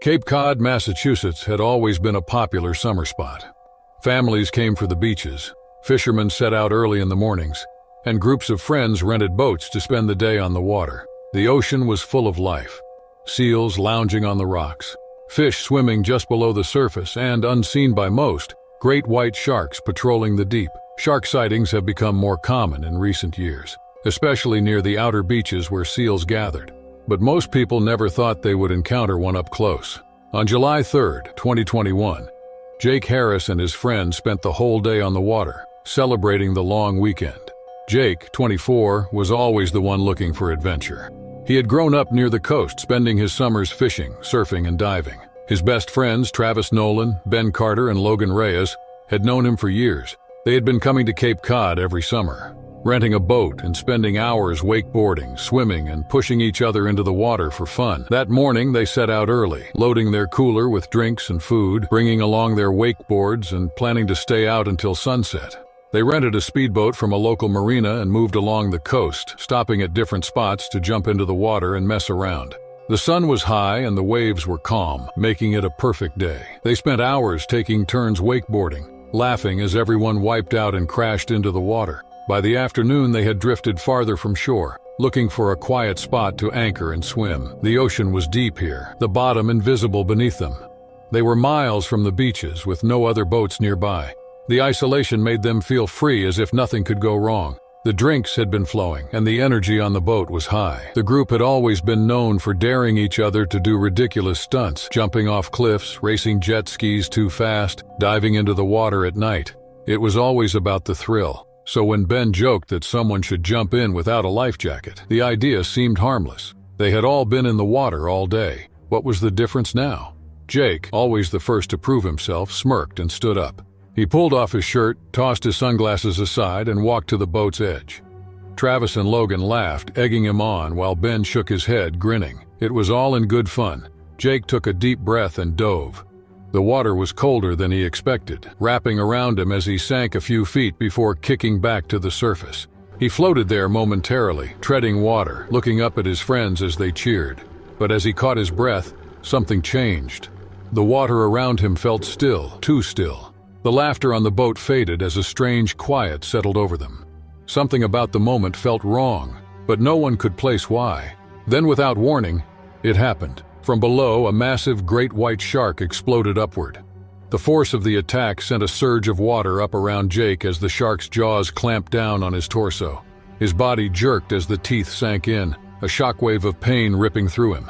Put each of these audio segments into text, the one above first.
Cape Cod, Massachusetts had always been a popular summer spot. Families came for the beaches, fishermen set out early in the mornings, and groups of friends rented boats to spend the day on the water. The ocean was full of life. Seals lounging on the rocks, fish swimming just below the surface, and, unseen by most, great white sharks patrolling the deep. Shark sightings have become more common in recent years, especially near the outer beaches where seals gathered. But most people never thought they would encounter one up close. On July 3, 2021, Jake Harris and his friends spent the whole day on the water, celebrating the long weekend. Jake, 24, was always the one looking for adventure. He had grown up near the coast, spending his summers fishing, surfing, and diving. His best friends, Travis Nolan, Ben Carter, and Logan Reyes, had known him for years. They had been coming to Cape Cod every summer, renting a boat and spending hours wakeboarding, swimming, and pushing each other into the water for fun. That morning, they set out early, loading their cooler with drinks and food, bringing along their wakeboards, and planning to stay out until sunset. They rented a speedboat from a local marina and moved along the coast, stopping at different spots to jump into the water and mess around. The sun was high and the waves were calm, making it a perfect day. They spent hours taking turns wakeboarding, laughing as everyone wiped out and crashed into the water. By the afternoon, they had drifted farther from shore, looking for a quiet spot to anchor and swim. The ocean was deep here, the bottom invisible beneath them. They were miles from the beaches with no other boats nearby. The isolation made them feel free, as if nothing could go wrong. The drinks had been flowing, and the energy on the boat was high. The group had always been known for daring each other to do ridiculous stunts, jumping off cliffs, racing jet skis too fast, diving into the water at night. It was always about the thrill. So when Ben joked that someone should jump in without a life jacket, the idea seemed harmless. They had all been in the water all day. What was the difference now? Jake, always the first to prove himself, smirked and stood up. He pulled off his shirt, tossed his sunglasses aside, and walked to the boat's edge. Travis and Logan laughed, egging him on, while Ben shook his head, grinning. It was all in good fun. Jake took a deep breath and dove. The water was colder than he expected, wrapping around him as he sank a few feet before kicking back to the surface. He floated there momentarily, treading water, looking up at his friends as they cheered. But as he caught his breath, something changed. The water around him felt still, too still. The laughter on the boat faded as a strange quiet settled over them. Something about the moment felt wrong, but no one could place why. Then, without warning, it happened. From below, a massive great white shark exploded upward. The force of the attack sent a surge of water up around Jake as the shark's jaws clamped down on his torso. His body jerked as the teeth sank in, a shockwave of pain ripping through him.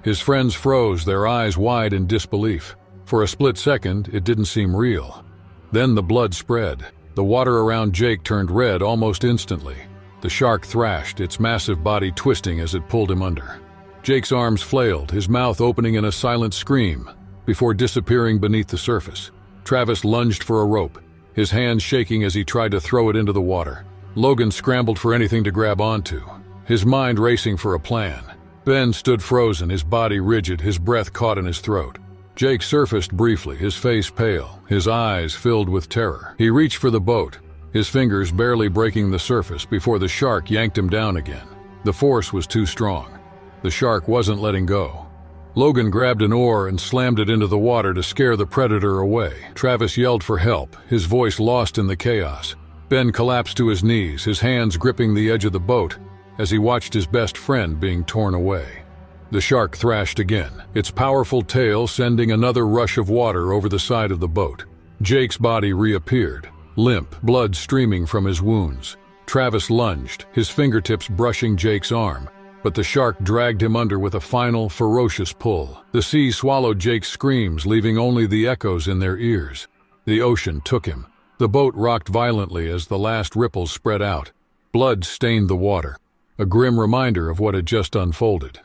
His friends froze, their eyes wide in disbelief. For a split second, it didn't seem real. Then the blood spread. The water around Jake turned red almost instantly. The shark thrashed, its massive body twisting as it pulled him under. Jake's arms flailed, his mouth opening in a silent scream, before disappearing beneath the surface. Travis lunged for a rope, his hands shaking as he tried to throw it into the water. Logan scrambled for anything to grab onto, his mind racing for a plan. Ben stood frozen, his body rigid, his breath caught in his throat. Jake surfaced briefly, his face pale, his eyes filled with terror. He reached for the boat, his fingers barely breaking the surface before the shark yanked him down again. The force was too strong. The shark wasn't letting go. Logan grabbed an oar and slammed it into the water to scare the predator away. Travis yelled for help, his voice lost in the chaos. Ben collapsed to his knees, his hands gripping the edge of the boat as he watched his best friend being torn away. The shark thrashed again, its powerful tail sending another rush of water over the side of the boat. Jake's body reappeared, limp, blood streaming from his wounds. Travis lunged, his fingertips brushing Jake's arm, but the shark dragged him under with a final, ferocious pull. The sea swallowed Jake's screams, leaving only the echoes in their ears. The ocean took him. The boat rocked violently as the last ripples spread out. Blood stained the water, a grim reminder of what had just unfolded.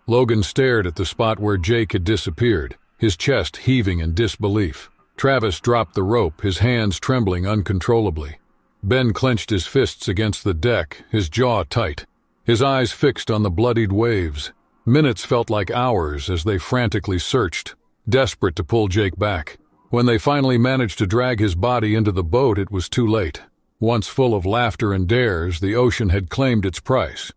Logan stared at the spot where Jake had disappeared, his chest heaving in disbelief. Travis dropped the rope, his hands trembling uncontrollably. Ben clenched his fists against the deck, his jaw tight, his eyes fixed on the bloodied waves. Minutes felt like hours as they frantically searched, desperate to pull Jake back. When they finally managed to drag his body into the boat, it was too late. Once full of laughter and dares, the ocean had claimed its price.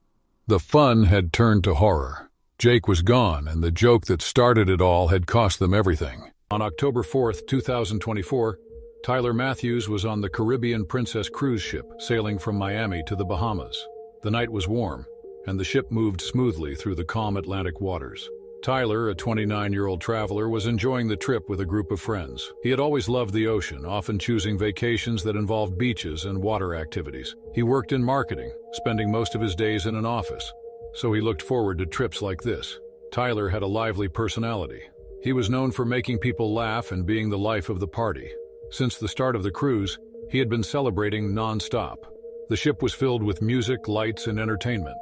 The fun had turned to horror. Jake was gone, and the joke that started it all had cost them everything. On October 4th, 2024, Tyler Matthews was on the Caribbean Princess cruise ship sailing from Miami to the Bahamas. The night was warm, and the ship moved smoothly through the calm Atlantic waters. Tyler, a 29-year-old traveler, was enjoying the trip with a group of friends. He had always loved the ocean, often choosing vacations that involved beaches and water activities. He worked in marketing, spending most of his days in an office, so he looked forward to trips like this. Tyler had a lively personality. He was known for making people laugh and being the life of the party. Since the start of the cruise, he had been celebrating non-stop. The ship was filled with music, lights, and entertainment.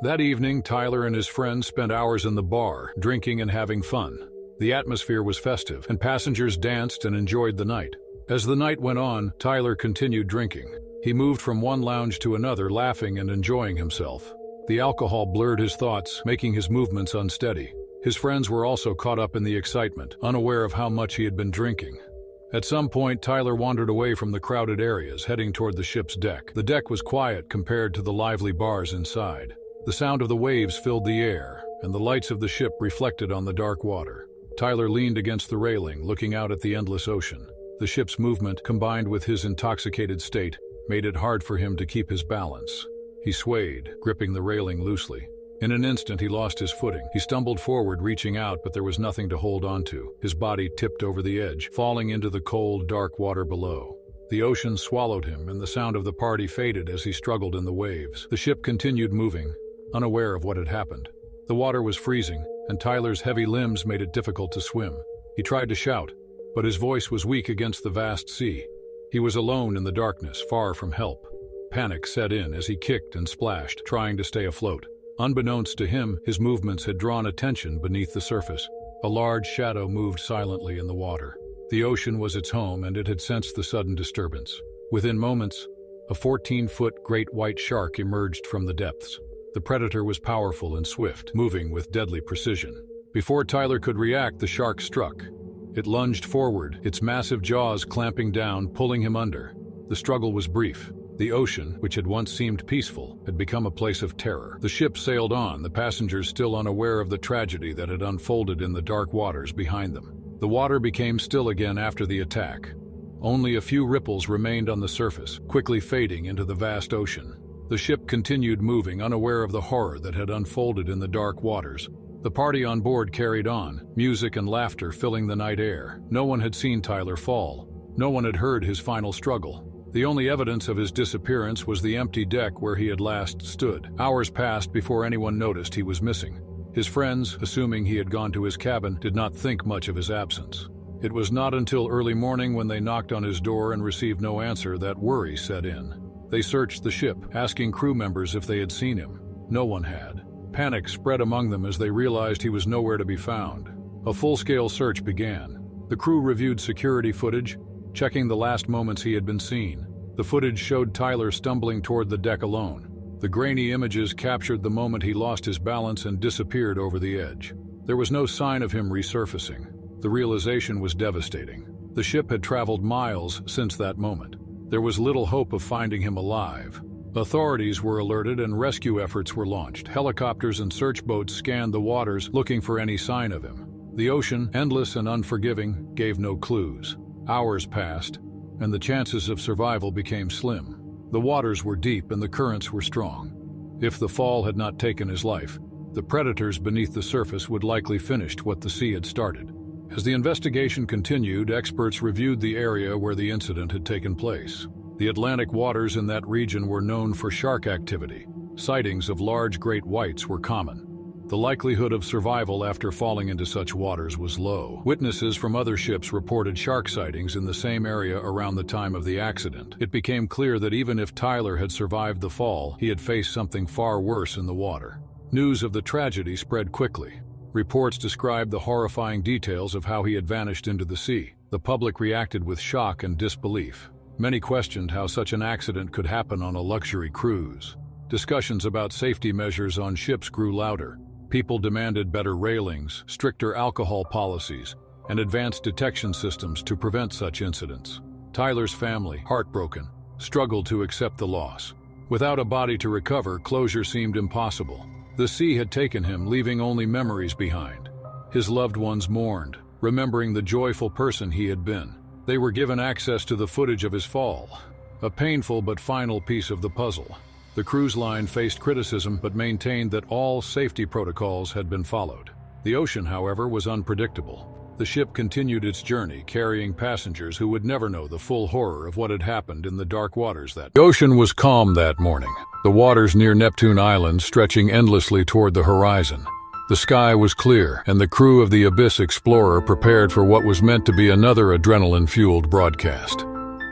That evening, Tyler and his friends spent hours in the bar, drinking and having fun. The atmosphere was festive, and passengers danced and enjoyed the night. As the night went on, Tyler continued drinking. He moved from one lounge to another, laughing and enjoying himself. The alcohol blurred his thoughts, making his movements unsteady. His friends were also caught up in the excitement, unaware of how much he had been drinking. At some point, Tyler wandered away from the crowded areas, heading toward the ship's deck. The deck was quiet compared to the lively bars inside. The sound of the waves filled the air, and the lights of the ship reflected on the dark water. Tyler leaned against the railing, looking out at the endless ocean. The ship's movement, combined with his intoxicated state, made it hard for him to keep his balance. He swayed, gripping the railing loosely. In an instant, he lost his footing. He stumbled forward, reaching out, but there was nothing to hold onto. His body tipped over the edge, falling into the cold, dark water below. The ocean swallowed him, and the sound of the party faded as he struggled in the waves. The ship continued moving, unaware of what had happened. The water was freezing, and Tyler's heavy limbs made it difficult to swim. He tried to shout, but his voice was weak against the vast sea. He was alone in the darkness, far from help. Panic set in as he kicked and splashed, trying to stay afloat. Unbeknownst to him, his movements had drawn attention beneath the surface. A large shadow moved silently in the water. The ocean was its home, and it had sensed the sudden disturbance. Within moments, a 14-foot great white shark emerged from the depths. The predator was powerful and swift, moving with deadly precision. Before Tyler could react, the shark struck. It lunged forward, its massive jaws clamping down, pulling him under. The struggle was brief. The ocean, which had once seemed peaceful, had become a place of terror. The ship sailed on, the passengers still unaware of the tragedy that had unfolded in the dark waters behind them. The water became still again after the attack. Only a few ripples remained on the surface, quickly fading into the vast ocean. The ship continued moving, unaware of the horror that had unfolded in the dark waters. The party on board carried on, music and laughter filling the night air. No one had seen Tyler fall. No one had heard his final struggle. The only evidence of his disappearance was the empty deck where he had last stood. Hours passed before anyone noticed he was missing. His friends, assuming he had gone to his cabin, did not think much of his absence. It was not until early morning, when they knocked on his door and received no answer, that worry set in. They searched the ship, asking crew members if they had seen him. No one had. Panic spread among them as they realized he was nowhere to be found. A full-scale search began. The crew reviewed security footage, checking the last moments he had been seen. The footage showed Tyler stumbling toward the deck alone. The grainy images captured the moment he lost his balance and disappeared over the edge. There was no sign of him resurfacing. The realization was devastating. The ship had traveled miles since that moment. There was little hope of finding him alive. Authorities were alerted and rescue efforts were launched. Helicopters and search boats scanned the waters, looking for any sign of him. The ocean, endless and unforgiving, gave no clues. Hours passed, and the chances of survival became slim. The waters were deep and the currents were strong. If the fall had not taken his life, the predators beneath the surface would likely finish what the sea had started. As the investigation continued, experts reviewed the area where the incident had taken place. The Atlantic waters in that region were known for shark activity. Sightings of large great whites were common. The likelihood of survival after falling into such waters was low. Witnesses from other ships reported shark sightings in the same area around the time of the accident. It became clear that even if Tyler had survived the fall, he had faced something far worse in the water. News of the tragedy spread quickly. Reports described the horrifying details of how he had vanished into the sea. The public reacted with shock and disbelief. Many questioned how such an accident could happen on a luxury cruise. Discussions about safety measures on ships grew louder. People demanded better railings, stricter alcohol policies, and advanced detection systems to prevent such incidents. Tyler's family, heartbroken, struggled to accept the loss. Without a body to recover, closure seemed impossible. The sea had taken him, leaving only memories behind. His loved ones mourned, remembering the joyful person he had been. They were given access to the footage of his fall, a painful but final piece of the puzzle. The cruise line faced criticism but maintained that all safety protocols had been followed. The ocean, however, was unpredictable. The ship continued its journey, carrying passengers who would never know the full horror of what had happened in the dark waters that day. The ocean was calm that morning, the waters near Neptune Island stretching endlessly toward the horizon. The sky was clear, and the crew of the Abyss Explorer prepared for what was meant to be another adrenaline-fueled broadcast.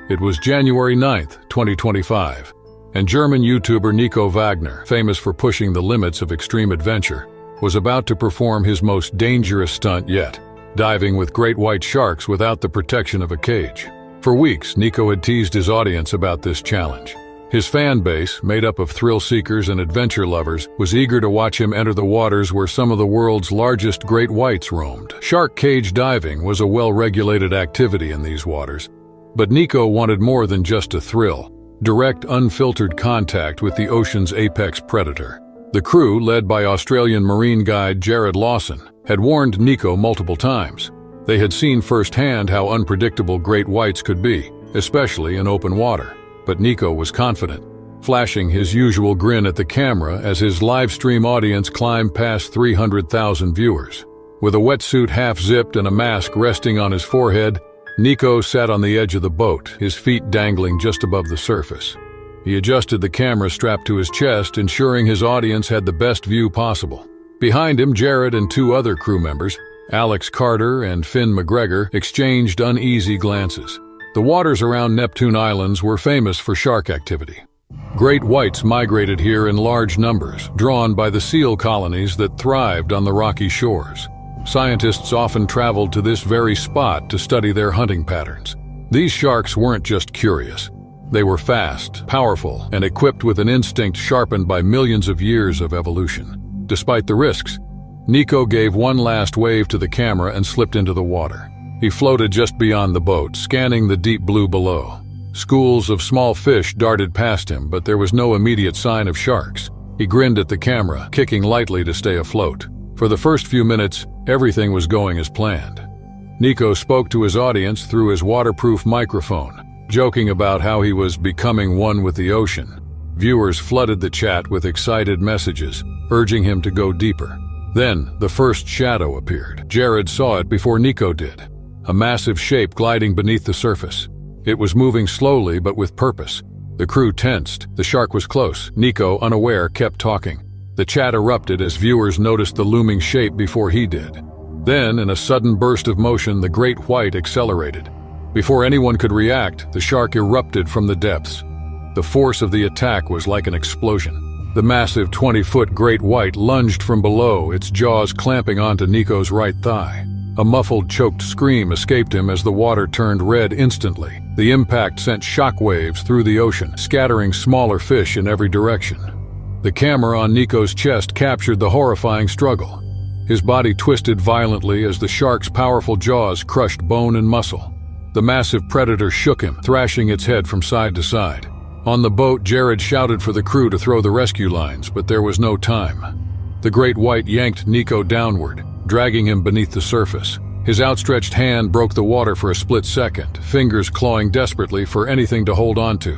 It was January 9th, 2025, and German YouTuber Nico Wagner, famous for pushing the limits of extreme adventure, was about to perform his most dangerous stunt yet, diving with great white sharks without the protection of a cage. For weeks, Nico had teased his audience about this challenge. His fan base, made up of thrill-seekers and adventure lovers, was eager to watch him enter the waters where some of the world's largest great whites roamed. Shark cage diving was a well-regulated activity in these waters, but Nico wanted more than just a thrill: direct, unfiltered contact with the ocean's apex predator. The crew, led by Australian marine guide Jared Lawson, had warned Nico multiple times. They had seen firsthand how unpredictable great whites could be, especially in open water. But Nico was confident, flashing his usual grin at the camera as his live stream audience climbed past 300,000 viewers. With a wetsuit half-zipped and a mask resting on his forehead, Nico sat on the edge of the boat, his feet dangling just above the surface. He adjusted the camera strap to his chest, ensuring his audience had the best view possible. Behind him, Jared and two other crew members, Alex Carter and Finn McGregor, exchanged uneasy glances. The waters around Neptune Islands were famous for shark activity. Great whites migrated here in large numbers, drawn by the seal colonies that thrived on the rocky shores. Scientists often traveled to this very spot to study their hunting patterns. These sharks weren't just curious. They were fast, powerful, and equipped with an instinct sharpened by millions of years of evolution. Despite the risks, Nico gave one last wave to the camera and slipped into the water. He floated just beyond the boat, scanning the deep blue below. Schools of small fish darted past him, but there was no immediate sign of sharks. He grinned at the camera, kicking lightly to stay afloat. For the first few minutes, everything was going as planned. Nico spoke to his audience through his waterproof microphone, joking about how he was becoming one with the ocean. Viewers flooded the chat with excited messages, urging him to go deeper. Then, the first shadow appeared. Jared saw it before Nico did. A massive shape gliding beneath the surface. It was moving slowly but with purpose. The crew tensed. The shark was close. Nico, unaware, kept talking. The chat erupted as viewers noticed the looming shape before he did. Then, in a sudden burst of motion, the great white accelerated. Before anyone could react, the shark erupted from the depths. The force of the attack was like an explosion. The massive 20-foot great white lunged from below, its jaws clamping onto Nico's right thigh. A muffled, choked scream escaped him as the water turned red instantly. The impact sent shockwaves through the ocean, scattering smaller fish in every direction. The camera on Nico's chest captured the horrifying struggle. His body twisted violently as the shark's powerful jaws crushed bone and muscle. The massive predator shook him, thrashing its head from side to side. On the boat, Jared shouted for the crew to throw the rescue lines, but there was no time. The great white yanked Nico downward, dragging him beneath the surface. His outstretched hand broke the water for a split second, fingers clawing desperately for anything to hold on to.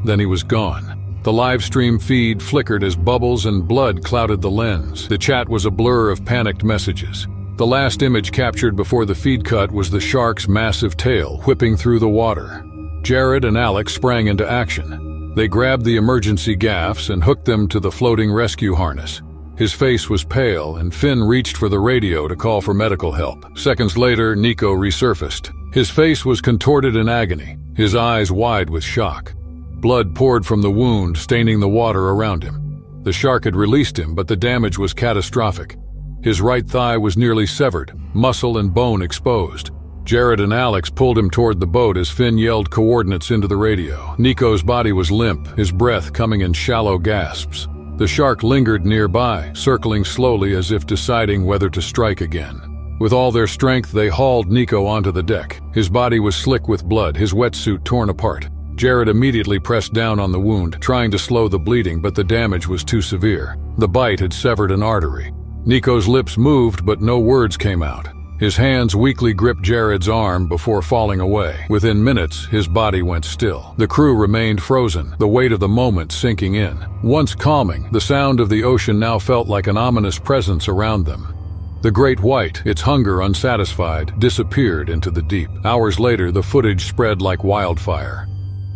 Then he was gone. The live stream feed flickered as bubbles and blood clouded the lens. The chat was a blur of panicked messages. The last image captured before the feed cut was the shark's massive tail whipping through the water. Jared and Alex sprang into action. They grabbed the emergency gaffs and hooked them to the floating rescue harness. His face was pale, and Finn reached for the radio to call for medical help. Seconds later, Nico resurfaced. His face was contorted in agony, his eyes wide with shock. Blood poured from the wound, staining the water around him. The shark had released him, but the damage was catastrophic. His right thigh was nearly severed, muscle and bone exposed. Jared and Alex pulled him toward the boat as Finn yelled coordinates into the radio. Nico's body was limp, his breath coming in shallow gasps. The shark lingered nearby, circling slowly as if deciding whether to strike again. With all their strength, they hauled Nico onto the deck. His body was slick with blood, his wetsuit torn apart. Jared immediately pressed down on the wound, trying to slow the bleeding, but the damage was too severe. The bite had severed an artery. Nico's lips moved, but no words came out. His hands weakly gripped Jared's arm before falling away. Within minutes, his body went still. The crew remained frozen, the weight of the moment sinking in. Once calming, the sound of the ocean now felt like an ominous presence around them. The great white, its hunger unsatisfied, disappeared into the deep. Hours later, the footage spread like wildfire.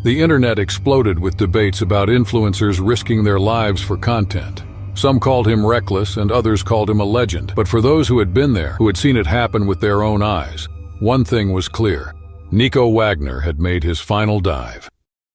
The internet exploded with debates about influencers risking their lives for content. Some called him reckless and others called him a legend, but for those who had been there, who had seen it happen with their own eyes, one thing was clear. Nico Wagner had made his final dive.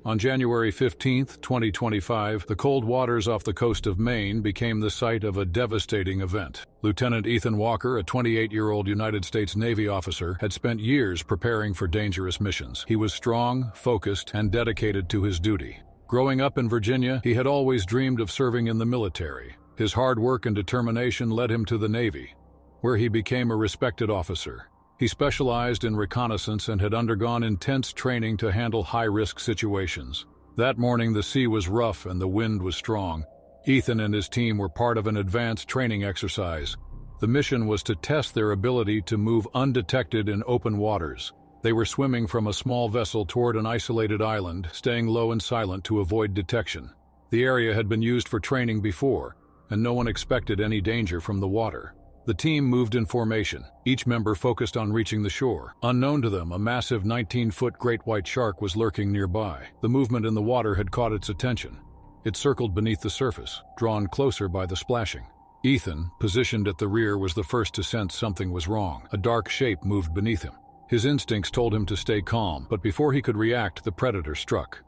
On January 15, 2025, the cold waters off the coast of Maine became the site of a devastating event. Lieutenant Ethan Walker, a 28-year-old United States Navy officer, had spent years preparing for dangerous missions. He was strong, focused, and dedicated to his duty. Growing up in Virginia, he had always dreamed of serving in the military. His hard work and determination led him to the Navy, where he became a respected officer. He specialized in reconnaissance and had undergone intense training to handle high-risk situations. That morning, the sea was rough and the wind was strong. Ethan and his team were part of an advanced training exercise. The mission was to test their ability to move undetected in open waters. They were swimming from a small vessel toward an isolated island, staying low and silent to avoid detection. The area had been used for training before, and no one expected any danger from the water. The team moved in formation, each member focused on reaching the shore. Unknown to them, a massive 19-foot great white shark was lurking nearby. The movement in the water had caught its attention. It circled beneath the surface, drawn closer by the splashing. Ethan, positioned at the rear, was the first to sense something was wrong. A dark shape moved beneath him. His instincts told him to stay calm, but before he could react, the predator struck.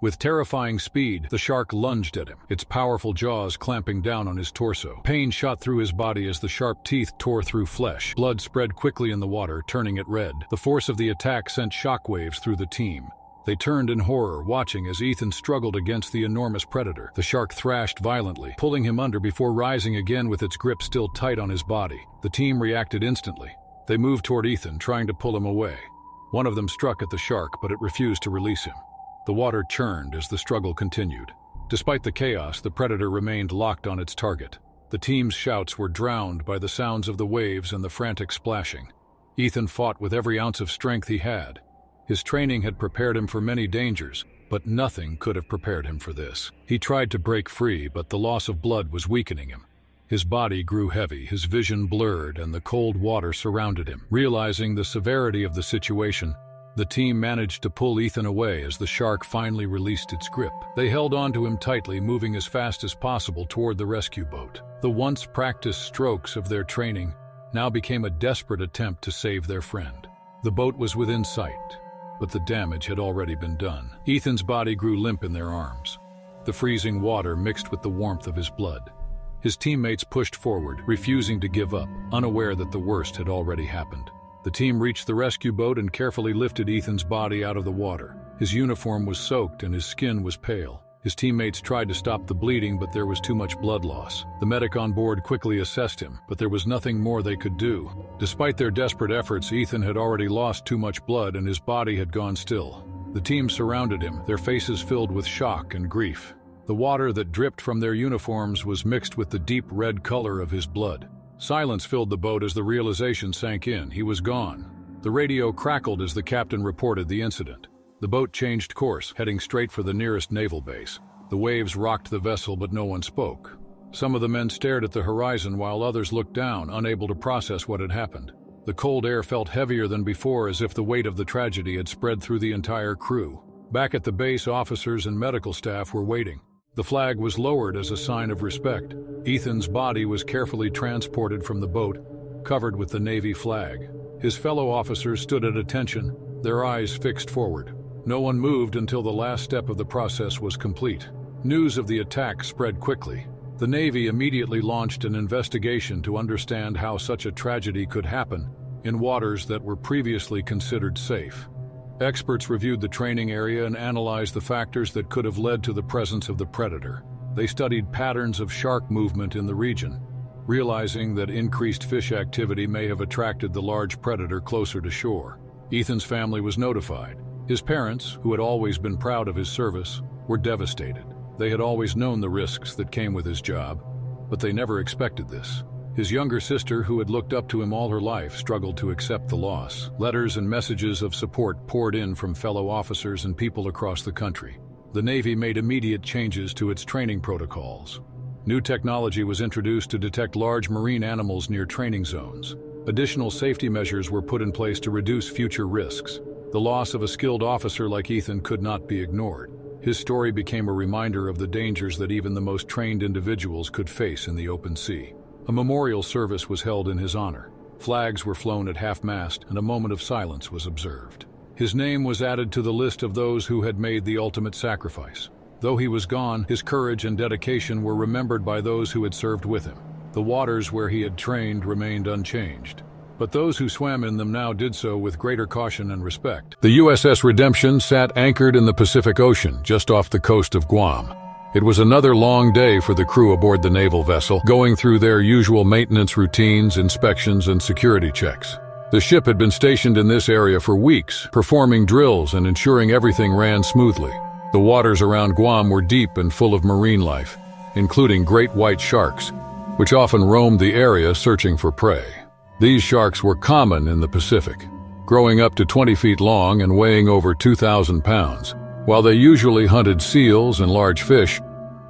With terrifying speed, the shark lunged at him, its powerful jaws clamping down on his torso. Pain shot through his body as the sharp teeth tore through flesh. Blood spread quickly in the water, turning it red. The force of the attack sent shockwaves through the team. They turned in horror, watching as Ethan struggled against the enormous predator. The shark thrashed violently, pulling him under before rising again with its grip still tight on his body. The team reacted instantly. They moved toward Ethan, trying to pull him away. One of them struck at the shark, but it refused to release him. The water churned as the struggle continued. Despite the chaos, the predator remained locked on its target. The team's shouts were drowned by the sounds of the waves and the frantic splashing. Ethan fought with every ounce of strength he had. His training had prepared him for many dangers, but nothing could have prepared him for this. He tried to break free, but the loss of blood was weakening him. His body grew heavy, his vision blurred, and the cold water surrounded him. Realizing the severity of the situation, the team managed to pull Ethan away as the shark finally released its grip. They held onto him tightly, moving as fast as possible toward the rescue boat. The once practiced strokes of their training now became a desperate attempt to save their friend. The boat was within sight, but the damage had already been done. Ethan's body grew limp in their arms. The freezing water mixed with the warmth of his blood. His teammates pushed forward, refusing to give up, unaware that the worst had already happened. The team reached the rescue boat and carefully lifted Ethan's body out of the water. His uniform was soaked and his skin was pale. His teammates tried to stop the bleeding, but there was too much blood loss. The medic on board quickly assessed him, but there was nothing more they could do. Despite their desperate efforts, Ethan had already lost too much blood and his body had gone still. The team surrounded him, their faces filled with shock and grief. The water that dripped from their uniforms was mixed with the deep red color of his blood. Silence filled the boat as the realization sank in. He was gone. The radio crackled as the captain reported the incident. The boat changed course, heading straight for the nearest naval base. The waves rocked the vessel, but no one spoke. Some of the men stared at the horizon while others looked down, unable to process what had happened. The cold air felt heavier than before, as if the weight of the tragedy had spread through the entire crew. Back at the base, officers and medical staff were waiting. The flag was lowered as a sign of respect. Ethan's body was carefully transported from the boat, covered with the Navy flag. His fellow officers stood at attention, their eyes fixed forward. No one moved until the last step of the process was complete. News of the attack spread quickly. The Navy immediately launched an investigation to understand how such a tragedy could happen in waters that were previously considered safe. Experts reviewed the training area and analyzed the factors that could have led to the presence of the predator. They studied patterns of shark movement in the region, realizing that increased fish activity may have attracted the large predator closer to shore. Ethan's family was notified. His parents, who had always been proud of his service, were devastated. They had always known the risks that came with his job, But they never expected this. His younger sister, who had looked up to him all her life, struggled to accept the loss. Letters and messages of support poured in from fellow officers and people across the country. The Navy made immediate changes to its training protocols. New technology was introduced to detect large marine animals near training zones. Additional safety measures were put in place to reduce future risks. The loss of a skilled officer like Ethan could not be ignored. His story became a reminder of the dangers that even the most trained individuals could face in the open sea. A memorial service was held in his honor. Flags were flown at half-mast, and a moment of silence was observed. His name was added to the list of those who had made the ultimate sacrifice. Though he was gone, his courage and dedication were remembered by those who had served with him. The waters where he had trained remained unchanged, but those who swam in them now did so with greater caution and respect. The USS Redemption sat anchored in the Pacific Ocean, just off the coast of Guam. It was another long day for the crew aboard the naval vessel, going through their usual maintenance routines, inspections, and security checks. The ship had been stationed in this area for weeks, performing drills and ensuring everything ran smoothly. The waters around Guam were deep and full of marine life, including great white sharks, which often roamed the area searching for prey. These sharks were common in the Pacific, growing up to 20 feet long and weighing over 2,000 pounds. While they usually hunted seals and large fish,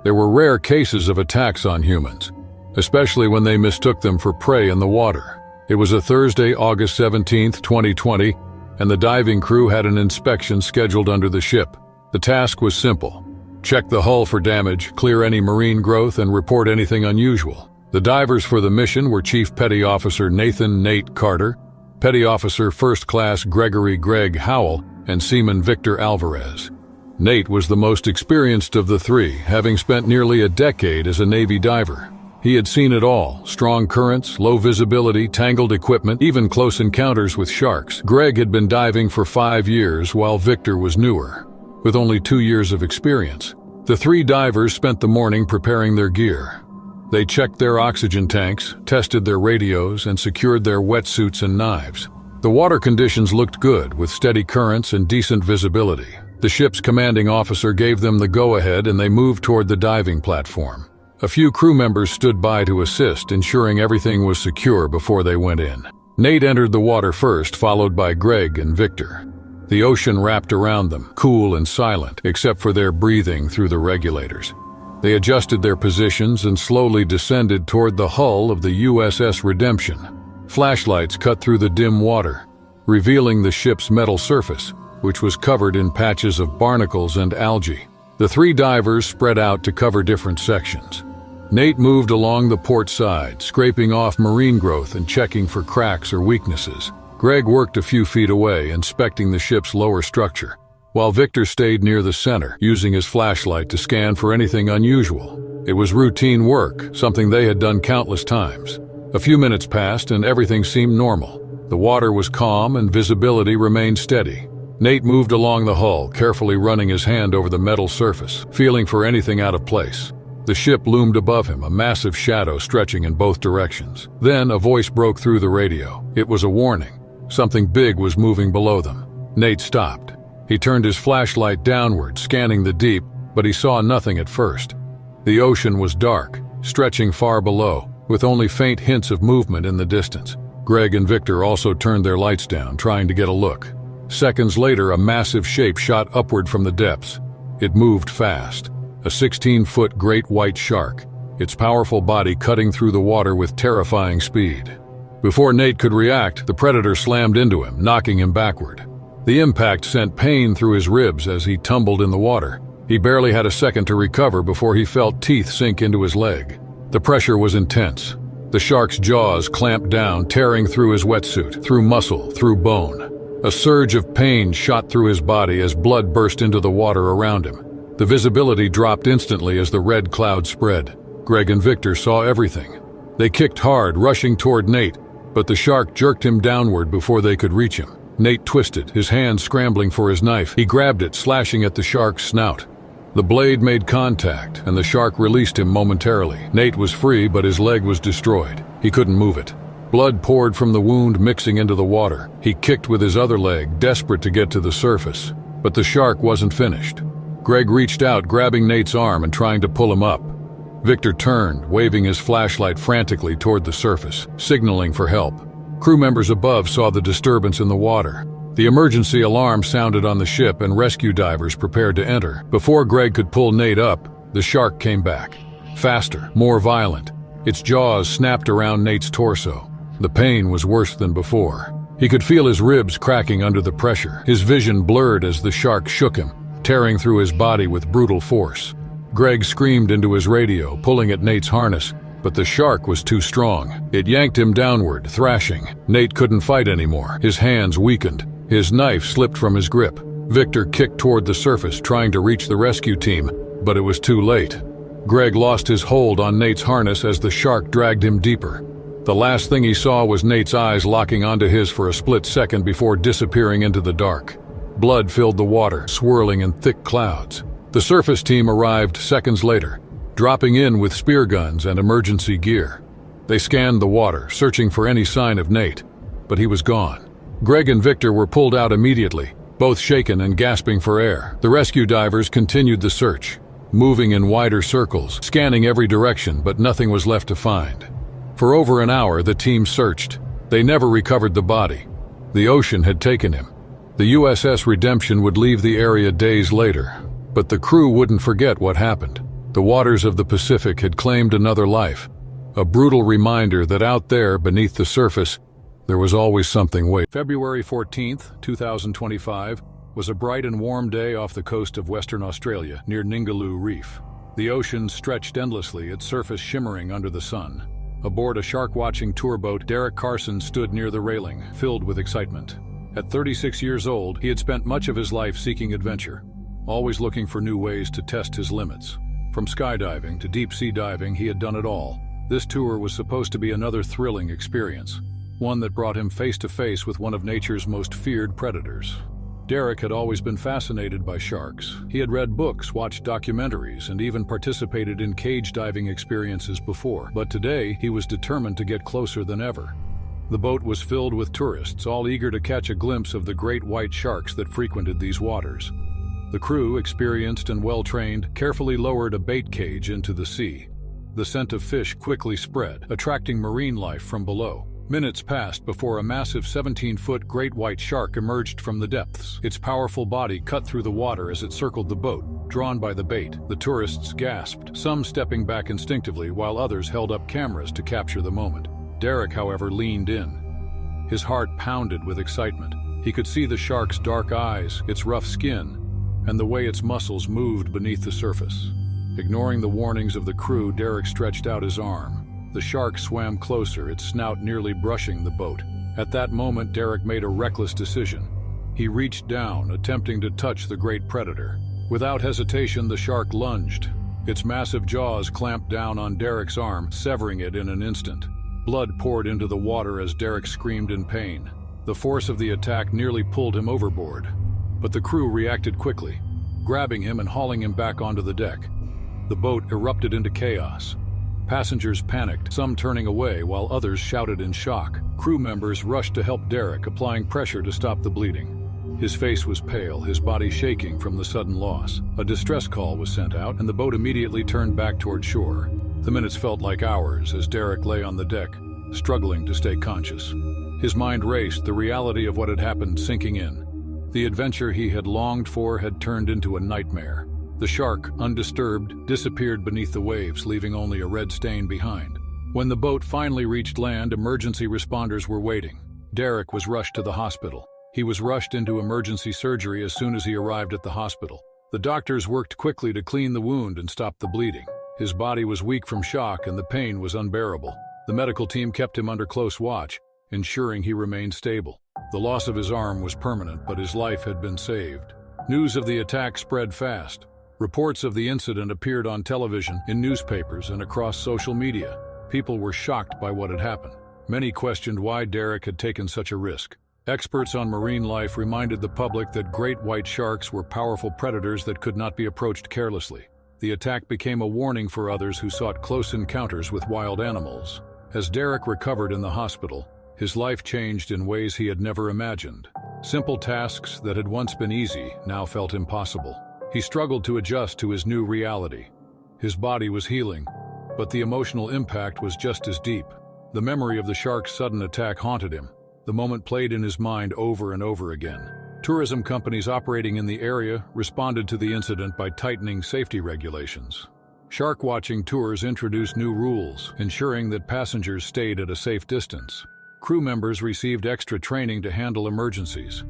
there were rare cases of attacks on humans, especially when they mistook them for prey in the water. It was a Thursday, August 17, 2020, and the diving crew had an inspection scheduled under the ship. The task was simple: check the hull for damage, clear any marine growth, and report anything unusual. The divers for the mission were Chief Petty Officer Nathan "Nate" Carter, Petty Officer First Class Gregory "Greg" Howell, and Seaman Victor Alvarez. Nate was the most experienced of the three, having spent nearly a decade as a Navy diver. He had seen it all: strong currents, low visibility, tangled equipment, even close encounters with sharks. Greg had been diving for 5 years, while Victor was newer, with only 2 years of experience. The three divers spent the morning preparing their gear. They checked their oxygen tanks, tested their radios, and secured their wetsuits and knives. The water conditions looked good, with steady currents and decent visibility. The ship's commanding officer gave them the go-ahead, and they moved toward the diving platform. A few crew members stood by to assist, ensuring everything was secure before they went in. Nate entered the water first, followed by Greg and Victor. The ocean wrapped around them, cool and silent, except for their breathing through the regulators. They adjusted their positions and slowly descended toward the hull of the USS Redemption. Flashlights cut through the dim water, revealing the ship's metal surface, which was covered in patches of barnacles and algae. The three divers spread out to cover different sections. Nate moved along the port side, scraping off marine growth and checking for cracks or weaknesses. Greg worked a few feet away, inspecting the ship's lower structure, while Victor stayed near the center, using his flashlight to scan for anything unusual. It was routine work, something they had done countless times. A few minutes passed and everything seemed normal. The water was calm and visibility remained steady. Nate moved along the hull, carefully running his hand over the metal surface, feeling for anything out of place. The ship loomed above him, a massive shadow stretching in both directions. Then a voice broke through the radio. It was a warning. Something big was moving below them. Nate stopped. He turned his flashlight downward, scanning the deep, but he saw nothing at first. The ocean was dark, stretching far below, with only faint hints of movement in the distance. Greg and Victor also turned their lights down, trying to get a look. Seconds later, a massive shape shot upward from the depths. It moved fast. A 16-foot great white shark, its powerful body cutting through the water with terrifying speed. Before Nate could react, the predator slammed into him, knocking him backward. The impact sent pain through his ribs as he tumbled in the water. He barely had a second to recover before he felt teeth sink into his leg. The pressure was intense. The shark's jaws clamped down, tearing through his wetsuit, through muscle, through bone. A surge of pain shot through his body as blood burst into the water around him. The visibility dropped instantly as the red cloud spread. Greg and Victor saw everything. They kicked hard, rushing toward Nate, but the shark jerked him downward before they could reach him. Nate twisted, his hand scrambling for his knife. He grabbed it, slashing at the shark's snout. The blade made contact, and the shark released him momentarily. Nate was free, but his leg was destroyed. He couldn't move it. Blood poured from the wound, mixing into the water. He kicked with his other leg, desperate to get to the surface. But the shark wasn't finished. Greg reached out, grabbing Nate's arm and trying to pull him up. Victor turned, waving his flashlight frantically toward the surface, signaling for help. Crew members above saw the disturbance in the water. The emergency alarm sounded on the ship and rescue divers prepared to enter. Before Greg could pull Nate up, the shark came back. Faster, more violent. Its jaws snapped around Nate's torso. The pain was worse than before. He could feel his ribs cracking under the pressure. His vision blurred as the shark shook him, tearing through his body with brutal force. Greg screamed into his radio, pulling at Nate's harness, but the shark was too strong. It yanked him downward, thrashing. Nate couldn't fight anymore. His hands weakened. His knife slipped from his grip. Victor kicked toward the surface, trying to reach the rescue team, but it was too late. Greg lost his hold on Nate's harness as the shark dragged him deeper. The last thing he saw was Nate's eyes locking onto his for a split second before disappearing into the dark. Blood filled the water, swirling in thick clouds. The surface team arrived seconds later, dropping in with spear guns and emergency gear. They scanned the water, searching for any sign of Nate, but he was gone. Greg and Victor were pulled out immediately, both shaken and gasping for air. The rescue divers continued the search, moving in wider circles, scanning every direction, but nothing was left to find. For over an hour, the team searched. They never recovered the body. The ocean had taken him. The USS Redemption would leave the area days later, but the crew wouldn't forget what happened. The waters of the Pacific had claimed another life, a brutal reminder that out there, beneath the surface, there was always something waiting. February 14th, 2025, was a bright and warm day off the coast of Western Australia, near Ningaloo Reef. The ocean stretched endlessly, its surface shimmering under the sun. Aboard a shark-watching tour boat, Derek Carson stood near the railing, filled with excitement. At 36 years old, he had spent much of his life seeking adventure, always looking for new ways to test his limits. From skydiving to deep-sea diving, he had done it all. This tour was supposed to be another thrilling experience, one that brought him face-to-face with one of nature's most feared predators. Derek had always been fascinated by sharks. He had read books, watched documentaries, and even participated in cage diving experiences before. But today, he was determined to get closer than ever. The boat was filled with tourists, all eager to catch a glimpse of the great white sharks that frequented these waters. The crew, experienced and well-trained, carefully lowered a bait cage into the sea. The scent of fish quickly spread, attracting marine life from below. Minutes passed before a massive 17-foot great white shark emerged from the depths. Its powerful body cut through the water as it circled the boat, drawn by the bait. The tourists gasped, some stepping back instinctively while others held up cameras to capture the moment. Derek, however, leaned in. His heart pounded with excitement. He could see the shark's dark eyes, its rough skin, and the way its muscles moved beneath the surface. Ignoring the warnings of the crew, Derek stretched out his arm. The shark swam closer, its snout nearly brushing the boat. At that moment, Derek made a reckless decision. He reached down, attempting to touch the great predator. Without hesitation, the shark lunged. Its massive jaws clamped down on Derek's arm, severing it in an instant. Blood poured into the water as Derek screamed in pain. The force of the attack nearly pulled him overboard, but the crew reacted quickly, grabbing him and hauling him back onto the deck. The boat erupted into chaos. Passengers panicked, some turning away while others shouted in shock. Crew members rushed to help Derek, applying pressure to stop the bleeding. His face was pale, his body shaking from the sudden loss. A distress call was sent out, and the boat immediately turned back toward shore. The minutes felt like hours as Derek lay on the deck, struggling to stay conscious. His mind raced, the reality of what had happened sinking in. The adventure he had longed for had turned into a nightmare. The shark, undisturbed, disappeared beneath the waves, leaving only a red stain behind. When the boat finally reached land, emergency responders were waiting. Derek was rushed to the hospital. He was rushed into emergency surgery as soon as he arrived at the hospital. The doctors worked quickly to clean the wound and stop the bleeding. His body was weak from shock and the pain was unbearable. The medical team kept him under close watch, ensuring he remained stable. The loss of his arm was permanent, but his life had been saved. News of the attack spread fast. Reports of the incident appeared on television, in newspapers, and across social media. People were shocked by what had happened. Many questioned why Derek had taken such a risk. Experts on marine life reminded the public that great white sharks were powerful predators that could not be approached carelessly. The attack became a warning for others who sought close encounters with wild animals. As Derek recovered in the hospital, his life changed in ways he had never imagined. Simple tasks that had once been easy now felt impossible. He struggled to adjust to his new reality. His body was healing, But the emotional impact was just as deep. The memory of the shark's sudden attack haunted him. The moment played in his mind over and over again. Tourism companies operating in the area responded to the incident by tightening safety regulations. Shark watching tours introduced new rules, ensuring that passengers stayed at a safe distance. Crew members received extra training to handle emergencies.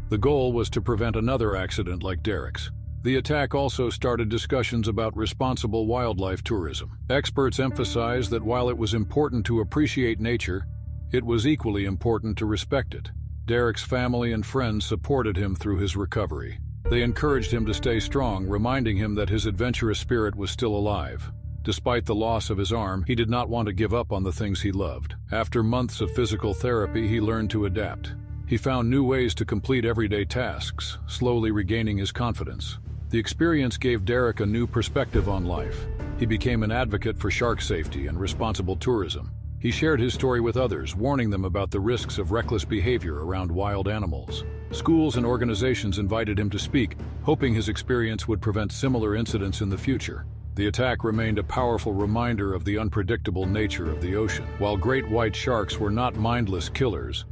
The goal was to prevent another accident like Derek's. The attack also started discussions about responsible wildlife tourism. Experts emphasized that while it was important to appreciate nature, it was equally important to respect it. Derek's family and friends supported him through his recovery. They encouraged him to stay strong, reminding him that his adventurous spirit was still alive. Despite the loss of his arm, he did not want to give up on the things he loved. After months of physical therapy, he learned to adapt. He found new ways to complete everyday tasks, slowly regaining his confidence. The experience gave Derek a new perspective on life. He became an advocate for shark safety and responsible tourism. He shared his story with others, warning them about the risks of reckless behavior around wild animals. Schools and organizations invited him to speak, hoping his experience would prevent similar incidents in the future. The attack remained a powerful reminder of the unpredictable nature of the ocean. While great white sharks were not mindless killers,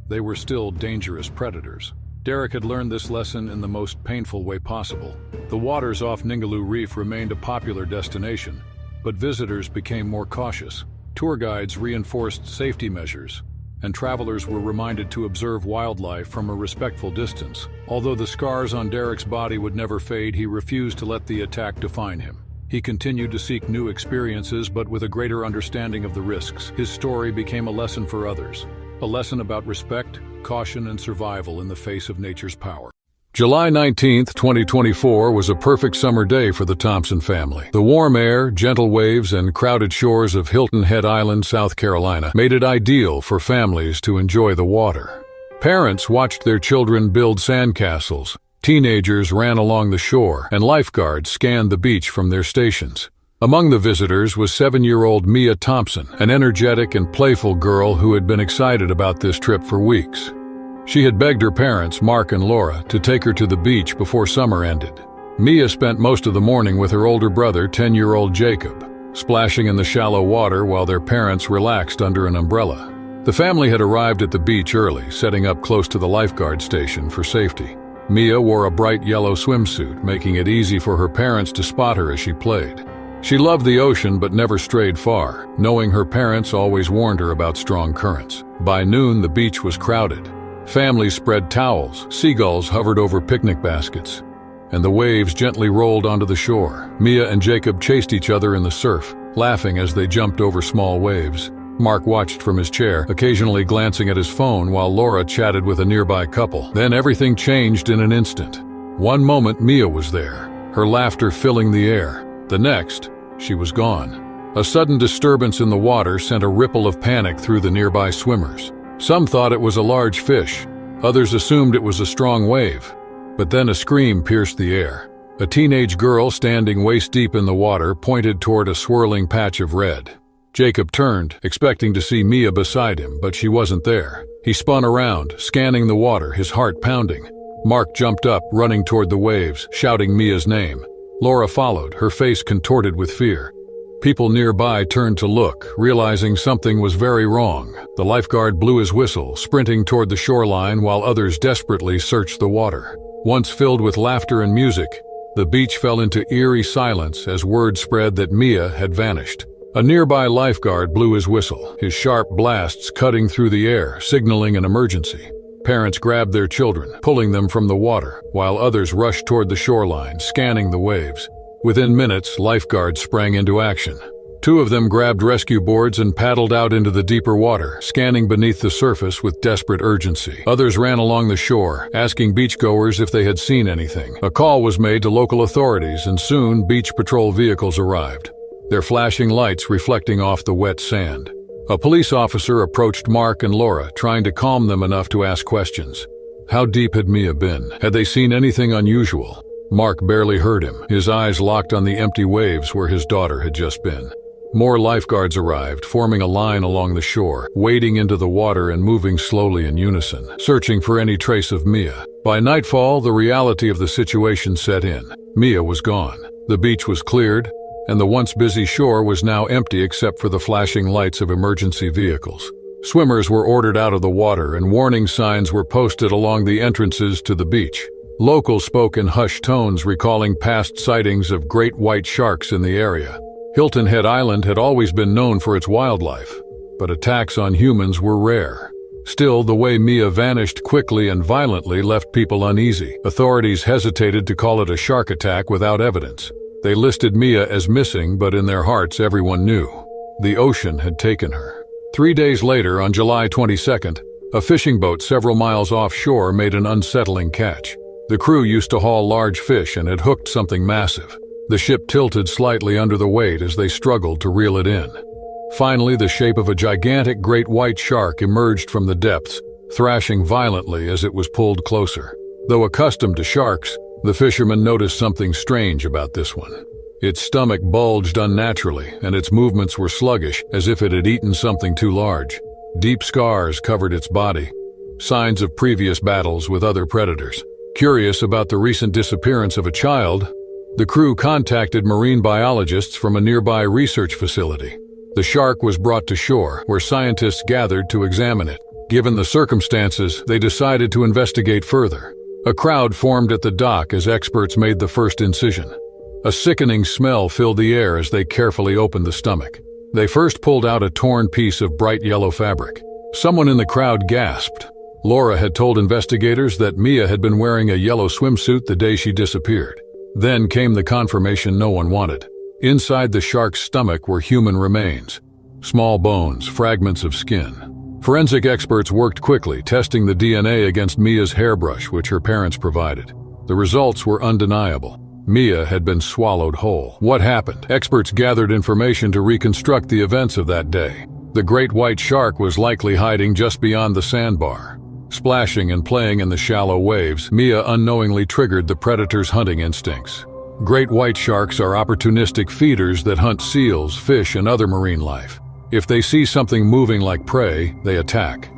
they were still dangerous predators. Derek had learned this lesson in the most painful way possible. The waters off Ningaloo Reef remained a popular destination, but visitors became more cautious. Tour guides reinforced safety measures, and travelers were reminded to observe wildlife from a respectful distance. Although the scars on Derek's body would never fade, he refused to let the attack define him. He continued to seek new experiences, but with a greater understanding of the risks. His story became a lesson for others, a lesson about respect, caution, and survival in the face of nature's power. July 19, 2024 was a perfect summer day for the Thompson family. The warm air, gentle waves, and crowded shores of Hilton Head Island, South Carolina, made it ideal for families to enjoy the water. Parents watched their children build sandcastles, teenagers ran along the shore, and lifeguards scanned the beach from their stations. Among the visitors was 7-year-old Mia Thompson, an energetic and playful girl who had been excited about this trip for weeks. She had begged her parents, Mark and Laura, to take her to the beach before summer ended. Mia spent most of the morning with her older brother, 10-year-old Jacob, splashing in the shallow water while their parents relaxed under an umbrella. The family had arrived at the beach early, setting up close to the lifeguard station for safety. Mia wore a bright yellow swimsuit, making it easy for her parents to spot her as she played. She loved the ocean but never strayed far, knowing her parents always warned her about strong currents. By noon, the beach was crowded. Families spread towels, seagulls hovered over picnic baskets, and the waves gently rolled onto the shore. Mia and Jacob chased each other in the surf, laughing as they jumped over small waves. Mark watched from his chair, occasionally glancing at his phone while Laura chatted with a nearby couple. Then everything changed in an instant. One moment, Mia was there, her laughter filling the air. The next, she was gone. A sudden disturbance in the water sent a ripple of panic through the nearby swimmers. Some thought it was a large fish, others assumed it was a strong wave. But then a scream pierced the air. A teenage girl standing waist-deep in the water pointed toward a swirling patch of red. Jacob turned, expecting to see Mia beside him, but she wasn't there. He spun around, scanning the water, his heart pounding. Mark jumped up, running toward the waves, shouting Mia's name. Laura followed, her face contorted with fear. People nearby turned to look, realizing something was very wrong. The lifeguard blew his whistle, sprinting toward the shoreline while others desperately searched the water. Once filled with laughter and music, the beach fell into eerie silence as word spread that Mia had vanished. A nearby lifeguard blew his whistle, his sharp blasts cutting through the air, signaling an emergency. Parents grabbed their children, pulling them from the water, while others rushed toward the shoreline, scanning the waves. Within minutes, lifeguards sprang into action. 2 of them grabbed rescue boards and paddled out into the deeper water, scanning beneath the surface with desperate urgency. Others ran along the shore, asking beachgoers if they had seen anything. A call was made to local authorities, and soon beach patrol vehicles arrived, their flashing lights reflecting off the wet sand. A police officer approached Mark and Laura, trying to calm them enough to ask questions. How deep had Mia been? Had they seen anything unusual? Mark barely heard him, his eyes locked on the empty waves where his daughter had just been. More lifeguards arrived, forming a line along the shore, wading into the water and moving slowly in unison, searching for any trace of Mia. By nightfall, the reality of the situation set in. Mia was gone. The beach was cleared, and the once busy shore was now empty except for the flashing lights of emergency vehicles. Swimmers were ordered out of the water, and warning signs were posted along the entrances to the beach. Locals spoke in hushed tones, recalling past sightings of great white sharks in the area. Hilton Head Island had always been known for its wildlife, but attacks on humans were rare. Still, the way Mia vanished quickly and violently left people uneasy. Authorities hesitated to call it a shark attack without evidence. They listed Mia as missing, but in their hearts everyone knew. The ocean had taken her. 3 days later, on July 22nd, a fishing boat several miles offshore made an unsettling catch. The crew used to haul large fish and had hooked something massive. The ship tilted slightly under the weight as they struggled to reel it in. Finally, the shape of a gigantic great white shark emerged from the depths, thrashing violently as it was pulled closer. Though accustomed to sharks, the fishermen noticed something strange about this one. Its stomach bulged unnaturally, and its movements were sluggish, as if it had eaten something too large. Deep scars covered its body, signs of previous battles with other predators. Curious about the recent disappearance of a child, the crew contacted marine biologists from a nearby research facility. The shark was brought to shore, where scientists gathered to examine it. Given the circumstances, they decided to investigate further. A crowd formed at the dock as experts made the first incision. A sickening smell filled the air as they carefully opened the stomach. They first pulled out a torn piece of bright yellow fabric. Someone in the crowd gasped. Laura had told investigators that Mia had been wearing a yellow swimsuit the day she disappeared. Then came the confirmation no one wanted. Inside the shark's stomach were human remains. Small bones, fragments of skin. Forensic experts worked quickly, testing the DNA against Mia's hairbrush, which her parents provided. The results were undeniable. Mia had been swallowed whole. What happened? Experts gathered information to reconstruct the events of that day. The great white shark was likely hiding just beyond the sandbar. Splashing and playing in the shallow waves, Mia unknowingly triggered the predator's hunting instincts. Great white sharks are opportunistic feeders that hunt seals, fish, and other marine life. If they see something moving like prey, they attack.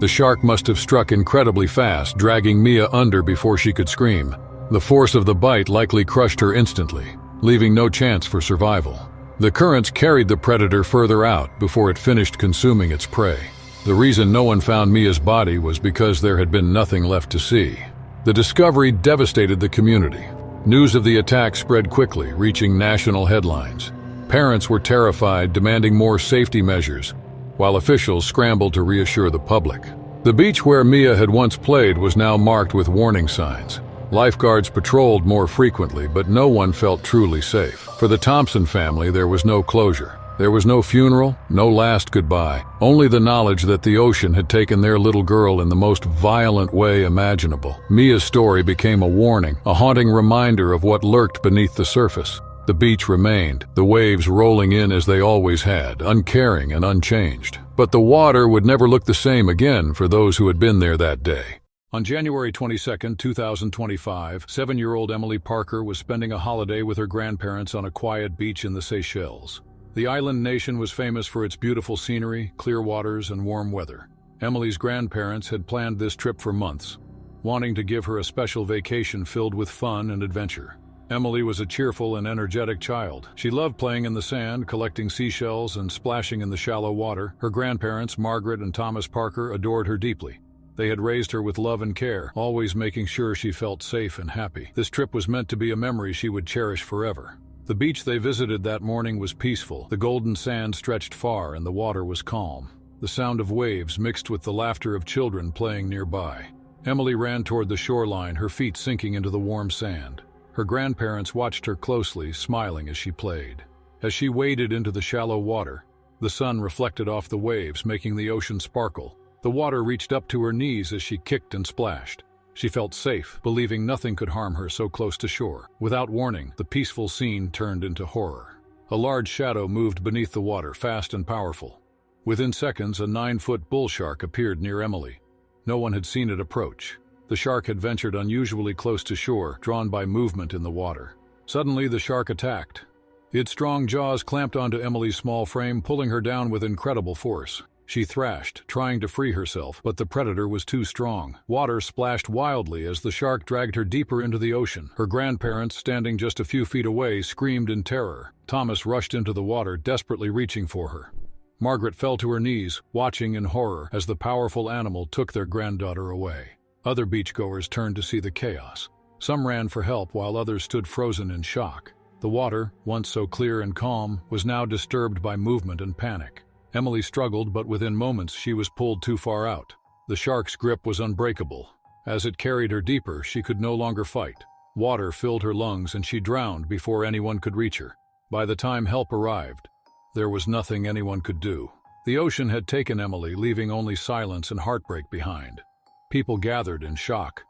The shark must have struck incredibly fast, dragging Mia under before she could scream. The force of the bite likely crushed her instantly, leaving no chance for survival. The currents carried the predator further out before it finished consuming its prey. The reason no one found Mia's body was because there had been nothing left to see. The discovery devastated the community. News of the attack spread quickly, reaching national headlines. Parents were terrified, demanding more safety measures, while officials scrambled to reassure the public. The beach where Mia had once played was now marked with warning signs. Lifeguards patrolled more frequently, but no one felt truly safe. For the Thompson family, there was no closure. There was no funeral, no last goodbye, only the knowledge that the ocean had taken their little girl in the most violent way imaginable. Mia's story became a warning, a haunting reminder of what lurked beneath the surface. The beach remained, the waves rolling in as they always had, uncaring and unchanged. But the water would never look the same again for those who had been there that day. On January 22, 2025, 7-year-old Emily Parker was spending a holiday with her grandparents on a quiet beach in the Seychelles. The island nation was famous for its beautiful scenery, clear waters, and warm weather. Emily's grandparents had planned this trip for months, wanting to give her a special vacation filled with fun and adventure. Emily was a cheerful and energetic child. She loved playing in the sand, collecting seashells, and splashing in the shallow water. Her grandparents, Margaret and Thomas Parker, adored her deeply. They had raised her with love and care, always making sure she felt safe and happy. This trip was meant to be a memory she would cherish forever. The beach they visited that morning was peaceful. The golden sand stretched far and the water was calm. The sound of waves mixed with the laughter of children playing nearby. Emily ran toward the shoreline, her feet sinking into the warm sand. Her grandparents watched her closely, smiling as she played. As she waded into the shallow water, the sun reflected off the waves, making the ocean sparkle. The water reached up to her knees as she kicked and splashed. She felt safe, believing nothing could harm her so close to shore. Without warning, the peaceful scene turned into horror. A large shadow moved beneath the water, fast and powerful. Within seconds, a 9-foot bull shark appeared near Emily. No one had seen it approach. The shark had ventured unusually close to shore, drawn by movement in the water. Suddenly, the shark attacked. Its strong jaws clamped onto Emily's small frame, pulling her down with incredible force. She thrashed, trying to free herself, but the predator was too strong. Water splashed wildly as the shark dragged her deeper into the ocean. Her grandparents, standing just a few feet away, screamed in terror. Thomas rushed into the water, desperately reaching for her. Margaret fell to her knees, watching in horror as the powerful animal took their granddaughter away. Other beachgoers turned to see the chaos. Some ran for help while others stood frozen in shock. The water, once so clear and calm, was now disturbed by movement and panic. Emily struggled, but within moments she was pulled too far out. The shark's grip was unbreakable. As it carried her deeper, she could no longer fight. Water filled her lungs and she drowned before anyone could reach her. By the time help arrived, there was nothing anyone could do. The ocean had taken Emily, leaving only silence and heartbreak behind. People gathered in shock.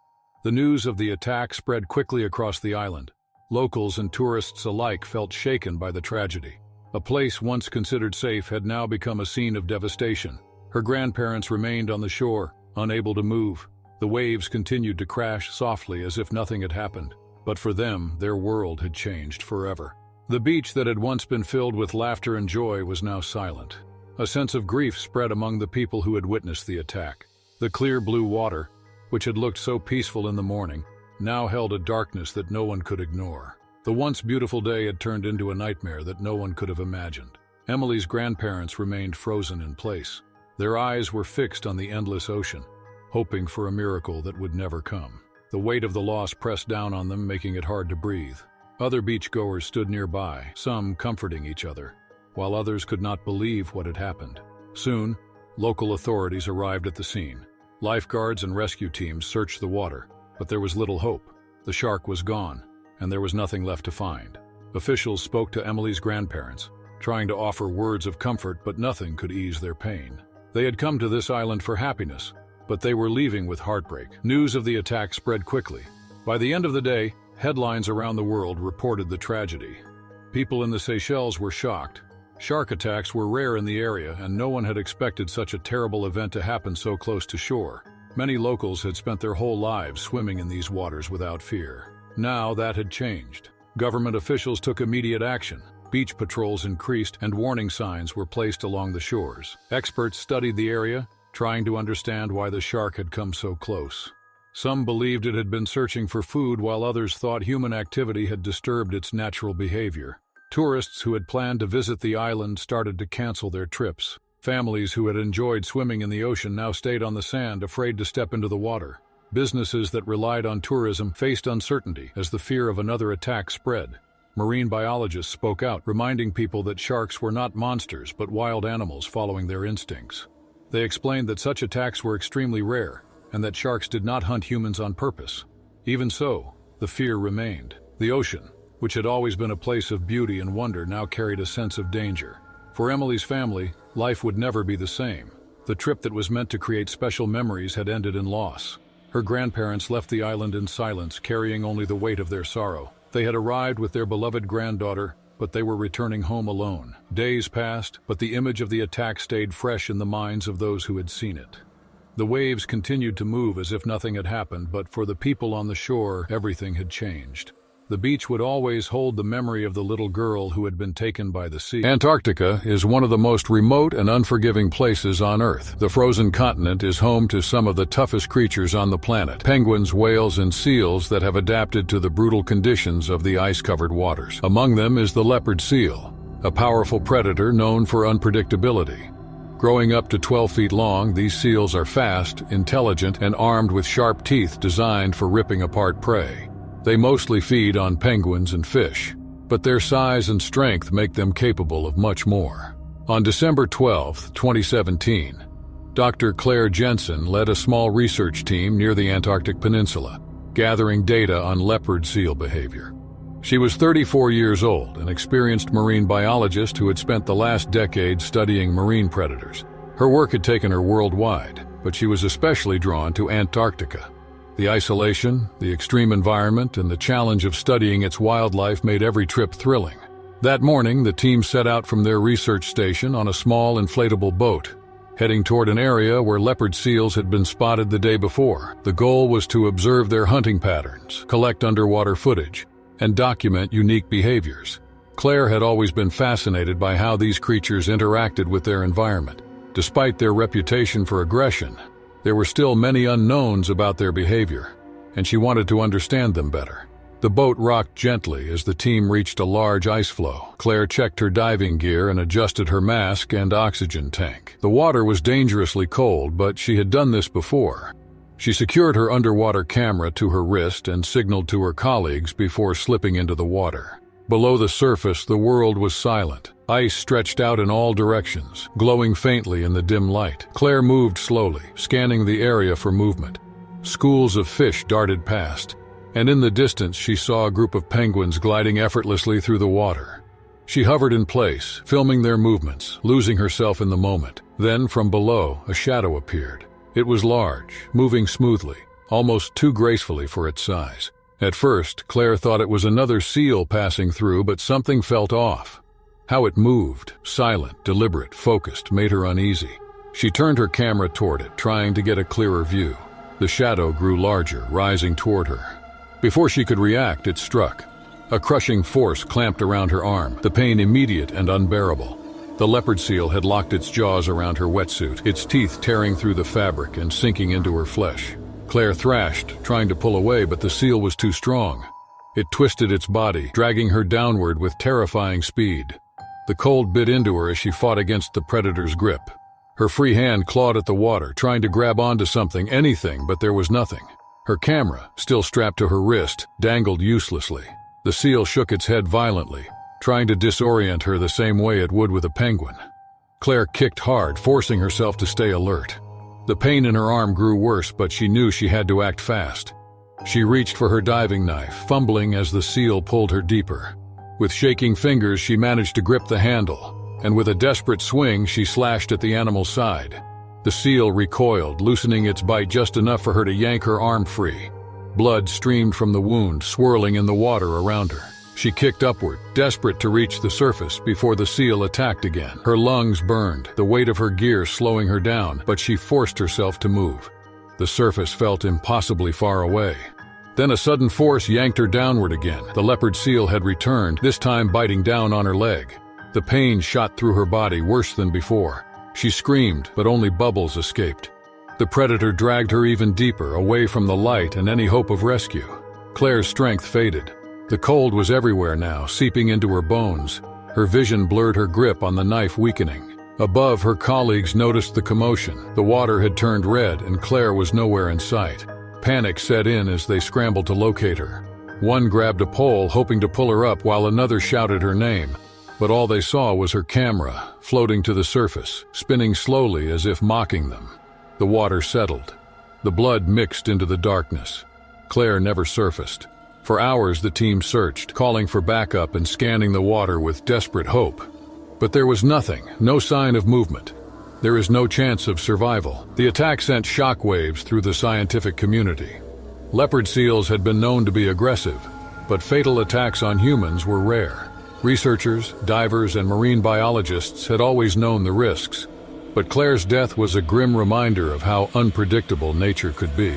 The news of the attack spread quickly across the island. Locals and tourists alike felt shaken by the tragedy. A place once considered safe had now become a scene of devastation. Her grandparents remained on the shore, unable to move. The waves continued to crash softly as if nothing had happened. But for them, their world had changed forever. The beach that had once been filled with laughter and joy was now silent. A sense of grief spread among the people who had witnessed the attack. The clear blue water, which had looked so peaceful in the morning, now held a darkness that no one could ignore. The once beautiful day had turned into a nightmare that no one could have imagined. Emily's grandparents remained frozen in place. Their eyes were fixed on the endless ocean, hoping for a miracle that would never come. The weight of the loss pressed down on them, making it hard to breathe. Other beachgoers stood nearby, some comforting each other, while others could not believe what had happened. Soon, local authorities arrived at the scene. Lifeguards and rescue teams searched the water, but there was little hope. The shark was gone, and there was nothing left to find. Officials spoke to Emily's grandparents, trying to offer words of comfort, but nothing could ease their pain. They had come to this island for happiness, but they were leaving with heartbreak. News of the attack spread quickly. By the end of the day, headlines around the world reported the tragedy. People in the Seychelles were shocked. Shark attacks were rare in the area, and no one had expected such a terrible event to happen so close to shore. Many locals had spent their whole lives swimming in these waters without fear. Now that had changed. Government officials took immediate action. Beach patrols increased, and warning signs were placed along the shores. Experts studied the area, trying to understand why the shark had come so close. Some believed it had been searching for food, while others thought human activity had disturbed its natural behavior. Tourists who had planned to visit the island started to cancel their trips. Families who had enjoyed swimming in the ocean now stayed on the sand, afraid to step into the water. Businesses that relied on tourism faced uncertainty as the fear of another attack spread. Marine biologists spoke out, reminding people that sharks were not monsters but wild animals following their instincts. They explained that such attacks were extremely rare, and that sharks did not hunt humans on purpose. Even so, the fear remained. The ocean, which had always been a place of beauty and wonder, now carried a sense of danger. For Emily's family, life would never be the same. The trip that was meant to create special memories had ended in loss. Her grandparents left the island in silence, carrying only the weight of their sorrow. They had arrived with their beloved granddaughter, but they were returning home alone. Days passed, but the image of the attack stayed fresh in the minds of those who had seen it. The waves continued to move as if nothing had happened, but for the people on the shore, everything had changed. The beach would always hold the memory of the little girl who had been taken by the sea. Antarctica is one of the most remote and unforgiving places on Earth. The frozen continent is home to some of the toughest creatures on the planet: penguins, whales, and seals that have adapted to the brutal conditions of the ice-covered waters. Among them is the leopard seal, a powerful predator known for unpredictability. Growing up to 12 feet long, these seals are fast, intelligent, and armed with sharp teeth designed for ripping apart prey. They mostly feed on penguins and fish, but their size and strength make them capable of much more. On December 12, 2017, Dr. Claire Jensen led a small research team near the Antarctic Peninsula, gathering data on leopard seal behavior. She was 34 years old, an experienced marine biologist who had spent the last decade studying marine predators. Her work had taken her worldwide, but she was especially drawn to Antarctica. The isolation, the extreme environment, and the challenge of studying its wildlife made every trip thrilling. That morning, the team set out from their research station on a small inflatable boat, heading toward an area where leopard seals had been spotted the day before. The goal was to observe their hunting patterns, collect underwater footage, and document unique behaviors. Claire had always been fascinated by how these creatures interacted with their environment. Despite their reputation for aggression, there were still many unknowns about their behavior, and she wanted to understand them better. The boat rocked gently as the team reached a large ice floe. Claire checked her diving gear and adjusted her mask and oxygen tank. The water was dangerously cold, but she had done this before. She secured her underwater camera to her wrist and signaled to her colleagues before slipping into the water. Below the surface, the world was silent. Ice stretched out in all directions, glowing faintly in the dim light. Claire moved slowly, scanning the area for movement. Schools of fish darted past, and in the distance she saw a group of penguins gliding effortlessly through the water. She hovered in place, filming their movements, losing herself in the moment. Then, from below, a shadow appeared. It was large, moving smoothly, almost too gracefully for its size. At first, Claire thought it was another seal passing through, but something felt off. How it moved, silent, deliberate, focused, made her uneasy. She turned her camera toward it, trying to get a clearer view. The shadow grew larger, rising toward her. Before she could react, it struck. A crushing force clamped around her arm, the pain immediate and unbearable. The leopard seal had locked its jaws around her wetsuit, its teeth tearing through the fabric and sinking into her flesh. Claire thrashed, trying to pull away, but the seal was too strong. It twisted its body, dragging her downward with terrifying speed. The cold bit into her as she fought against the predator's grip. Her free hand clawed at the water, trying to grab onto something, anything, but there was nothing. Her camera, still strapped to her wrist, dangled uselessly. The seal shook its head violently, trying to disorient her the same way it would with a penguin. Claire kicked hard, forcing herself to stay alert. The pain in her arm grew worse, but she knew she had to act fast. She reached for her diving knife, fumbling as the seal pulled her deeper. With shaking fingers, she managed to grip the handle, and with a desperate swing, she slashed at the animal's side. The seal recoiled, loosening its bite just enough for her to yank her arm free. Blood streamed from the wound, swirling in the water around her. She kicked upward, desperate to reach the surface before the seal attacked again. Her lungs burned, the weight of her gear slowing her down, but she forced herself to move. The surface felt impossibly far away. Then a sudden force yanked her downward again. The leopard seal had returned, this time biting down on her leg. The pain shot through her body worse than before. She screamed, but only bubbles escaped. The predator dragged her even deeper, away from the light and any hope of rescue. Claire's strength faded. The cold was everywhere now, seeping into her bones. Her vision blurred, her grip on the knife weakening. Above, her colleagues noticed the commotion. The water had turned red, and Claire was nowhere in sight. Panic set in as they scrambled to locate her. One grabbed a pole, hoping to pull her up, while another shouted her name. But all they saw was her camera, floating to the surface, spinning slowly as if mocking them. The water settled. The blood mixed into the darkness. Claire never surfaced. For hours the team searched, calling for backup and scanning the water with desperate hope. But there was nothing, no sign of movement. There is no chance of survival. The attack sent shockwaves through the scientific community. Leopard seals had been known to be aggressive, but fatal attacks on humans were rare. Researchers, divers, and marine biologists had always known the risks, but Claire's death was a grim reminder of how unpredictable nature could be.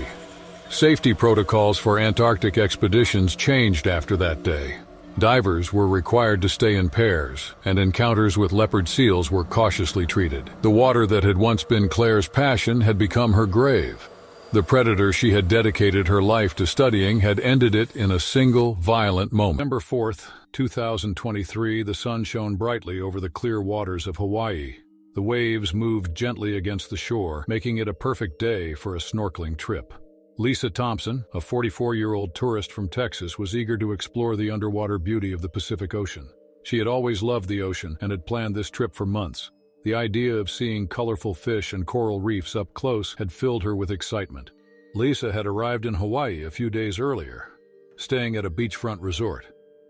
Safety protocols for Antarctic expeditions changed after that day. Divers were required to stay in pairs, and encounters with leopard seals were cautiously treated. The water that had once been Claire's passion had become her grave. The predator she had dedicated her life to studying had ended it in a single, violent moment. November 4th, 2023, the sun shone brightly over the clear waters of Hawaii. The waves moved gently against the shore, making it a perfect day for a snorkeling trip. Lisa Thompson, a 44-year-old tourist from Texas, was eager to explore the underwater beauty of the Pacific Ocean. She had always loved the ocean and had planned this trip for months. The idea of seeing colorful fish and coral reefs up close had filled her with excitement. Lisa had arrived in Hawaii a few days earlier, staying at a beachfront resort.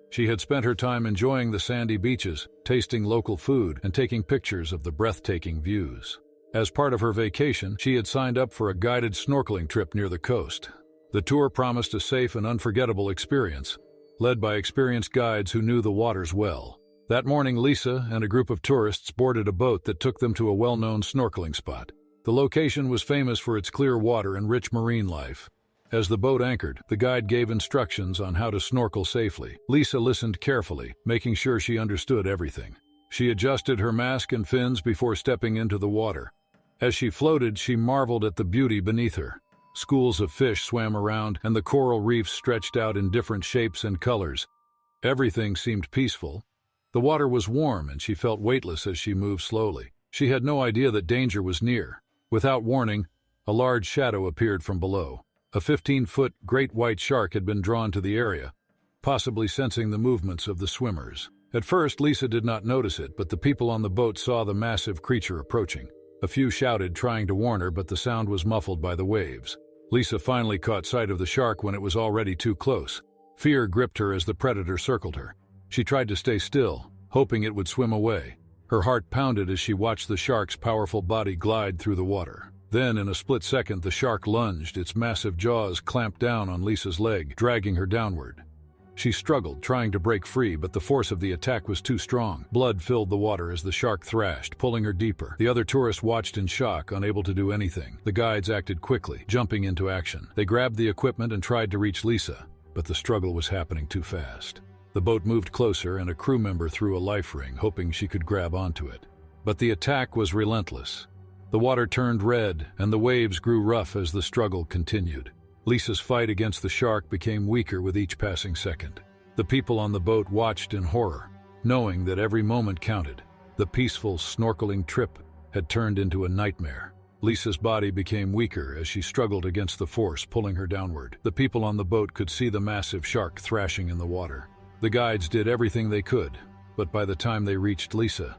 She had spent her time enjoying the sandy beaches, tasting local food, and taking pictures of the breathtaking views. As part of her vacation, she had signed up for a guided snorkeling trip near the coast. The tour promised a safe and unforgettable experience, led by experienced guides who knew the waters well. That morning, Lisa and a group of tourists boarded a boat that took them to a well-known snorkeling spot. The location was famous for its clear water and rich marine life. As the boat anchored, the guide gave instructions on how to snorkel safely. Lisa listened carefully, making sure she understood everything. She adjusted her mask and fins before stepping into the water. As she floated, she marveled at the beauty beneath her. Schools of fish swam around, and the coral reefs stretched out in different shapes and colors. Everything seemed peaceful. The water was warm, and she felt weightless as she moved slowly. She had no idea that danger was near. Without warning, a large shadow appeared from below. A 15-foot great white shark had been drawn to the area, possibly sensing the movements of the swimmers. At first, Lisa did not notice it, but the people on the boat saw the massive creature approaching. A few shouted, trying to warn her, but the sound was muffled by the waves. Lisa finally caught sight of the shark when it was already too close. Fear gripped her as the predator circled her. She tried to stay still, hoping it would swim away. Her heart pounded as she watched the shark's powerful body glide through the water. Then, in a split second, the shark lunged, its massive jaws clamped down on Lisa's leg, dragging her downward. She struggled, trying to break free, but the force of the attack was too strong. Blood filled the water as the shark thrashed, pulling her deeper. The other tourists watched in shock, unable to do anything. The guides acted quickly, jumping into action. They grabbed the equipment and tried to reach Lisa, but the struggle was happening too fast. The boat moved closer, and a crew member threw a life ring, hoping she could grab onto it. But the attack was relentless. The water turned red, and the waves grew rough as the struggle continued. Lisa's fight against the shark became weaker with each passing second. The people on the boat watched in horror, knowing that every moment counted. The peaceful, snorkeling trip had turned into a nightmare. Lisa's body became weaker as she struggled against the force pulling her downward. The people on the boat could see the massive shark thrashing in the water. The guides did everything they could, but by the time they reached Lisa,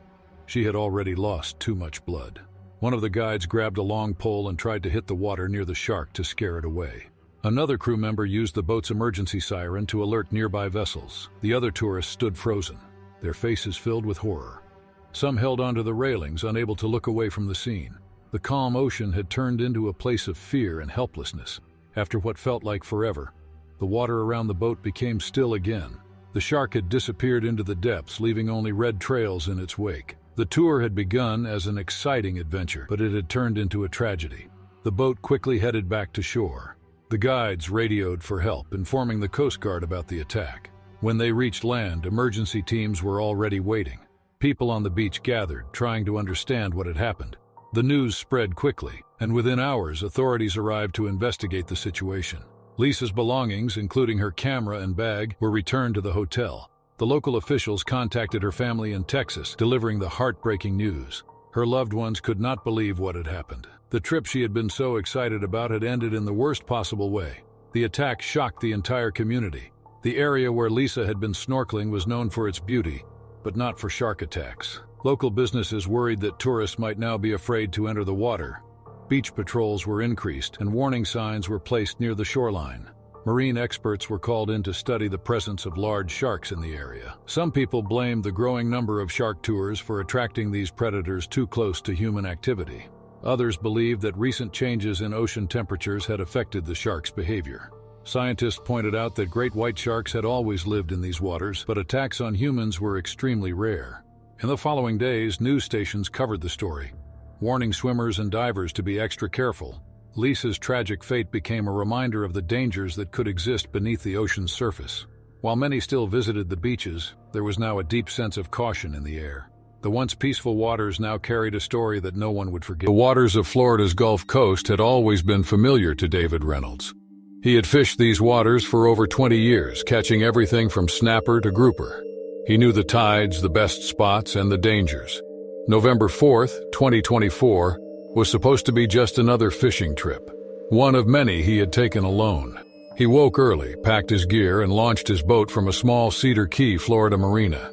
she had already lost too much blood. One of the guides grabbed a long pole and tried to hit the water near the shark to scare it away. Another crew member used the boat's emergency siren to alert nearby vessels. The other tourists stood frozen, their faces filled with horror. Some held onto the railings, unable to look away from the scene. The calm ocean had turned into a place of fear and helplessness. After what felt like forever, the water around the boat became still again. The shark had disappeared into the depths, leaving only red trails in its wake. The tour had begun as an exciting adventure, but it had turned into a tragedy. The boat quickly headed back to shore. The guides radioed for help, informing the Coast Guard about the attack. When they reached land, emergency teams were already waiting. People on the beach gathered, trying to understand what had happened. The news spread quickly, and within hours, authorities arrived to investigate the situation. Lisa's belongings, including her camera and bag, were returned to the hotel. The local officials contacted her family in Texas, delivering the heartbreaking news. Her loved ones could not believe what had happened. The trip she had been so excited about had ended in the worst possible way. The attack shocked the entire community. The area where Lisa had been snorkeling was known for its beauty, but not for shark attacks. Local businesses worried that tourists might now be afraid to enter the water. Beach patrols were increased, and warning signs were placed near the shoreline. Marine experts were called in to study the presence of large sharks in the area. Some people blamed the growing number of shark tours for attracting these predators too close to human activity. Others believed that recent changes in ocean temperatures had affected the shark's behavior. Scientists pointed out that great white sharks had always lived in these waters, but attacks on humans were extremely rare. In the following days, news stations covered the story, warning swimmers and divers to be extra careful. Lisa's tragic fate became a reminder of the dangers that could exist beneath the ocean's surface. While many still visited the beaches, there was now a deep sense of caution in the air. The once peaceful waters now carried a story that no one would forget. The waters of Florida's Gulf Coast had always been familiar to David Reynolds. He had fished these waters for over 20 years, catching everything from snapper to grouper. He knew the tides, the best spots, and the dangers. November 4th, 2024, was supposed to be just another fishing trip, one of many he had taken alone. He woke early, packed his gear, and launched his boat from a small Cedar Key, Florida marina.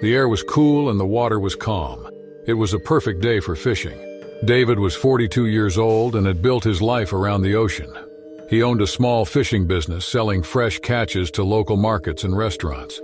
The air was cool and the water was calm. It was a perfect day for fishing. David was 42 years old and had built his life around the ocean. He owned a small fishing business selling fresh catches to local markets and restaurants.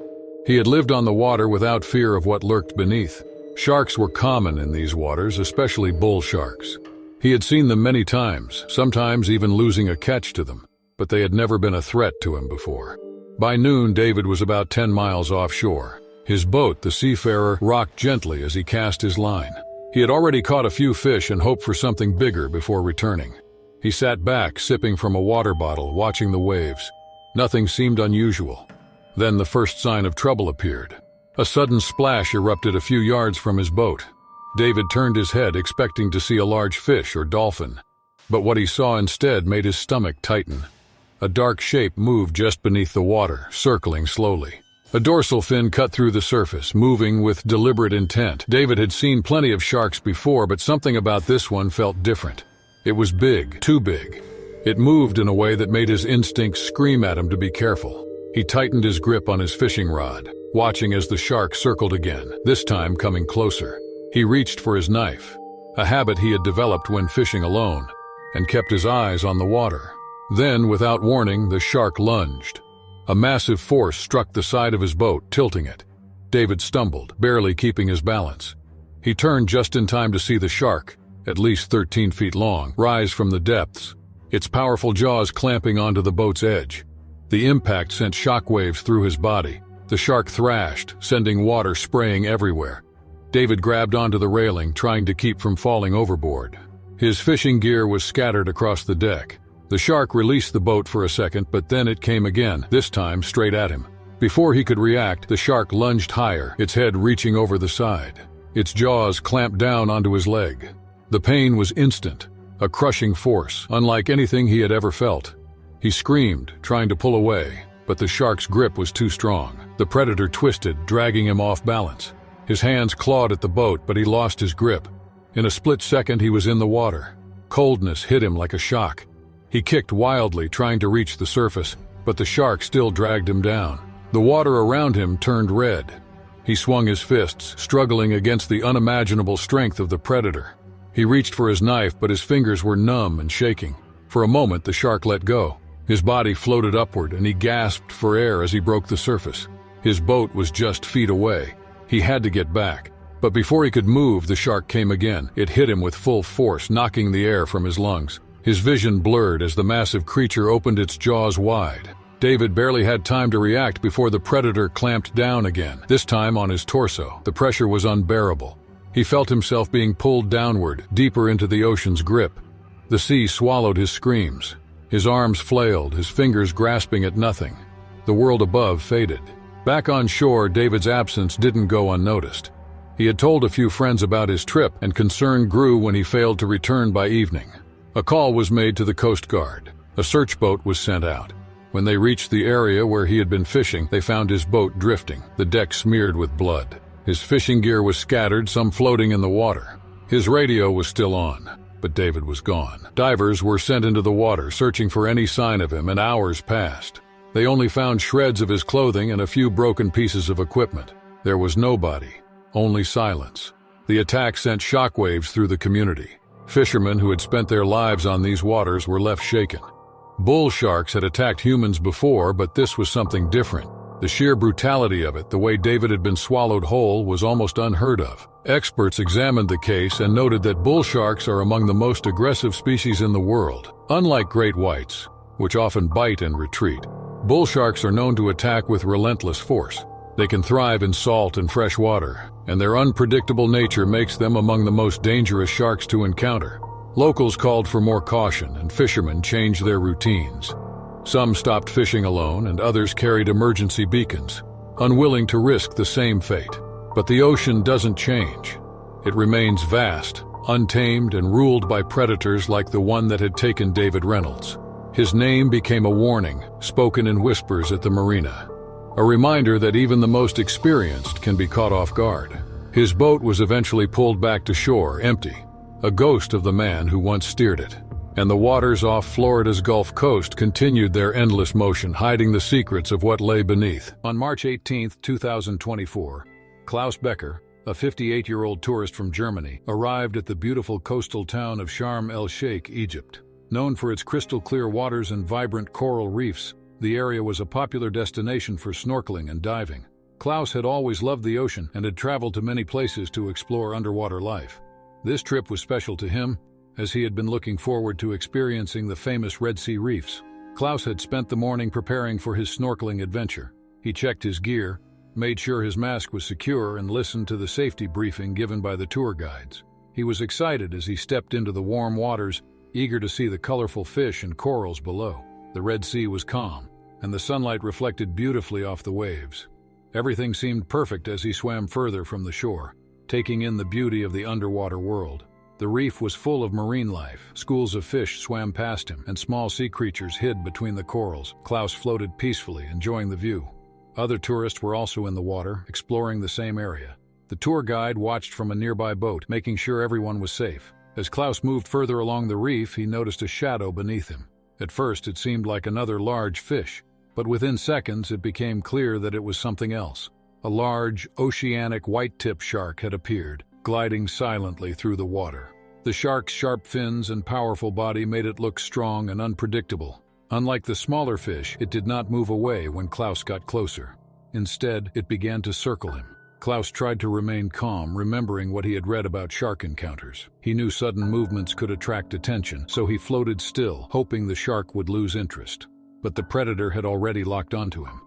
He had lived on the water without fear of what lurked beneath. Sharks were common in these waters, especially bull sharks. He had seen them many times, sometimes even losing a catch to them, but they had never been a threat to him before. By noon, David was about 10 miles offshore. His boat, the Seafarer, rocked gently as he cast his line. He had already caught a few fish and hoped for something bigger before returning. He sat back, sipping from a water bottle, watching the waves. Nothing seemed unusual. Then the first sign of trouble appeared. A sudden splash erupted a few yards from his boat. David turned his head, expecting to see a large fish or dolphin. But what he saw instead made his stomach tighten. A dark shape moved just beneath the water, circling slowly. A dorsal fin cut through the surface, moving with deliberate intent. David had seen plenty of sharks before, but something about this one felt different. It was big, too big. It moved in a way that made his instincts scream at him to be careful. He tightened his grip on his fishing rod, watching as the shark circled again, this time coming closer. He reached for his knife, a habit he had developed when fishing alone, and kept his eyes on the water. Then, without warning, the shark lunged. A massive force struck the side of his boat, tilting it. David stumbled, barely keeping his balance. He turned just in time to see the shark, at least 13 feet long, rise from the depths, its powerful jaws clamping onto the boat's edge. The impact sent shockwaves through his body. The shark thrashed, sending water spraying everywhere. David grabbed onto the railing, trying to keep from falling overboard. His fishing gear was scattered across the deck. The shark released the boat for a second, but then it came again, this time straight at him. Before he could react, the shark lunged higher, its head reaching over the side. Its jaws clamped down onto his leg. The pain was instant, a crushing force, unlike anything he had ever felt. He screamed, trying to pull away, but the shark's grip was too strong. The predator twisted, dragging him off balance. His hands clawed at the boat, but he lost his grip. In a split second, he was in the water. Coldness hit him like a shock. He kicked wildly, trying to reach the surface, but the shark still dragged him down. The water around him turned red. He swung his fists, struggling against the unimaginable strength of the predator. He reached for his knife, but his fingers were numb and shaking. For a moment, the shark let go. His body floated upward, and he gasped for air as he broke the surface. His boat was just feet away. He had to get back. But before he could move, the shark came again. It hit him with full force, knocking the air from his lungs. His vision blurred as the massive creature opened its jaws wide. David barely had time to react before the predator clamped down again, this time on his torso. The pressure was unbearable. He felt himself being pulled downward, deeper into the ocean's grip. The sea swallowed his screams. His arms flailed, his fingers grasping at nothing. The world above faded. Back on shore, David's absence didn't go unnoticed. He had told a few friends about his trip, and concern grew when he failed to return by evening. A call was made to the Coast Guard. A search boat was sent out. When they reached the area where he had been fishing, they found his boat drifting, the deck smeared with blood. His fishing gear was scattered, some floating in the water. His radio was still on, but David was gone. Divers were sent into the water, searching for any sign of him, and hours passed. They only found shreds of his clothing and a few broken pieces of equipment. There was nobody, only silence. The attack sent shockwaves through the community. Fishermen who had spent their lives on these waters were left shaken. Bull sharks had attacked humans before, but this was something different. The sheer brutality of it, the way David had been swallowed whole, was almost unheard of. Experts examined the case and noted that bull sharks are among the most aggressive species in the world. Unlike great whites, which often bite and retreat, bull sharks are known to attack with relentless force. They can thrive in salt and fresh water, and their unpredictable nature makes them among the most dangerous sharks to encounter. Locals called for more caution, and fishermen changed their routines. Some stopped fishing alone, and others carried emergency beacons, unwilling to risk the same fate. But the ocean doesn't change. It remains vast, untamed, and ruled by predators like the one that had taken David Reynolds. His name became a warning, spoken in whispers at the marina. A reminder that even the most experienced can be caught off guard. His boat was eventually pulled back to shore, empty, a ghost of the man who once steered it. And the waters off Florida's Gulf Coast continued their endless motion, hiding the secrets of what lay beneath. On March 18, 2024, Klaus Becker, a 58-year-old tourist from Germany, arrived at the beautiful coastal town of Sharm el-Sheikh, Egypt. Known for its crystal-clear waters and vibrant coral reefs, the area was a popular destination for snorkeling and diving. Klaus had always loved the ocean and had traveled to many places to explore underwater life. This trip was special to him, as he had been looking forward to experiencing the famous Red Sea reefs. Klaus had spent the morning preparing for his snorkeling adventure. He checked his gear, made sure his mask was secure, and listened to the safety briefing given by the tour guides. He was excited as he stepped into the warm waters, eager to see the colorful fish and corals below. The Red Sea was calm, and the sunlight reflected beautifully off the waves. Everything seemed perfect as he swam further from the shore, taking in the beauty of the underwater world. The reef was full of marine life. Schools of fish swam past him, and small sea creatures hid between the corals. Klaus floated peacefully, enjoying the view. Other tourists were also in the water, exploring the same area. The tour guide watched from a nearby boat, making sure everyone was safe. As Klaus moved further along the reef, he noticed a shadow beneath him. At first, it seemed like another large fish, but within seconds it became clear that it was something else. A large, oceanic white-tip shark had appeared, gliding silently through the water. The shark's sharp fins and powerful body made it look strong and unpredictable. Unlike the smaller fish, it did not move away when Klaus got closer. Instead, it began to circle him. Klaus tried to remain calm, remembering what he had read about shark encounters. He knew sudden movements could attract attention, so he floated still, hoping the shark would lose interest. But the predator had already locked onto him.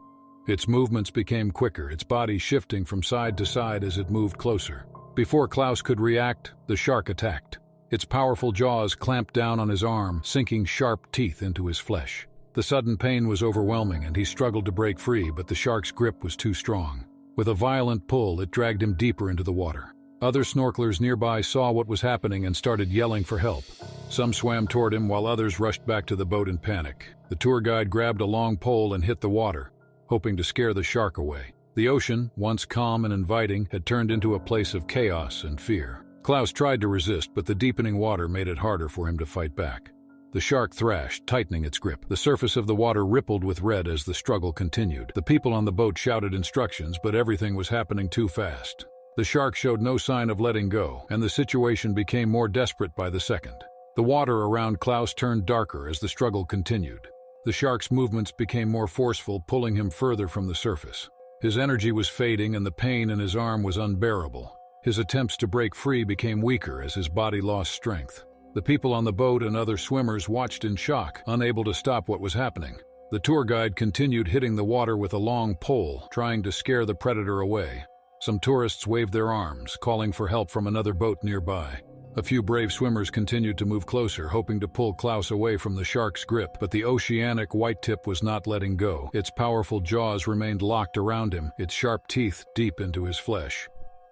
Its movements became quicker, its body shifting from side to side as it moved closer. Before Klaus could react, the shark attacked. Its powerful jaws clamped down on his arm, sinking sharp teeth into his flesh. The sudden pain was overwhelming, and he struggled to break free, but the shark's grip was too strong. With a violent pull, it dragged him deeper into the water. Other snorkelers nearby saw what was happening and started yelling for help. Some swam toward him while others rushed back to the boat in panic. The tour guide grabbed a long pole and hit the water, hoping to scare the shark away. The ocean, once calm and inviting, had turned into a place of chaos and fear. Klaus tried to resist, but the deepening water made it harder for him to fight back. The shark thrashed, tightening its grip. The surface of the water rippled with red as the struggle continued. The people on the boat shouted instructions, but everything was happening too fast. The shark showed no sign of letting go, and the situation became more desperate by the second. The water around Klaus turned darker as the struggle continued. The shark's movements became more forceful, pulling him further from the surface. His energy was fading, and the pain in his arm was unbearable. His attempts to break free became weaker as his body lost strength. The people on the boat and other swimmers watched in shock, unable to stop what was happening. The tour guide continued hitting the water with a long pole, trying to scare the predator away. Some tourists waved their arms, calling for help from another boat nearby. A few brave swimmers continued to move closer, hoping to pull Klaus away from the shark's grip, but the oceanic white-tip was not letting go. Its powerful jaws remained locked around him, its sharp teeth deep into his flesh.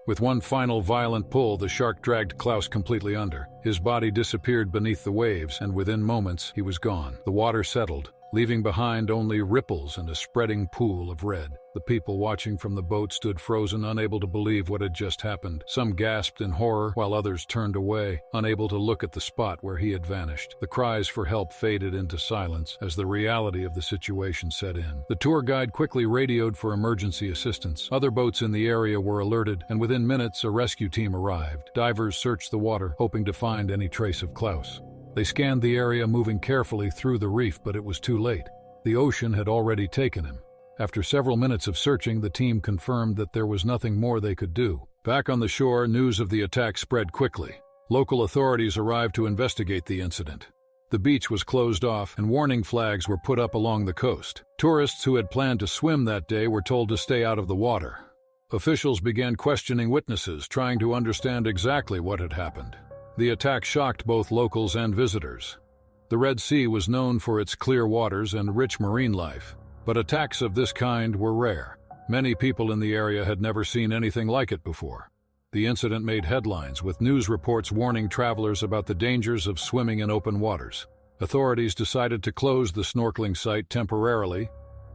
With one final violent pull, the shark dragged Klaus completely under. His body disappeared beneath the waves, and within moments, he was gone. The water settled, leaving behind only ripples and a spreading pool of red. The people watching from the boat stood frozen, unable to believe what had just happened. Some gasped in horror, while others turned away, unable to look at the spot where he had vanished. The cries for help faded into silence as the reality of the situation set in. The tour guide quickly radioed for emergency assistance. Other boats in the area were alerted, and within minutes a rescue team arrived. Divers searched the water, hoping to find any trace of Klaus. They scanned the area, moving carefully through the reef, but it was too late. The ocean had already taken him. After several minutes of searching, the team confirmed that there was nothing more they could do. Back on the shore, news of the attack spread quickly. Local authorities arrived to investigate the incident. The beach was closed off, and warning flags were put up along the coast. Tourists who had planned to swim that day were told to stay out of the water. Officials began questioning witnesses, trying to understand exactly what had happened. The attack shocked both locals and visitors. The Red Sea was known for its clear waters and rich marine life, but attacks of this kind were rare. Many people in the area had never seen anything like it before. The incident made headlines, with news reports warning travelers about the dangers of swimming in open waters. Authorities decided to close the snorkeling site temporarily.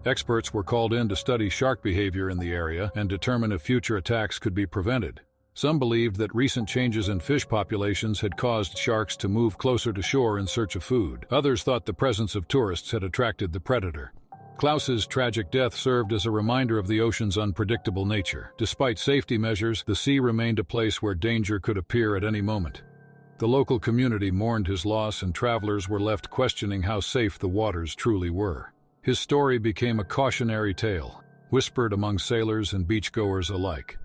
Experts were called in to study shark behavior in the area and determine if future attacks could be prevented. Some believed that recent changes in fish populations had caused sharks to move closer to shore in search of food. Others thought the presence of tourists had attracted the predator. Klaus's tragic death served as a reminder of the ocean's unpredictable nature. Despite safety measures, the sea remained a place where danger could appear at any moment. The local community mourned his loss, and travelers were left questioning how safe the waters truly were. His story became a cautionary tale, whispered among sailors and beachgoers alike.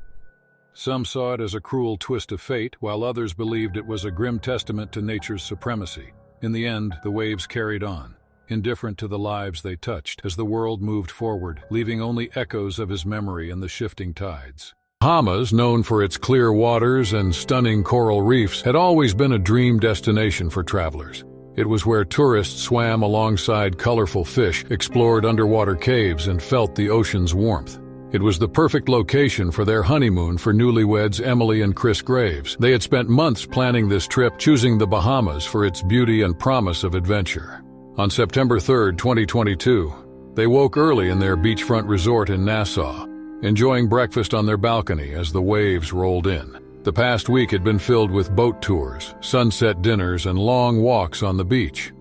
Some saw it as a cruel twist of fate, while others believed it was a grim testament to nature's supremacy. In the end, the waves carried on, indifferent to the lives they touched, as the world moved forward, leaving only echoes of his memory in the shifting tides. Bahamas, known for its clear waters and stunning coral reefs, had always been a dream destination for travelers. It was where tourists swam alongside colorful fish, explored underwater caves, and felt the ocean's warmth. It was the perfect location for their honeymoon for newlyweds Emily and Chris Graves. They had spent months planning this trip, choosing the Bahamas for its beauty and promise of adventure. On September 3, 2022, they woke early in their beachfront resort in Nassau, enjoying breakfast on their balcony as the waves rolled in. The past week had been filled with boat tours, sunset dinners, and long walks on the beach.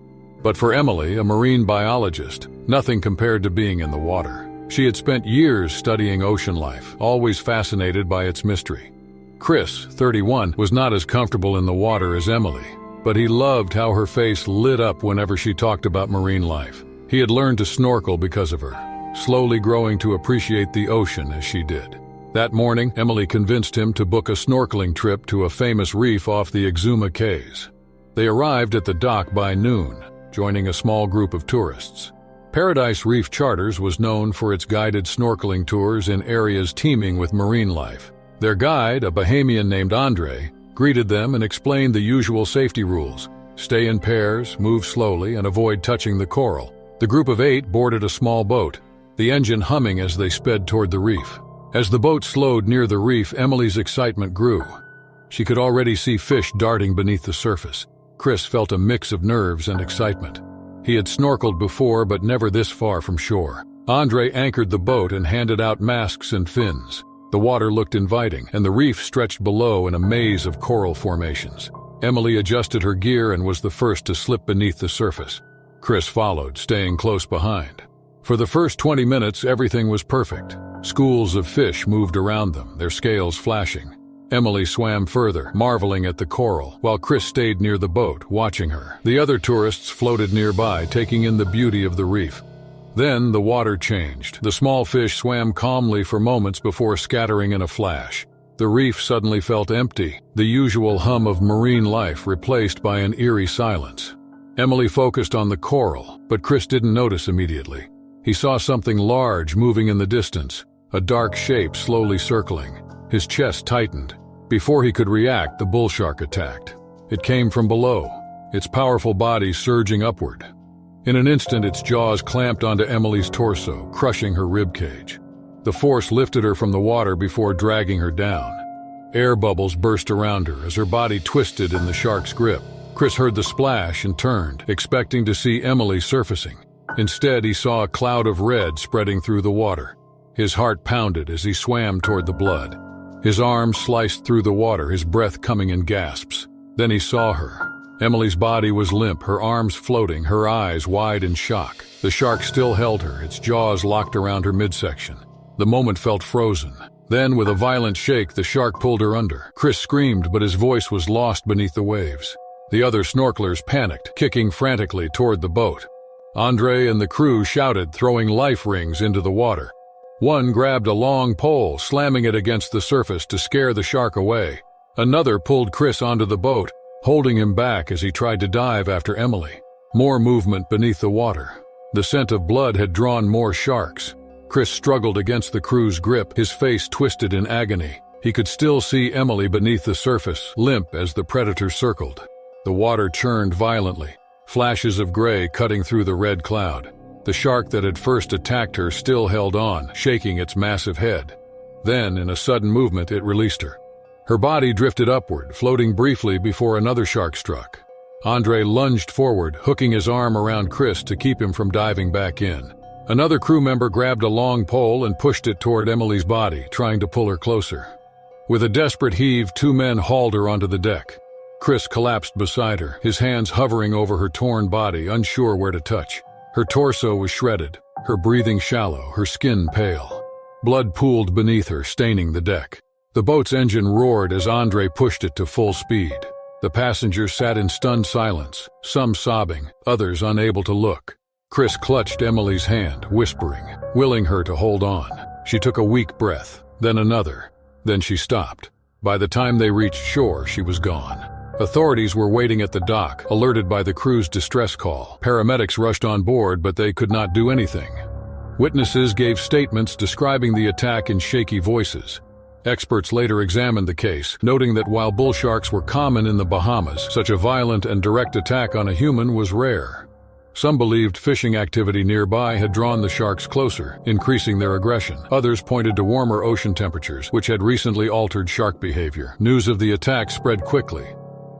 But for Emily, a marine biologist, nothing compared to being in the water. She had spent years studying ocean life, always fascinated by its mystery. Chris, 31, was not as comfortable in the water as Emily, but he loved how her face lit up whenever she talked about marine life. He had learned to snorkel because of her, slowly growing to appreciate the ocean as she did. That morning, Emily convinced him to book a snorkeling trip to a famous reef off the Exuma Cays. They arrived at the dock by noon, joining a small group of tourists. Paradise Reef Charters was known for its guided snorkeling tours in areas teeming with marine life. Their guide, a Bahamian named Andre, greeted them and explained the usual safety rules. Stay in pairs, move slowly, and avoid touching the coral. The group of 8 boarded a small boat, the engine humming as they sped toward the reef. As the boat slowed near the reef, Emily's excitement grew. She could already see fish darting beneath the surface. Chris felt a mix of nerves and excitement. He had snorkeled before, but never this far from shore. Andre anchored the boat and handed out masks and fins. The water looked inviting, and the reef stretched below in a maze of coral formations. Emily adjusted her gear and was the first to slip beneath the surface. Chris followed, staying close behind. For the first 20 minutes, everything was perfect. Schools of fish moved around them, their scales flashing. Emily swam further, marveling at the coral, while Chris stayed near the boat, watching her. The other tourists floated nearby, taking in the beauty of the reef. Then the water changed. The small fish swam calmly for moments before scattering in a flash. The reef suddenly felt empty, the usual hum of marine life replaced by an eerie silence. Emily focused on the coral, but Chris didn't notice immediately. He saw something large moving in the distance, a dark shape slowly circling. His chest tightened. Before he could react, the bull shark attacked. It came from below, its powerful body surging upward. In an instant, its jaws clamped onto Emily's torso, crushing her ribcage. The force lifted her from the water before dragging her down. Air bubbles burst around her as her body twisted in the shark's grip. Chris heard the splash and turned, expecting to see Emily surfacing. Instead, he saw a cloud of red spreading through the water. His heart pounded as he swam toward the blood. His arms sliced through the water, his breath coming in gasps. Then he saw her. Emily's body was limp, her arms floating, her eyes wide in shock. The shark still held her, its jaws locked around her midsection. The moment felt frozen. Then, with a violent shake, the shark pulled her under. Chris screamed, but his voice was lost beneath the waves. The other snorkelers panicked, kicking frantically toward the boat. Andre and the crew shouted, throwing life rings into the water. One grabbed a long pole, slamming it against the surface to scare the shark away. Another pulled Chris onto the boat, holding him back as he tried to dive after Emily. More movement beneath the water. The scent of blood had drawn more sharks. Chris struggled against the crew's grip, his face twisted in agony. He could still see Emily beneath the surface, limp as the predator circled. The water churned violently, flashes of gray cutting through the red cloud. The shark that had first attacked her still held on, shaking its massive head. Then, in a sudden movement, it released her. Her body drifted upward, floating briefly before another shark struck. Andre lunged forward, hooking his arm around Chris to keep him from diving back in. Another crew member grabbed a long pole and pushed it toward Emily's body, trying to pull her closer. With a desperate heave, 2 men hauled her onto the deck. Chris collapsed beside her, his hands hovering over her torn body, unsure where to touch. Her torso was shredded, her breathing shallow, her skin pale. Blood pooled beneath her, staining the deck. The boat's engine roared as Andre pushed it to full speed. The passengers sat in stunned silence, some sobbing, others unable to look. Chris clutched Emily's hand, whispering, willing her to hold on. She took a weak breath, then another. Then she stopped. By the time they reached shore, she was gone. Authorities were waiting at the dock, alerted by the crew's distress call. Paramedics rushed on board, but they could not do anything. Witnesses gave statements describing the attack in shaky voices. Experts later examined the case, noting that while bull sharks were common in the Bahamas, such a violent and direct attack on a human was rare. Some believed fishing activity nearby had drawn the sharks closer, increasing their aggression. Others pointed to warmer ocean temperatures, which had recently altered shark behavior. News of the attack spread quickly.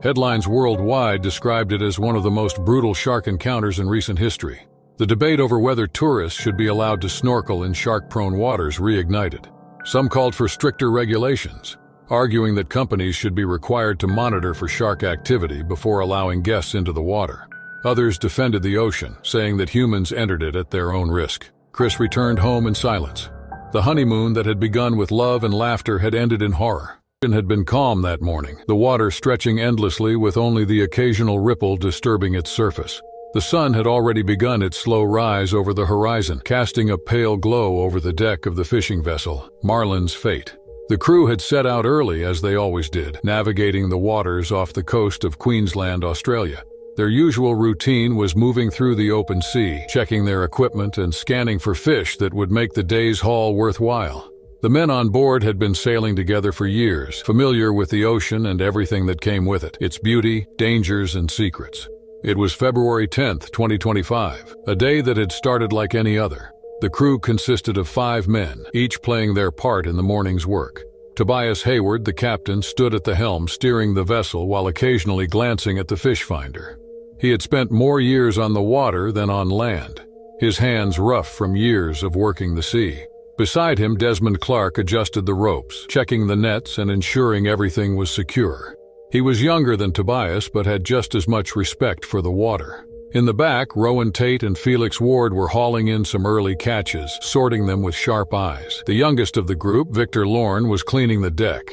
Headlines worldwide described it as one of the most brutal shark encounters in recent history. The debate over whether tourists should be allowed to snorkel in shark-prone waters reignited. Some called for stricter regulations, arguing that companies should be required to monitor for shark activity before allowing guests into the water. Others defended the ocean, saying that humans entered it at their own risk. Chris returned home in silence. The honeymoon that had begun with love and laughter had ended in horror. It had been calm that morning, the water stretching endlessly with only the occasional ripple disturbing its surface. The sun had already begun its slow rise over the horizon, casting a pale glow over the deck of the fishing vessel, Marlin's Fate. The crew had set out early, as they always did, navigating the waters off the coast of Queensland, Australia. Their usual routine was moving through the open sea, checking their equipment and scanning for fish that would make the day's haul worthwhile. The men on board had been sailing together for years, familiar with the ocean and everything that came with it, its beauty, dangers, and secrets. It was February 10th, 2025, a day that had started like any other. The crew consisted of 5 men, each playing their part in the morning's work. Tobias Hayward, the captain, stood at the helm steering the vessel while occasionally glancing at the fish finder. He had spent more years on the water than on land, his hands rough from years of working the sea. Beside him, Desmond Clark adjusted the ropes, checking the nets and ensuring everything was secure. He was younger than Tobias but had just as much respect for the water. In the back, Rowan Tate and Felix Ward were hauling in some early catches, sorting them with sharp eyes. The youngest of the group, Victor Lorne, was cleaning the deck,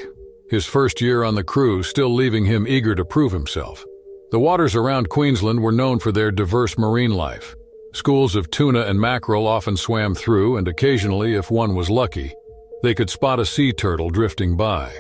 his first year on the crew still leaving him eager to prove himself. The waters around Queensland were known for their diverse marine life. Schools of tuna and mackerel often swam through, and occasionally, if one was lucky, they could spot a sea turtle drifting by.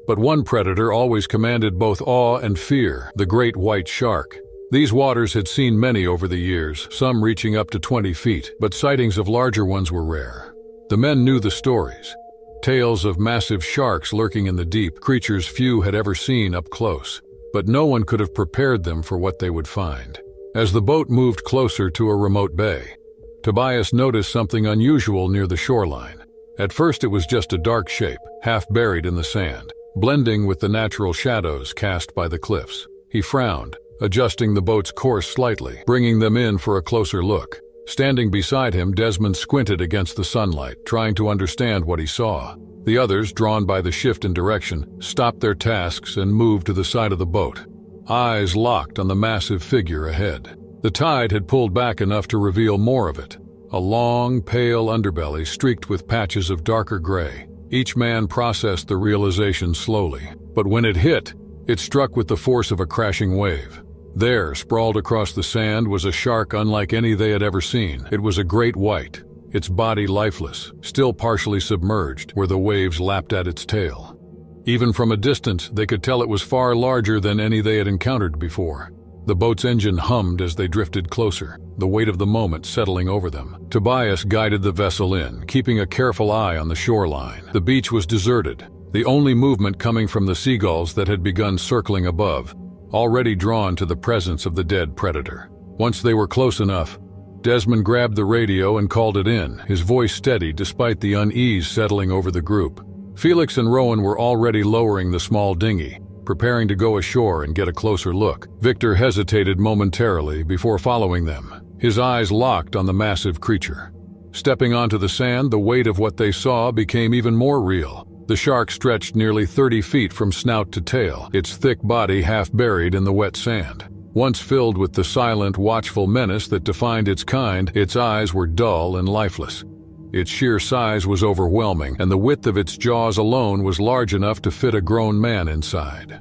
But one predator always commanded both awe and fear, the great white shark. These waters had seen many over the years, some reaching up to 20 feet, but sightings of larger ones were rare. The men knew the stories. Tales of massive sharks lurking in the deep, creatures few had ever seen up close. But no one could have prepared them for what they would find. As the boat moved closer to a remote bay, Tobias noticed something unusual near the shoreline. At first it was just a dark shape, half buried in the sand, blending with the natural shadows cast by the cliffs. He frowned, adjusting the boat's course slightly, bringing them in for a closer look. Standing beside him, Desmond squinted against the sunlight, trying to understand what he saw. The others, drawn by the shift in direction, stopped their tasks and moved to the side of the boat, eyes locked on the massive figure ahead. The tide had pulled back enough to reveal more of it, a long, pale underbelly streaked with patches of darker gray. Each man processed the realization slowly, but when it hit, it struck with the force of a crashing wave. There, sprawled across the sand, was a shark unlike any they had ever seen. It was a great white, its body lifeless, still partially submerged where the waves lapped at its tail. Even from a distance, they could tell it was far larger than any they had encountered before. The boat's engine hummed as they drifted closer, the weight of the moment settling over them. Tobias guided the vessel in, keeping a careful eye on the shoreline. The beach was deserted, the only movement coming from the seagulls that had begun circling above, already drawn to the presence of the dead predator. Once they were close enough, Desmond grabbed the radio and called it in, his voice steady despite the unease settling over the group. Felix and Rowan were already lowering the small dinghy, preparing to go ashore and get a closer look. Victor hesitated momentarily before following them, his eyes locked on the massive creature. Stepping onto the sand, the weight of what they saw became even more real. The shark stretched nearly 30 feet from snout to tail, its thick body half buried in the wet sand. Once filled with the silent, watchful menace that defined its kind, its eyes were dull and lifeless. Its sheer size was overwhelming, and the width of its jaws alone was large enough to fit a grown man inside.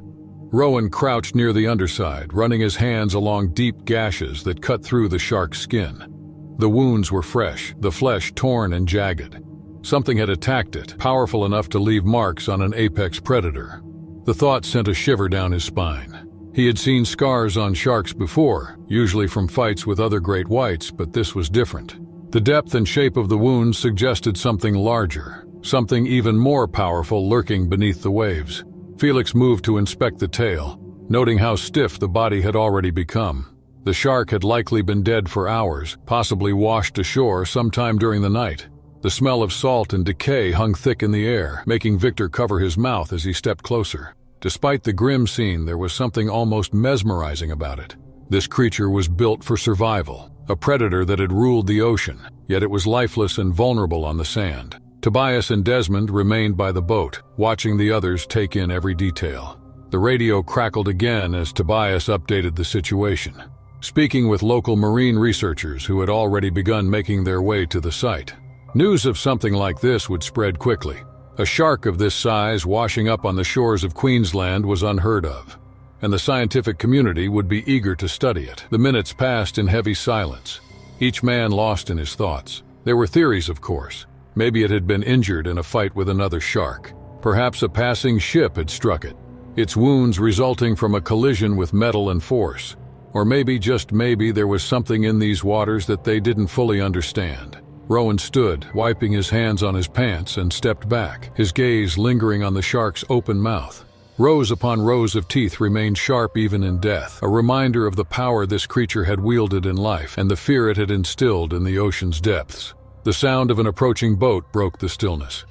Rowan crouched near the underside, running his hands along deep gashes that cut through the shark's skin. The wounds were fresh, the flesh torn and jagged. Something had attacked it, powerful enough to leave marks on an apex predator. The thought sent a shiver down his spine. He had seen scars on sharks before, usually from fights with other great whites, but this was different. The depth and shape of the wounds suggested something larger, something even more powerful lurking beneath the waves. Felix moved to inspect the tail, noting how stiff the body had already become. The shark had likely been dead for hours, possibly washed ashore sometime during the night. The smell of salt and decay hung thick in the air, making Victor cover his mouth as he stepped closer. Despite the grim scene, there was something almost mesmerizing about it. This creature was built for survival, a predator that had ruled the ocean, yet it was lifeless and vulnerable on the sand. Tobias and Desmond remained by the boat, watching the others take in every detail. The radio crackled again as Tobias updated the situation, speaking with local marine researchers who had already begun making their way to the site. News of something like this would spread quickly. A shark of this size washing up on the shores of Queensland was unheard of, and the scientific community would be eager to study it. The minutes passed in heavy silence, each man lost in his thoughts. There were theories, of course. Maybe it had been injured in a fight with another shark. Perhaps a passing ship had struck it, its wounds resulting from a collision with metal and force. Or maybe, just maybe, there was something in these waters that they didn't fully understand. Rowan stood, wiping his hands on his pants, and stepped back, his gaze lingering on the shark's open mouth. Rows upon rows of teeth remained sharp even in death, a reminder of the power this creature had wielded in life and the fear it had instilled in the ocean's depths. The sound of an approaching boat broke the stillness.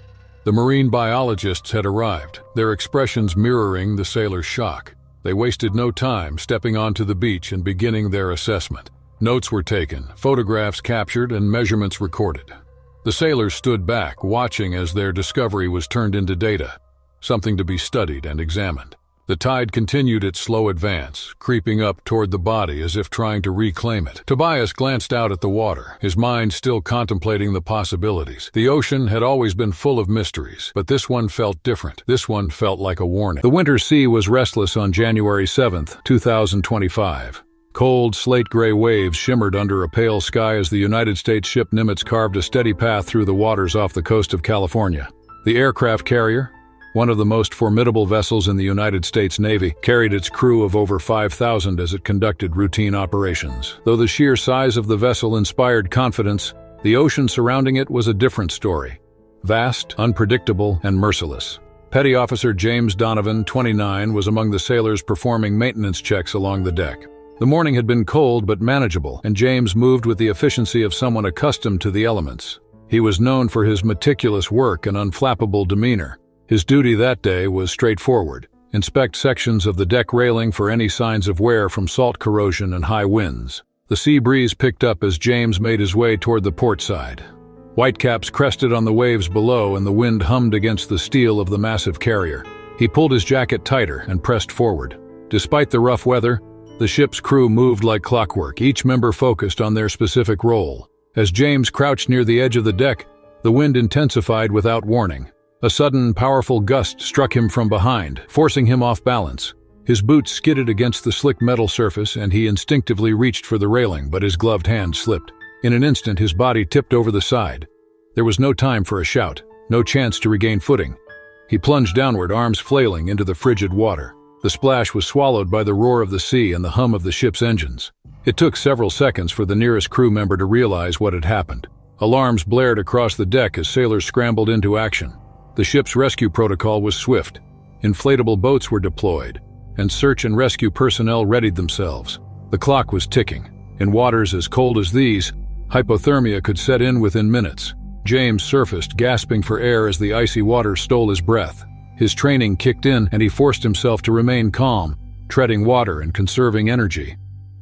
The marine biologists had arrived, their expressions mirroring the sailors' shock. They wasted no time stepping onto the beach and beginning their assessment. Notes were taken, photographs captured, and measurements recorded. The sailors stood back, watching as their discovery was turned into data, something to be studied and examined. The tide continued its slow advance, creeping up toward the body as if trying to reclaim it. Tobias glanced out at the water, his mind still contemplating the possibilities. The ocean had always been full of mysteries, but this one felt different. This one felt like a warning. The winter sea was restless on January 7, 2025. Cold, slate-gray waves shimmered under a pale sky as the United States ship Nimitz carved a steady path through the waters off the coast of California. The aircraft carrier, one of the most formidable vessels in the United States Navy, carried its crew of over 5,000 as it conducted routine operations. Though the sheer size of the vessel inspired confidence, the ocean surrounding it was a different story. Vast, unpredictable, and merciless. Petty Officer James Donovan, 29, was among the sailors performing maintenance checks along the deck. The morning had been cold but manageable, and James moved with the efficiency of someone accustomed to the elements. He was known for his meticulous work and unflappable demeanor. His duty that day was straightforward: inspect sections of the deck railing for any signs of wear from salt corrosion and high winds. The sea breeze picked up as James made his way toward the port side. Whitecaps crested on the waves below, and the wind hummed against the steel of the massive carrier. He pulled his jacket tighter and pressed forward. Despite the rough weather, the ship's crew moved like clockwork, each member focused on their specific role. As James crouched near the edge of the deck, the wind intensified without warning. A sudden, powerful gust struck him from behind, forcing him off balance. His boots skidded against the slick metal surface, and he instinctively reached for the railing, but his gloved hand slipped. In an instant, his body tipped over the side. There was no time for a shout, no chance to regain footing. He plunged downward, arms flailing, into the frigid water. The splash was swallowed by the roar of the sea and the hum of the ship's engines. It took several seconds for the nearest crew member to realize what had happened. Alarms blared across the deck as sailors scrambled into action. The ship's rescue protocol was swift. Inflatable boats were deployed, and search and rescue personnel readied themselves. The clock was ticking. In waters as cold as these, hypothermia could set in within minutes. James surfaced, gasping for air as the icy water stole his breath. His training kicked in, and he forced himself to remain calm, treading water and conserving energy.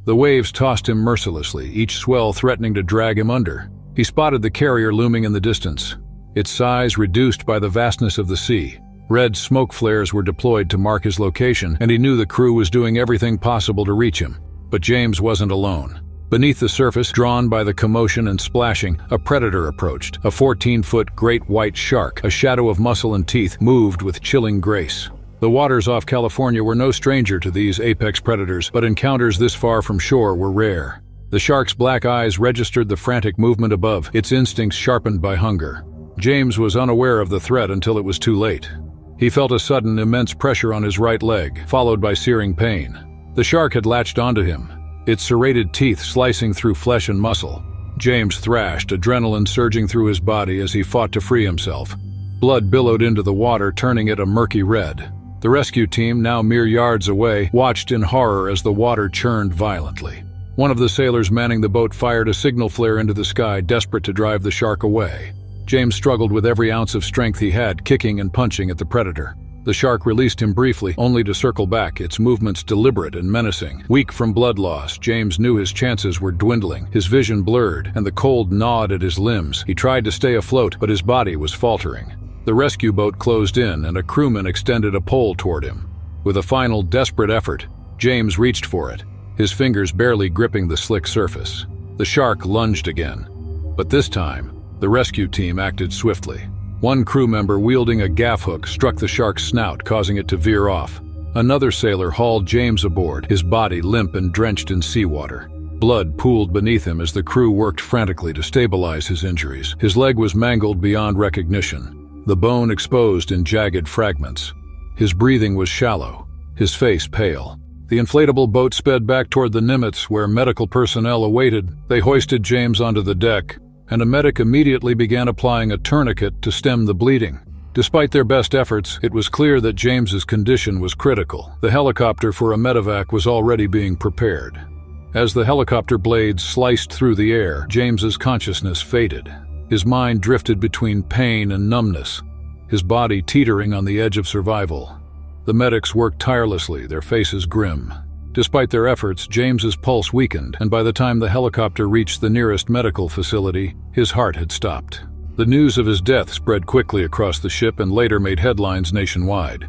The waves tossed him mercilessly, each swell threatening to drag him under. He spotted the carrier looming in the distance, its size reduced by the vastness of the sea. Red smoke flares were deployed to mark his location, and he knew the crew was doing everything possible to reach him. But James wasn't alone. Beneath the surface, drawn by the commotion and splashing, a predator approached. A 14-foot great white shark, a shadow of muscle and teeth, moved with chilling grace. The waters off California were no stranger to these apex predators, but encounters this far from shore were rare. The shark's black eyes registered the frantic movement above, its instincts sharpened by hunger. James was unaware of the threat until it was too late. He felt a sudden, immense pressure on his right leg, followed by searing pain. The shark had latched onto him, its serrated teeth slicing through flesh and muscle. James thrashed, adrenaline surging through his body as he fought to free himself. Blood billowed into the water, turning it a murky red. The rescue team, now mere yards away, watched in horror as the water churned violently. One of the sailors manning the boat fired a signal flare into the sky, desperate to drive the shark away. James struggled with every ounce of strength he had, kicking and punching at the predator. The shark released him briefly, only to circle back, its movements deliberate and menacing. Weak from blood loss, James knew his chances were dwindling. His vision blurred, and the cold gnawed at his limbs. He tried to stay afloat, but his body was faltering. The rescue boat closed in, and a crewman extended a pole toward him. With a final, desperate effort, James reached for it, his fingers barely gripping the slick surface. The shark lunged again, but this time, the rescue team acted swiftly. One crew member wielding a gaff hook struck the shark's snout, causing it to veer off. Another sailor hauled James aboard, his body limp and drenched in seawater. Blood pooled beneath him as the crew worked frantically to stabilize his injuries. His leg was mangled beyond recognition, the bone exposed in jagged fragments. His breathing was shallow, his face pale. The inflatable boat sped back toward the Nimitz, where medical personnel awaited. They hoisted James onto the deck, and a medic immediately began applying a tourniquet to stem the bleeding. Despite their best efforts, it was clear that James's condition was critical. The helicopter for a medevac was already being prepared. As the helicopter blades sliced through the air, James's consciousness faded. His mind drifted between pain and numbness, his body teetering on the edge of survival. The medics worked tirelessly, their faces grim. Despite their efforts, James's pulse weakened, and by the time the helicopter reached the nearest medical facility, his heart had stopped. The news of his death spread quickly across the ship and later made headlines nationwide.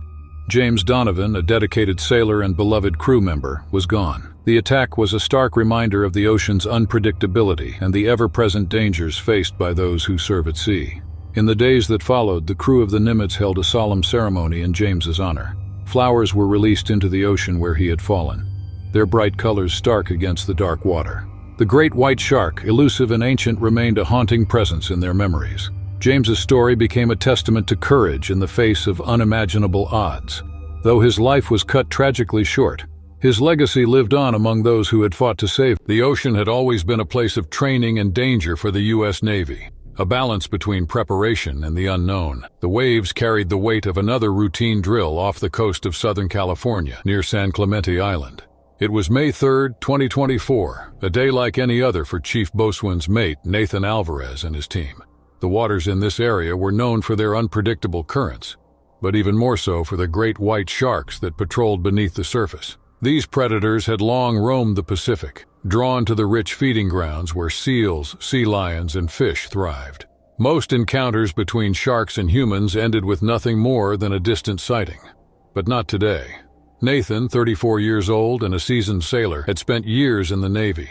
James Donovan, a dedicated sailor and beloved crew member, was gone. The attack was a stark reminder of the ocean's unpredictability and the ever-present dangers faced by those who serve at sea. In the days that followed, the crew of the Nimitz held a solemn ceremony in James's honor. Flowers were released into the ocean where he had fallen, their bright colors stark against the dark water. The great white shark, elusive and ancient, remained a haunting presence in their memories. James's story became a testament to courage in the face of unimaginable odds. Though his life was cut tragically short, his legacy lived on among those who had fought to save. The ocean had always been a place of training and danger for the U.S. Navy, a balance between preparation and the unknown. The waves carried the weight of another routine drill off the coast of Southern California, near San Clemente Island. It was May 3, 2024, a day like any other for Chief Boatswain's mate Nathan Alvarez and his team. The waters in this area were known for their unpredictable currents, but even more so for the great white sharks that patrolled beneath the surface. These predators had long roamed the Pacific, drawn to the rich feeding grounds where seals, sea lions, and fish thrived. Most encounters between sharks and humans ended with nothing more than a distant sighting. But not today. Nathan, 34 years old and a seasoned sailor, had spent years in the Navy.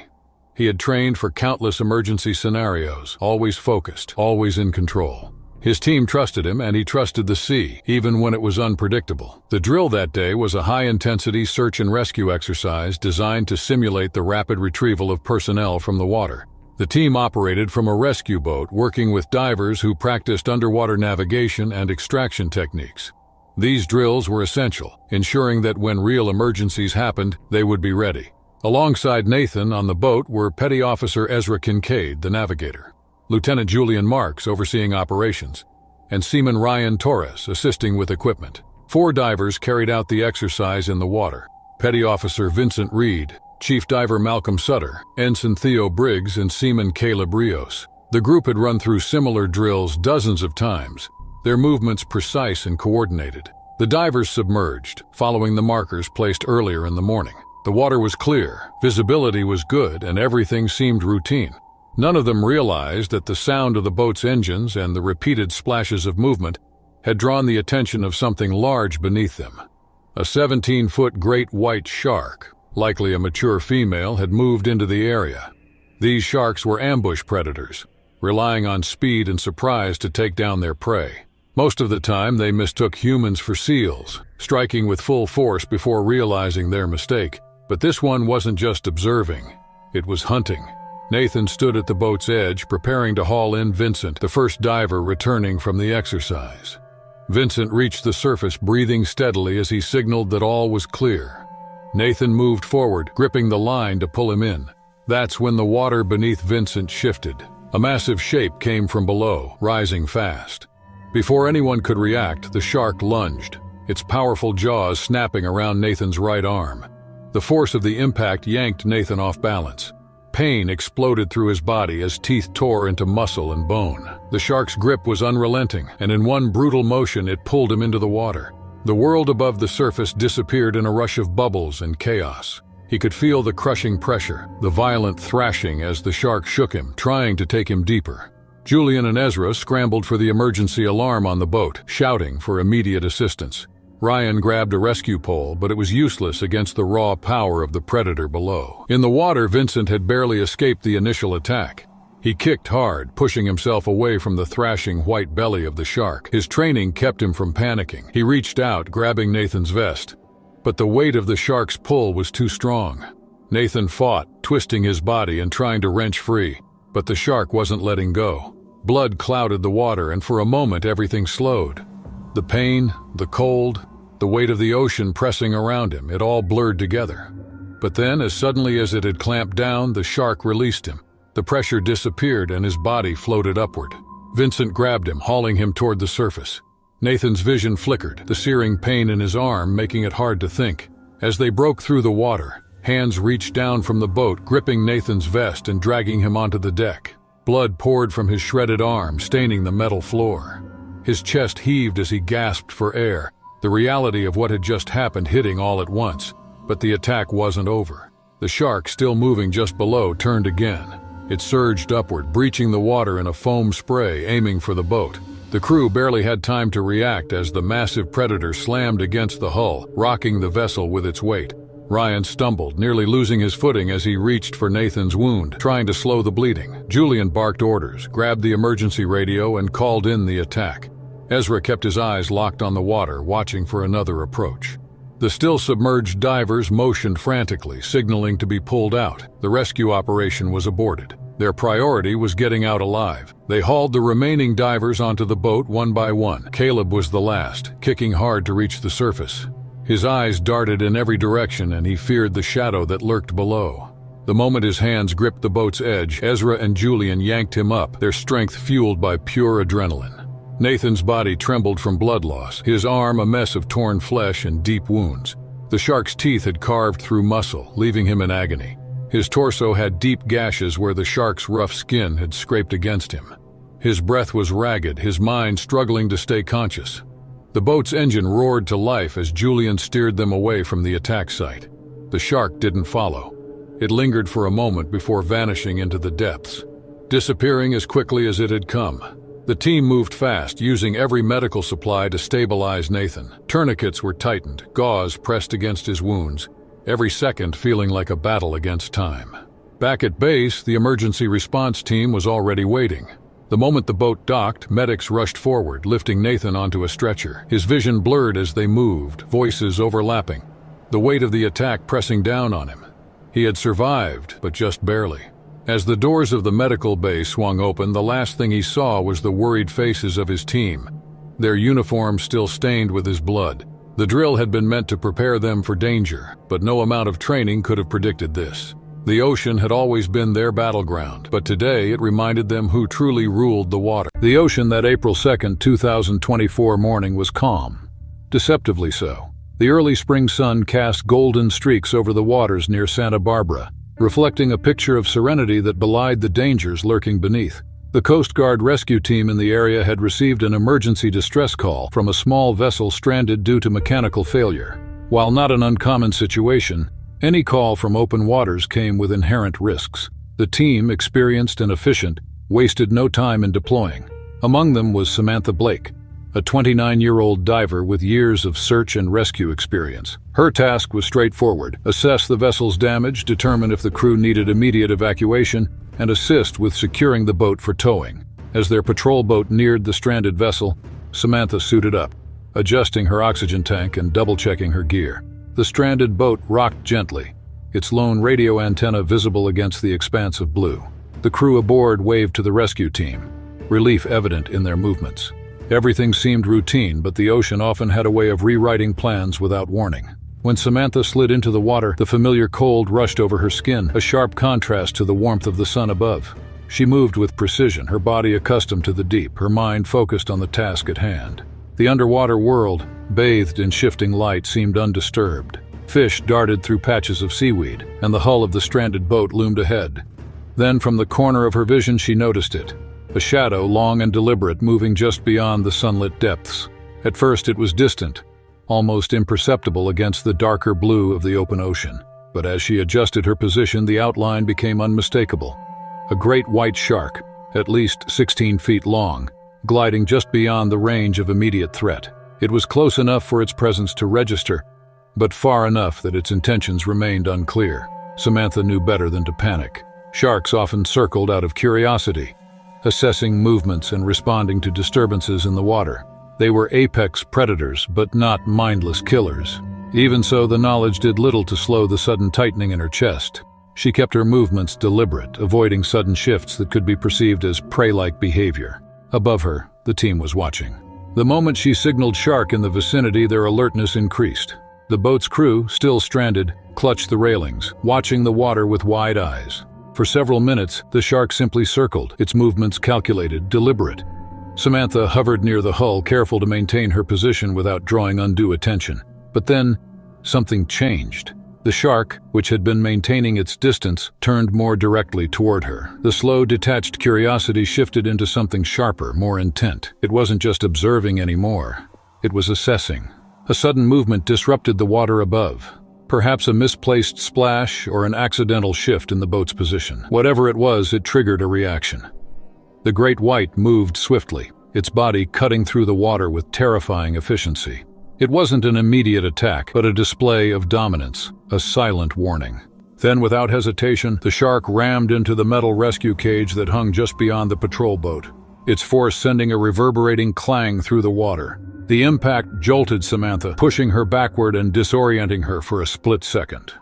He had trained for countless emergency scenarios, always focused, always in control. His team trusted him, and he trusted the sea, even when it was unpredictable. The drill that day was a high-intensity search and rescue exercise designed to simulate the rapid retrieval of personnel from the water. The team operated from a rescue boat, working with divers who practiced underwater navigation and extraction techniques. These drills were essential, ensuring that when real emergencies happened, they would be ready. Alongside Nathan on the boat were Petty Officer Ezra Kincaid, the navigator, Lieutenant Julian Marks overseeing operations, and Seaman Ryan Torres assisting with equipment. 4 divers carried out the exercise in the water: Petty Officer Vincent Reed, Chief Diver Malcolm Sutter, Ensign Theo Briggs, and Seaman Caleb Rios. The group had run through similar drills dozens of times, their movements precise and coordinated. The divers submerged, following the markers placed earlier in the morning. The water was clear, visibility was good, and everything seemed routine. None of them realized that the sound of the boat's engines and the repeated splashes of movement had drawn the attention of something large beneath them. A 17-foot great white shark, likely a mature female, had moved into the area. These sharks were ambush predators, relying on speed and surprise to take down their prey. Most of the time, they mistook humans for seals, striking with full force before realizing their mistake. But this one wasn't just observing, it was hunting. Nathan stood at the boat's edge, preparing to haul in Vincent, the first diver returning from the exercise. Vincent reached the surface, breathing steadily as he signaled that all was clear. Nathan moved forward, gripping the line to pull him in. That's when the water beneath Vincent shifted. A massive shape came from below, rising fast. Before anyone could react, the shark lunged, its powerful jaws snapping around Nathan's right arm. The force of the impact yanked Nathan off balance. Pain exploded through his body as teeth tore into muscle and bone. The shark's grip was unrelenting, and in one brutal motion it pulled him into the water. The world above the surface disappeared in a rush of bubbles and chaos. He could feel the crushing pressure, the violent thrashing as the shark shook him, trying to take him deeper. Julian and Ezra scrambled for the emergency alarm on the boat, shouting for immediate assistance. Ryan grabbed a rescue pole, but it was useless against the raw power of the predator below. In the water, Vincent had barely escaped the initial attack. He kicked hard, pushing himself away from the thrashing white belly of the shark. His training kept him from panicking. He reached out, grabbing Nathan's vest. But the weight of the shark's pull was too strong. Nathan fought, twisting his body and trying to wrench free, but the shark wasn't letting go. Blood clouded the water, and for a moment everything slowed. The pain, the cold, the weight of the ocean pressing around him, it all blurred together. But then, as suddenly as it had clamped down, the shark released him. The pressure disappeared and his body floated upward. Vincent grabbed him, hauling him toward the surface. Nathan's vision flickered, the searing pain in his arm making it hard to think. As they broke through the water, hands reached down from the boat, gripping Nathan's vest and dragging him onto the deck. Blood poured from his shredded arm, staining the metal floor. His chest heaved as he gasped for air, the reality of what had just happened hitting all at once. But the attack wasn't over. The shark, still moving just below, turned again. It surged upward, breaching the water in a foam spray, aiming for the boat. The crew barely had time to react as the massive predator slammed against the hull, rocking the vessel with its weight. Ryan stumbled, nearly losing his footing as he reached for Nathan's wound, trying to slow the bleeding. Julian barked orders, grabbed the emergency radio, and called in the attack. Ezra kept his eyes locked on the water, watching for another approach. The still submerged divers motioned frantically, signaling to be pulled out. The rescue operation was aborted. Their priority was getting out alive. They hauled the remaining divers onto the boat one by one. Caleb was the last, kicking hard to reach the surface. His eyes darted in every direction, and he feared the shadow that lurked below. The moment his hands gripped the boat's edge, Ezra and Julian yanked him up, their strength fueled by pure adrenaline. Nathan's body trembled from blood loss, his arm a mess of torn flesh and deep wounds. The shark's teeth had carved through muscle, leaving him in agony. His torso had deep gashes where the shark's rough skin had scraped against him. His breath was ragged, his mind struggling to stay conscious. The boat's engine roared to life as Julian steered them away from the attack site. The shark didn't follow. It lingered for a moment before vanishing into the depths, disappearing as quickly as it had come. The team moved fast, using every medical supply to stabilize Nathan. Tourniquets were tightened, gauze pressed against his wounds, every second feeling like a battle against time. Back at base, the emergency response team was already waiting. The moment the boat docked, medics rushed forward, lifting Nathan onto a stretcher. His vision blurred as they moved, voices overlapping, the weight of the attack pressing down on him. He had survived, but just barely. As the doors of the medical bay swung open, the last thing he saw was the worried faces of his team, their uniforms still stained with his blood. The drill had been meant to prepare them for danger, but no amount of training could have predicted this. The ocean had always been their battleground, but today it reminded them who truly ruled the water. The ocean that April 2, 2024 morning was calm, deceptively so. The early spring sun cast golden streaks over the waters near Santa Barbara, reflecting a picture of serenity that belied the dangers lurking beneath. The Coast Guard rescue team in the area had received an emergency distress call from a small vessel stranded due to mechanical failure. While not an uncommon situation, any call from open waters came with inherent risks. The team, experienced and efficient, wasted no time in deploying. Among them was Samantha Blake, a 29-year-old diver with years of search and rescue experience. Her task was straightforward: assess the vessel's damage, determine if the crew needed immediate evacuation, and assist with securing the boat for towing. As their patrol boat neared the stranded vessel, Samantha suited up, adjusting her oxygen tank and double-checking her gear. The stranded boat rocked gently, its lone radio antenna visible against the expanse of blue. The crew aboard waved to the rescue team, relief evident in their movements. Everything seemed routine, but the ocean often had a way of rewriting plans without warning. When Samantha slid into the water, the familiar cold rushed over her skin, a sharp contrast to the warmth of the sun above. She moved with precision, her body accustomed to the deep, her mind focused on the task at hand. The underwater world, bathed in shifting light, seemed undisturbed. Fish darted through patches of seaweed, and the hull of the stranded boat loomed ahead. Then, from the corner of her vision, she noticed it. A shadow, long and deliberate, moving just beyond the sunlit depths. At first it was distant, almost imperceptible against the darker blue of the open ocean. But as she adjusted her position, the outline became unmistakable. A great white shark, at least 16 feet long, gliding just beyond the range of immediate threat. It was close enough for its presence to register, but far enough that its intentions remained unclear. Samantha knew better than to panic. Sharks often circled out of curiosity, assessing movements and responding to disturbances in the water. They were apex predators, but not mindless killers. Even so, the knowledge did little to slow the sudden tightening in her chest. She kept her movements deliberate, avoiding sudden shifts that could be perceived as prey-like behavior. Above her, the team was watching. The moment she signaled shark in the vicinity, their alertness increased. The boat's crew, still stranded, clutched the railings, watching the water with wide eyes. For several minutes, the shark simply circled, its movements calculated, deliberate. Samantha hovered near the hull, careful to maintain her position without drawing undue attention. But then, something changed. The shark, which had been maintaining its distance, turned more directly toward her. The slow, detached curiosity shifted into something sharper, more intent. It wasn't just observing anymore. It was assessing. A sudden movement disrupted the water above. Perhaps a misplaced splash or an accidental shift in the boat's position. Whatever it was, it triggered a reaction. The great white moved swiftly, its body cutting through the water with terrifying efficiency. It wasn't an immediate attack, but a display of dominance, a silent warning. Then, without hesitation, the shark rammed into the metal rescue cage that hung just beyond the patrol boat, its force sending a reverberating clang through the water. The impact jolted Samantha, pushing her backward and disorienting her for a split second.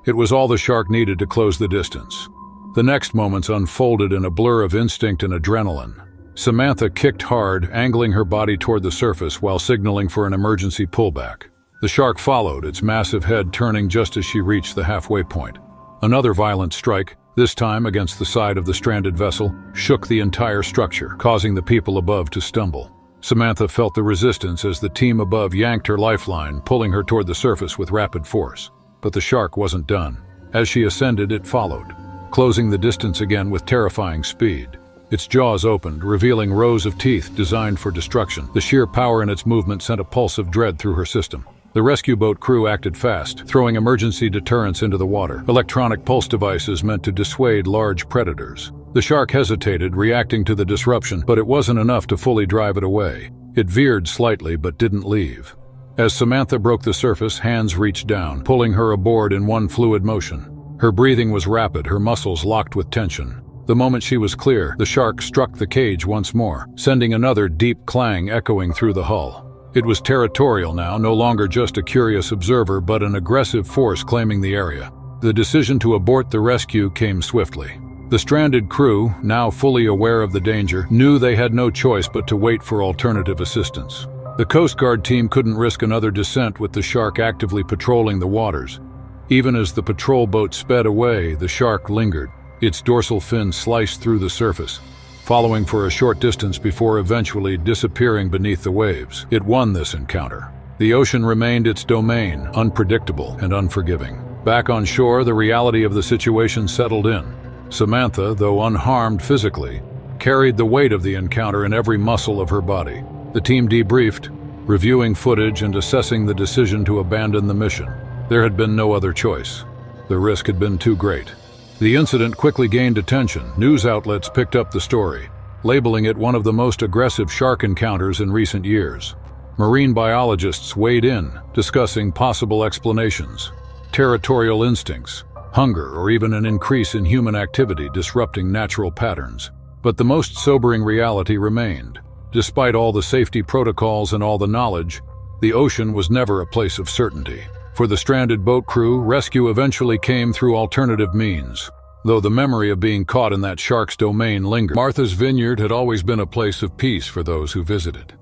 It was all the shark needed to close the distance. The next moments unfolded in a blur of instinct and adrenaline. Samantha kicked hard, angling her body toward the surface while signaling for an emergency pullback. The shark followed, its massive head turning just as she reached the halfway point. Another violent strike, this time against the side of the stranded vessel, shook the entire structure, causing the people above to stumble. Samantha felt the resistance as the team above yanked her lifeline, pulling her toward the surface with rapid force. But the shark wasn't done. As she ascended, it followed, closing the distance again with terrifying speed. Its jaws opened, revealing rows of teeth designed for destruction. The sheer power in its movement sent a pulse of dread through her system. The rescue boat crew acted fast, throwing emergency deterrents into the water, electronic pulse devices meant to dissuade large predators. The shark hesitated, reacting to the disruption, but it wasn't enough to fully drive it away. It veered slightly but didn't leave. As Samantha broke the surface, hands reached down, pulling her aboard in one fluid motion. Her breathing was rapid, her muscles locked with tension. The moment she was clear, the shark struck the cage once more, sending another deep clang echoing through the hull. It was territorial now, no longer just a curious observer, but an aggressive force claiming the area. The decision to abort the rescue came swiftly. The stranded crew, now fully aware of the danger, knew they had no choice but to wait for alternative assistance. The Coast Guard team couldn't risk another descent with the shark actively patrolling the waters. Even as the patrol boat sped away, the shark lingered, its dorsal fin sliced through the surface, following for a short distance before eventually disappearing beneath the waves. It won this encounter. The ocean remained its domain, unpredictable and unforgiving. Back on shore, the reality of the situation settled in. Samantha, though unharmed physically, carried the weight of the encounter in every muscle of her body. The team debriefed, reviewing footage and assessing the decision to abandon the mission. There had been no other choice. The risk had been too great. The incident quickly gained attention. News outlets picked up the story, labeling it one of the most aggressive shark encounters in recent years. Marine biologists weighed in, discussing possible explanations: territorial instincts, hunger, or even an increase in human activity disrupting natural patterns. But the most sobering reality remained. Despite all the safety protocols and all the knowledge, the ocean was never a place of certainty. For the stranded boat crew, rescue eventually came through alternative means, though the memory of being caught in that shark's domain lingered. Martha's Vineyard had always been a place of peace for those who visited.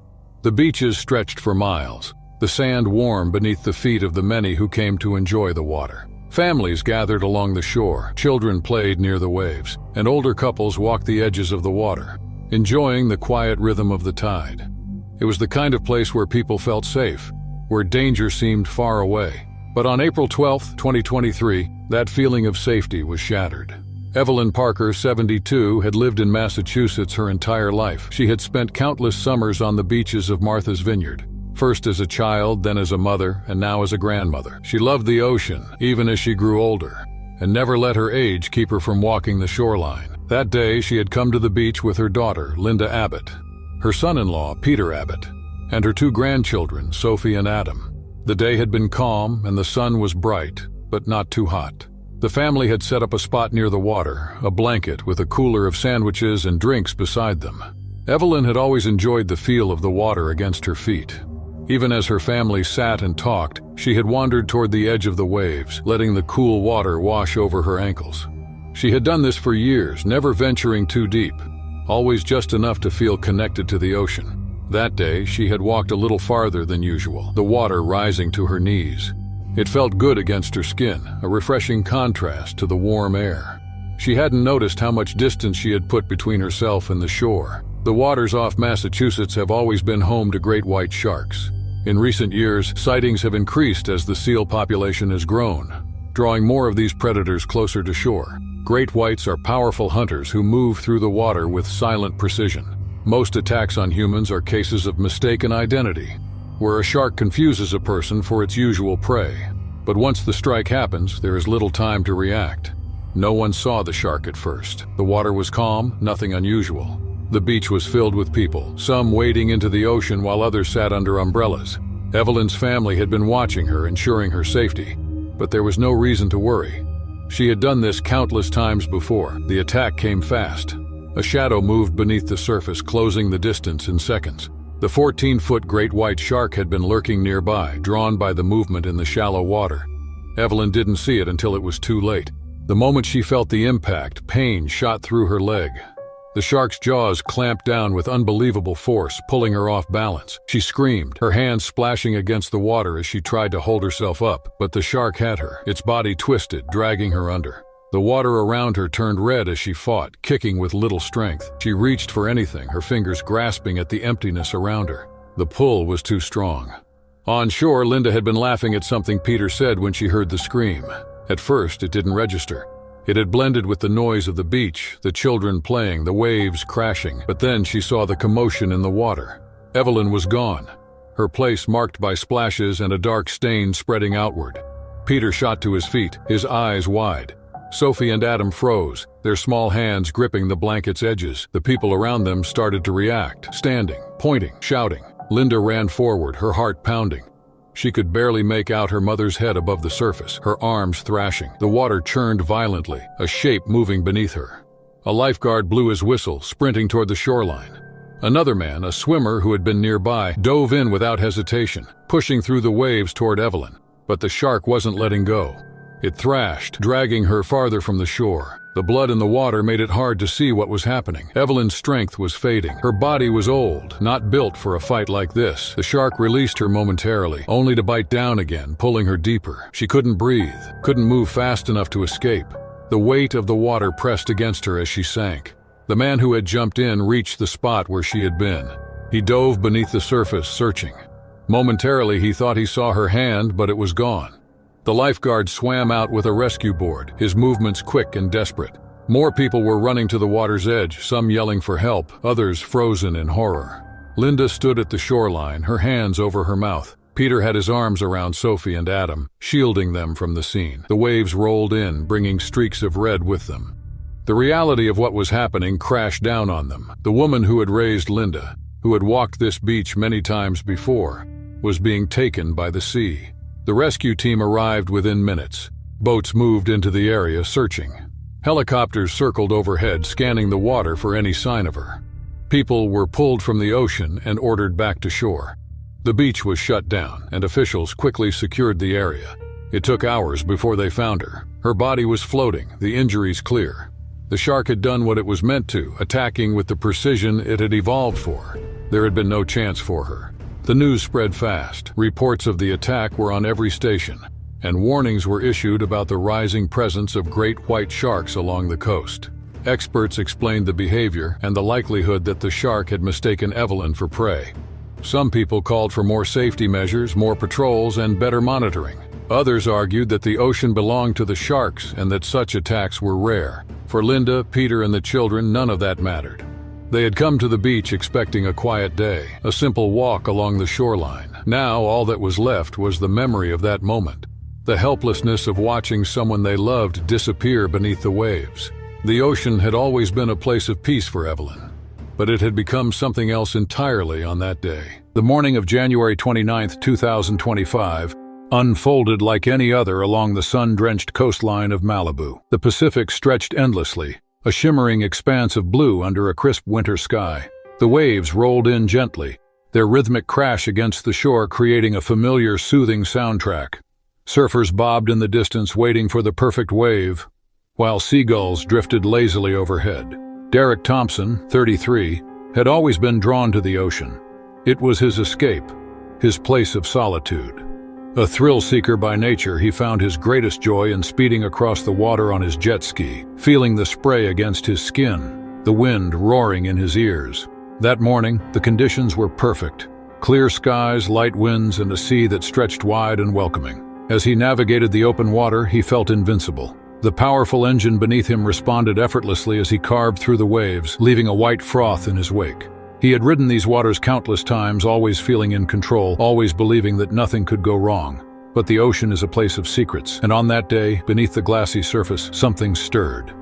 The beaches stretched for miles, the sand warm beneath the feet of the many who came to enjoy the water. Families gathered along the shore, children played near the waves, and older couples walked the edges of the water, enjoying the quiet rhythm of the tide. It was the kind of place where people felt safe, where danger seemed far away. But on April 12, 2023, that feeling of safety was shattered. Evelyn Parker, 72, had lived in Massachusetts her entire life. She had spent countless summers on the beaches of Martha's Vineyard, first as a child, then as a mother, and now as a grandmother. She loved the ocean, even as she grew older, and never let her age keep her from walking the shoreline. That day, she had come to the beach with her daughter, Linda Abbott, her son-in-law, Peter Abbott, and her 2 grandchildren, Sophie and Adam. The day had been calm, and the sun was bright, but not too hot. The family had set up a spot near the water, a blanket with a cooler of sandwiches and drinks beside them. Evelyn had always enjoyed the feel of the water against her feet. Even as her family sat and talked, she had wandered toward the edge of the waves, letting the cool water wash over her ankles. She had done this for years, never venturing too deep, always just enough to feel connected to the ocean. That day, she had walked a little farther than usual, the water rising to her knees. It felt good against her skin, a refreshing contrast to the warm air. She hadn't noticed how much distance she had put between herself and the shore. The waters off Massachusetts have always been home to great white sharks. In recent years, sightings have increased as the seal population has grown, drawing more of these predators closer to shore. Great whites are powerful hunters who move through the water with silent precision. Most attacks on humans are cases of mistaken identity, where a shark confuses a person for its usual prey. But once the strike happens, there is little time to react. No one saw the shark at first. The water was calm, nothing unusual. The beach was filled with people, some wading into the ocean while others sat under umbrellas. Evelyn's family had been watching her, ensuring her safety, but there was no reason to worry. She had done this countless times before. The attack came fast. A shadow moved beneath the surface, closing the distance in seconds. The 14-foot great white shark had been lurking nearby, drawn by the movement in the shallow water. Evelyn didn't see it until it was too late. The moment she felt the impact, pain shot through her leg. The shark's jaws clamped down with unbelievable force, pulling her off balance. She screamed, her hands splashing against the water as she tried to hold herself up, but the shark had her, its body twisted, dragging her under. The water around her turned red as she fought, kicking with little strength. She reached for anything, her fingers grasping at the emptiness around her. The pull was too strong. On shore, Linda had been laughing at something Peter said when she heard the scream. At first, it didn't register. It had blended with the noise of the beach, the children playing, the waves crashing. But then she saw the commotion in the water. Evelyn was gone, her place marked by splashes and a dark stain spreading outward. Peter shot to his feet, his eyes wide. Sophie and Adam froze, their small hands gripping the blanket's edges. The people around them started to react, standing, pointing, shouting. Linda ran forward, her heart pounding. She could barely make out her mother's head above the surface, her arms thrashing. The water churned violently, a shape moving beneath her. A lifeguard blew his whistle, sprinting toward the shoreline. Another man, a swimmer who had been nearby, dove in without hesitation, pushing through the waves toward Evelyn. But the shark wasn't letting go. It thrashed, dragging her farther from the shore. The blood in the water made it hard to see what was happening. Evelyn's strength was fading. Her body was old, not built for a fight like this. The shark released her momentarily, only to bite down again, pulling her deeper. She couldn't breathe, couldn't move fast enough to escape. The weight of the water pressed against her as she sank. The man who had jumped in reached the spot where she had been. He dove beneath the surface, searching. Momentarily, he thought he saw her hand, but it was gone. The lifeguard swam out with a rescue board, his movements quick and desperate. More people were running to the water's edge, some yelling for help, others frozen in horror. Linda stood at the shoreline, her hands over her mouth. Peter had his arms around Sophie and Adam, shielding them from the scene. The waves rolled in, bringing streaks of red with them. The reality of what was happening crashed down on them. The woman who had raised Linda, who had walked this beach many times before, was being taken by the sea. The rescue team arrived within minutes. Boats moved into the area, searching. Helicopters circled overhead, scanning the water for any sign of her. People were pulled from the ocean and ordered back to shore. The beach was shut down, and officials quickly secured the area. It took hours before they found her. Her body was floating, the injuries clear. The shark had done what it was meant to, attacking with the precision it had evolved for. There had been no chance for her. The news spread fast. Reports of the attack were on every station, and warnings were issued about the rising presence of great white sharks along the coast. Experts explained the behavior and the likelihood that the shark had mistaken Evelyn for prey. Some people called for more safety measures, more patrols, and better monitoring. Others argued that the ocean belonged to the sharks and that such attacks were rare. For Linda, Peter, and the children, none of that mattered. They had come to the beach expecting a quiet day, a simple walk along the shoreline. Now all that was left was the memory of that moment, the helplessness of watching someone they loved disappear beneath the waves. The ocean had always been a place of peace for Evelyn, but it had become something else entirely on that day. The morning of January 29, 2025, unfolded like any other along the sun-drenched coastline of Malibu. The Pacific stretched endlessly, a shimmering expanse of blue under a crisp winter sky. The waves rolled in gently, their rhythmic crash against the shore creating a familiar, soothing soundtrack. Surfers bobbed in the distance waiting for the perfect wave, while seagulls drifted lazily overhead. Derek Thompson, 33, had always been drawn to the ocean. It was his escape, his place of solitude. A thrill-seeker by nature, he found his greatest joy in speeding across the water on his jet ski, feeling the spray against his skin, the wind roaring in his ears. That morning, the conditions were perfect. Clear skies, light winds, and a sea that stretched wide and welcoming. As he navigated the open water, he felt invincible. The powerful engine beneath him responded effortlessly as he carved through the waves, leaving a white froth in his wake. He had ridden these waters countless times, always feeling in control, always believing that nothing could go wrong. But the ocean is a place of secrets, and on that day, beneath the glassy surface, something stirred.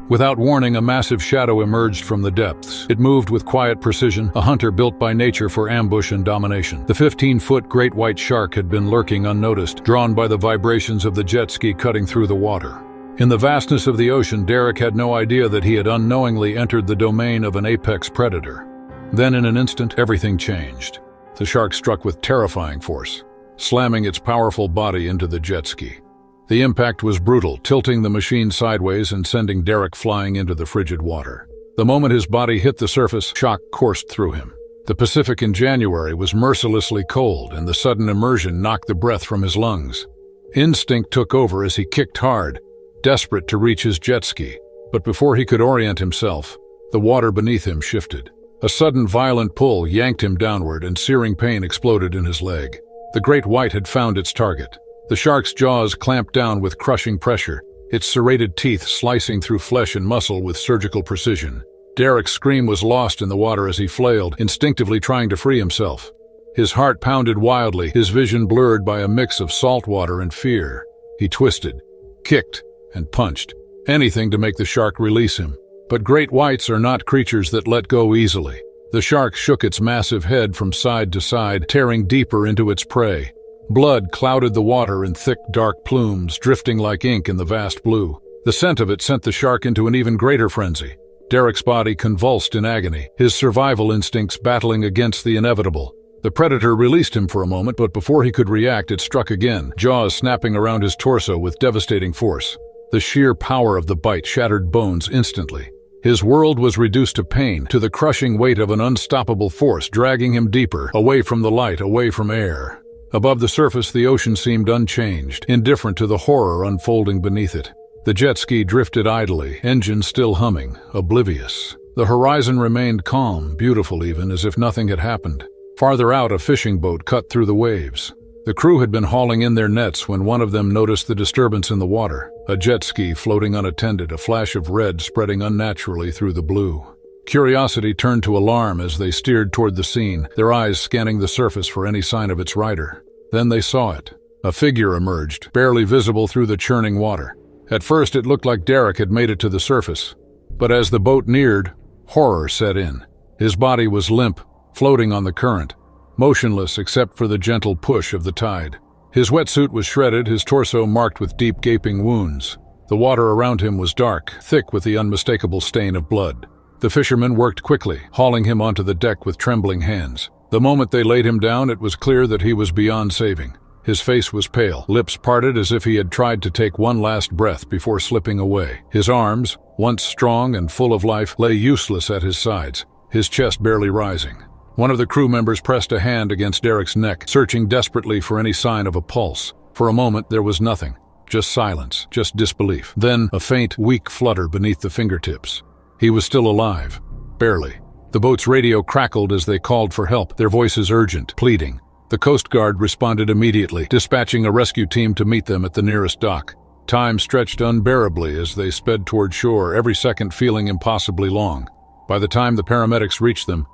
Without warning, a massive shadow emerged from the depths. It moved with quiet precision, a hunter built by nature for ambush and domination. The 15-foot great white shark had been lurking unnoticed, drawn by the vibrations of the jet ski cutting through the water. In the vastness of the ocean, Derek had no idea that he had unknowingly entered the domain of an apex predator. Then in an instant, everything changed. The shark struck with terrifying force, slamming its powerful body into the jet ski. The impact was brutal, tilting the machine sideways and sending Derek flying into the frigid water. The moment his body hit the surface, shock coursed through him. The Pacific in January was mercilessly cold, and the sudden immersion knocked the breath from his lungs. Instinct took over as he kicked hard, desperate to reach his jet ski. But before he could orient himself, the water beneath him shifted. A sudden violent pull yanked him downward, and searing pain exploded in his leg. The great white had found its target. The shark's jaws clamped down with crushing pressure, its serrated teeth slicing through flesh and muscle with surgical precision. Derek's scream was lost in the water as he flailed, instinctively trying to free himself. His heart pounded wildly, his vision blurred by a mix of salt water and fear. He twisted, kicked, and punched, anything to make the shark release him. But great whites are not creatures that let go easily. The shark shook its massive head from side to side, tearing deeper into its prey. Blood clouded the water in thick, dark plumes, drifting like ink in the vast blue. The scent of it sent the shark into an even greater frenzy. Derek's body convulsed in agony, his survival instincts battling against the inevitable. The predator released him for a moment, but before he could react, it struck again, jaws snapping around his torso with devastating force. The sheer power of the bite shattered bones instantly. His world was reduced to pain, to the crushing weight of an unstoppable force dragging him deeper, away from the light, away from air. Above the surface, the ocean seemed unchanged, indifferent to the horror unfolding beneath it. The jet ski drifted idly, engine still humming, oblivious. The horizon remained calm, beautiful even, as if nothing had happened. Farther out, a fishing boat cut through the waves. The crew had been hauling in their nets when one of them noticed the disturbance in the water. A jet ski floating unattended, a flash of red spreading unnaturally through the blue. Curiosity turned to alarm as they steered toward the scene, their eyes scanning the surface for any sign of its rider. Then they saw it. A figure emerged, barely visible through the churning water. At first it looked like Derek had made it to the surface, but as the boat neared, horror set in. His body was limp, floating on the current, motionless except for the gentle push of the tide. His wetsuit was shredded, his torso marked with deep gaping wounds. The water around him was dark, thick with the unmistakable stain of blood. The fishermen worked quickly, hauling him onto the deck with trembling hands. The moment they laid him down, it was clear that he was beyond saving. His face was pale, lips parted as if he had tried to take one last breath before slipping away. His arms, once strong and full of life, lay useless at his sides, his chest barely rising. One of the crew members pressed a hand against Derek's neck, searching desperately for any sign of a pulse. For a moment, there was nothing. Just silence, just disbelief. Then, a faint, weak flutter beneath the fingertips. He was still alive. Barely. The boat's radio crackled as they called for help, their voices urgent, pleading. The Coast Guard responded immediately, dispatching a rescue team to meet them at the nearest dock. Time stretched unbearably as they sped toward shore, every second feeling impossibly long. By the time the paramedics reached them,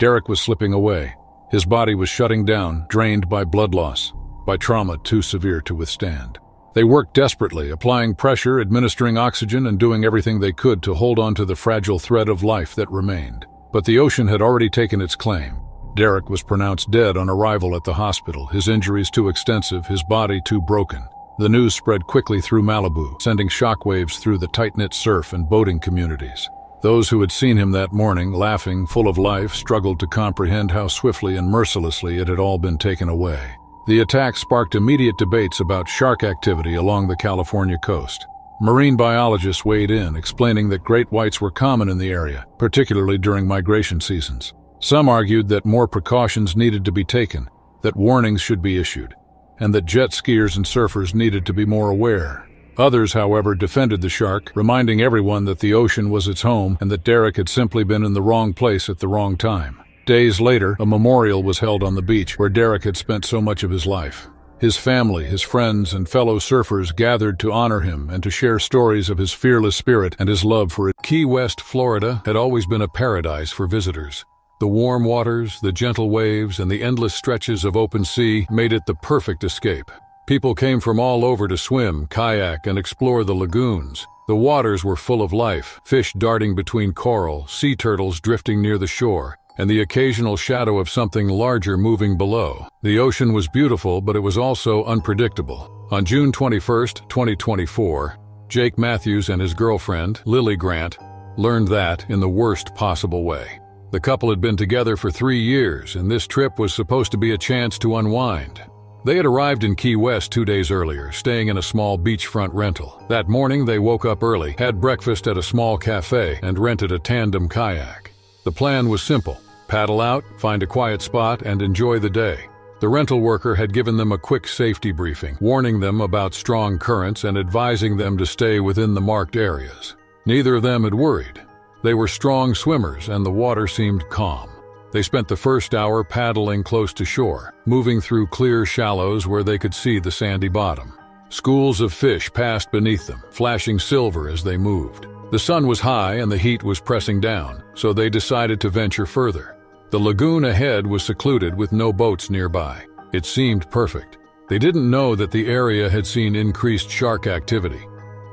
Derek was slipping away. His body was shutting down, drained by blood loss, by trauma too severe to withstand. They worked desperately, applying pressure, administering oxygen, and doing everything they could to hold on to the fragile thread of life that remained. But the ocean had already taken its claim. Derek was pronounced dead on arrival at the hospital, his injuries too extensive, his body too broken. The news spread quickly through Malibu, sending shockwaves through the tight-knit surf and boating communities. Those who had seen him that morning, laughing, full of life, struggled to comprehend how swiftly and mercilessly it had all been taken away. The attack sparked immediate debates about shark activity along the California coast. Marine biologists weighed in, explaining that great whites were common in the area, particularly during migration seasons. Some argued that more precautions needed to be taken, that warnings should be issued, and that jet skiers and surfers needed to be more aware. Others, however, defended the shark, reminding everyone that the ocean was its home and that Derek had simply been in the wrong place at the wrong time. Days later, a memorial was held on the beach where Derek had spent so much of his life. His family, his friends, and fellow surfers gathered to honor him and to share stories of his fearless spirit and his love for it. Key West, Florida, had always been a paradise for visitors. The warm waters, the gentle waves, and the endless stretches of open sea made it the perfect escape. People came from all over to swim, kayak, and explore the lagoons. The waters were full of life, fish darting between coral, sea turtles drifting near the shore, and the occasional shadow of something larger moving below. The ocean was beautiful, but it was also unpredictable. On June 21, 2024, Jake Matthews and his girlfriend, Lily Grant, learned that in the worst possible way. The couple had been together for 3 years, and this trip was supposed to be a chance to unwind. They had arrived in Key West 2 days earlier, staying in a small beachfront rental. That morning, they woke up early, had breakfast at a small cafe, and rented a tandem kayak. The plan was simple: paddle out, find a quiet spot, and enjoy the day. The rental worker had given them a quick safety briefing, warning them about strong currents and advising them to stay within the marked areas. Neither of them had worried. They were strong swimmers, and the water seemed calm. They spent the first hour paddling close to shore, moving through clear shallows where they could see the sandy bottom. Schools of fish passed beneath them, flashing silver as they moved. The sun was high and the heat was pressing down, so they decided to venture further. The lagoon ahead was secluded with no boats nearby. It seemed perfect. They didn't know that the area had seen increased shark activity.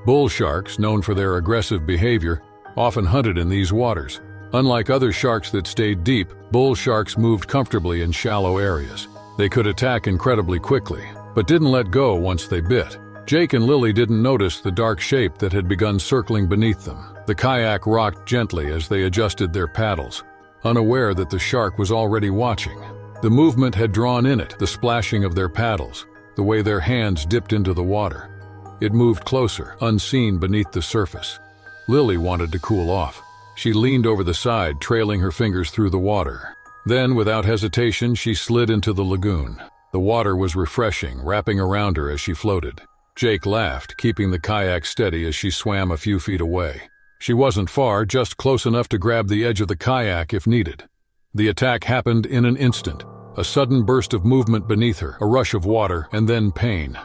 Bull sharks, known for their aggressive behavior, often hunted in these waters. Unlike other sharks that stayed deep, bull sharks moved comfortably in shallow areas. They could attack incredibly quickly, but didn't let go once they bit. Jake and Lily didn't notice the dark shape that had begun circling beneath them. The kayak rocked gently as they adjusted their paddles, unaware that the shark was already watching. The movement had drawn in it, the splashing of their paddles, the way their hands dipped into the water. It moved closer, unseen beneath the surface. Lily wanted to cool off. She leaned over the side, trailing her fingers through the water. Then, without hesitation, she slid into the lagoon. The water was refreshing, wrapping around her as she floated. Jake laughed, keeping the kayak steady as she swam a few feet away. She wasn't far, just close enough to grab the edge of the kayak if needed. The attack happened in an instant. A sudden burst of movement beneath her, a rush of water, and then pain.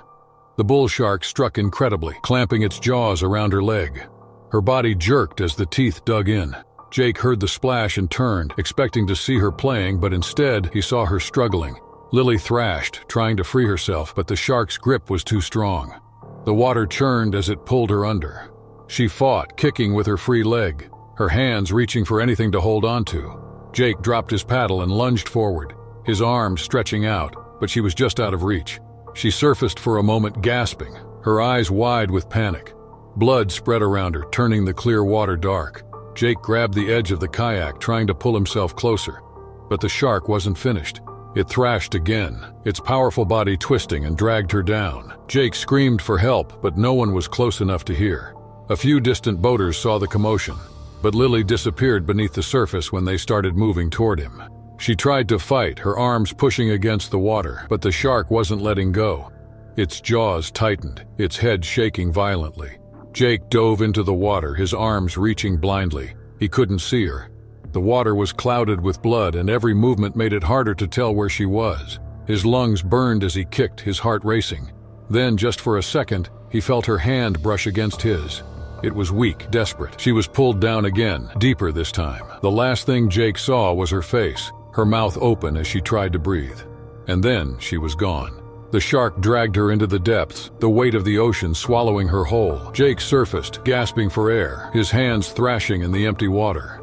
The bull shark struck incredibly, clamping its jaws around her leg. Her body jerked as the teeth dug in. Jake heard the splash and turned, expecting to see her playing, but instead he saw her struggling. Lily thrashed, trying to free herself, but the shark's grip was too strong. The water churned as it pulled her under. She fought, kicking with her free leg, her hands reaching for anything to hold onto. Jake dropped his paddle and lunged forward, his arms stretching out, but she was just out of reach. She surfaced for a moment, gasping, her eyes wide with panic. Blood spread around her, turning the clear water dark. Jake grabbed the edge of the kayak, trying to pull himself closer. But the shark wasn't finished. It thrashed again, its powerful body twisting, and dragged her down. Jake screamed for help, but no one was close enough to hear. A few distant boaters saw the commotion, but Lily disappeared beneath the surface when they started moving toward him. She tried to fight, her arms pushing against the water, but the shark wasn't letting go. Its jaws tightened, its head shaking violently. Jake dove into the water, his arms reaching blindly. He couldn't see her. The water was clouded with blood, and every movement made it harder to tell where she was. His lungs burned as he kicked, his heart racing. Then, just for a second, he felt her hand brush against his. It was weak, desperate. She was pulled down again, deeper this time. The last thing Jake saw was her face, her mouth open as she tried to breathe. And then she was gone. The shark dragged her into the depths, the weight of the ocean swallowing her whole. Jake surfaced, gasping for air, his hands thrashing in the empty water.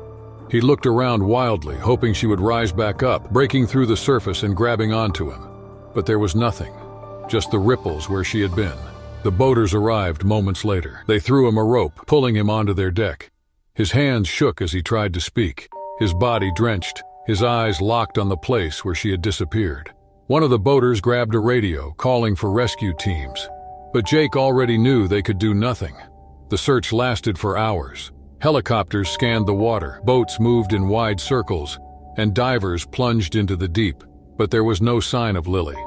He looked around wildly, hoping she would rise back up, breaking through the surface and grabbing onto him. But there was nothing, just the ripples where she had been. The boaters arrived moments later. They threw him a rope, pulling him onto their deck. His hands shook as he tried to speak, his body drenched, his eyes locked on the place where she had disappeared. One of the boaters grabbed a radio, calling for rescue teams. But Jake already knew they could do nothing. The search lasted for hours. Helicopters scanned the water, boats moved in wide circles, and divers plunged into the deep. But there was no sign of Lily.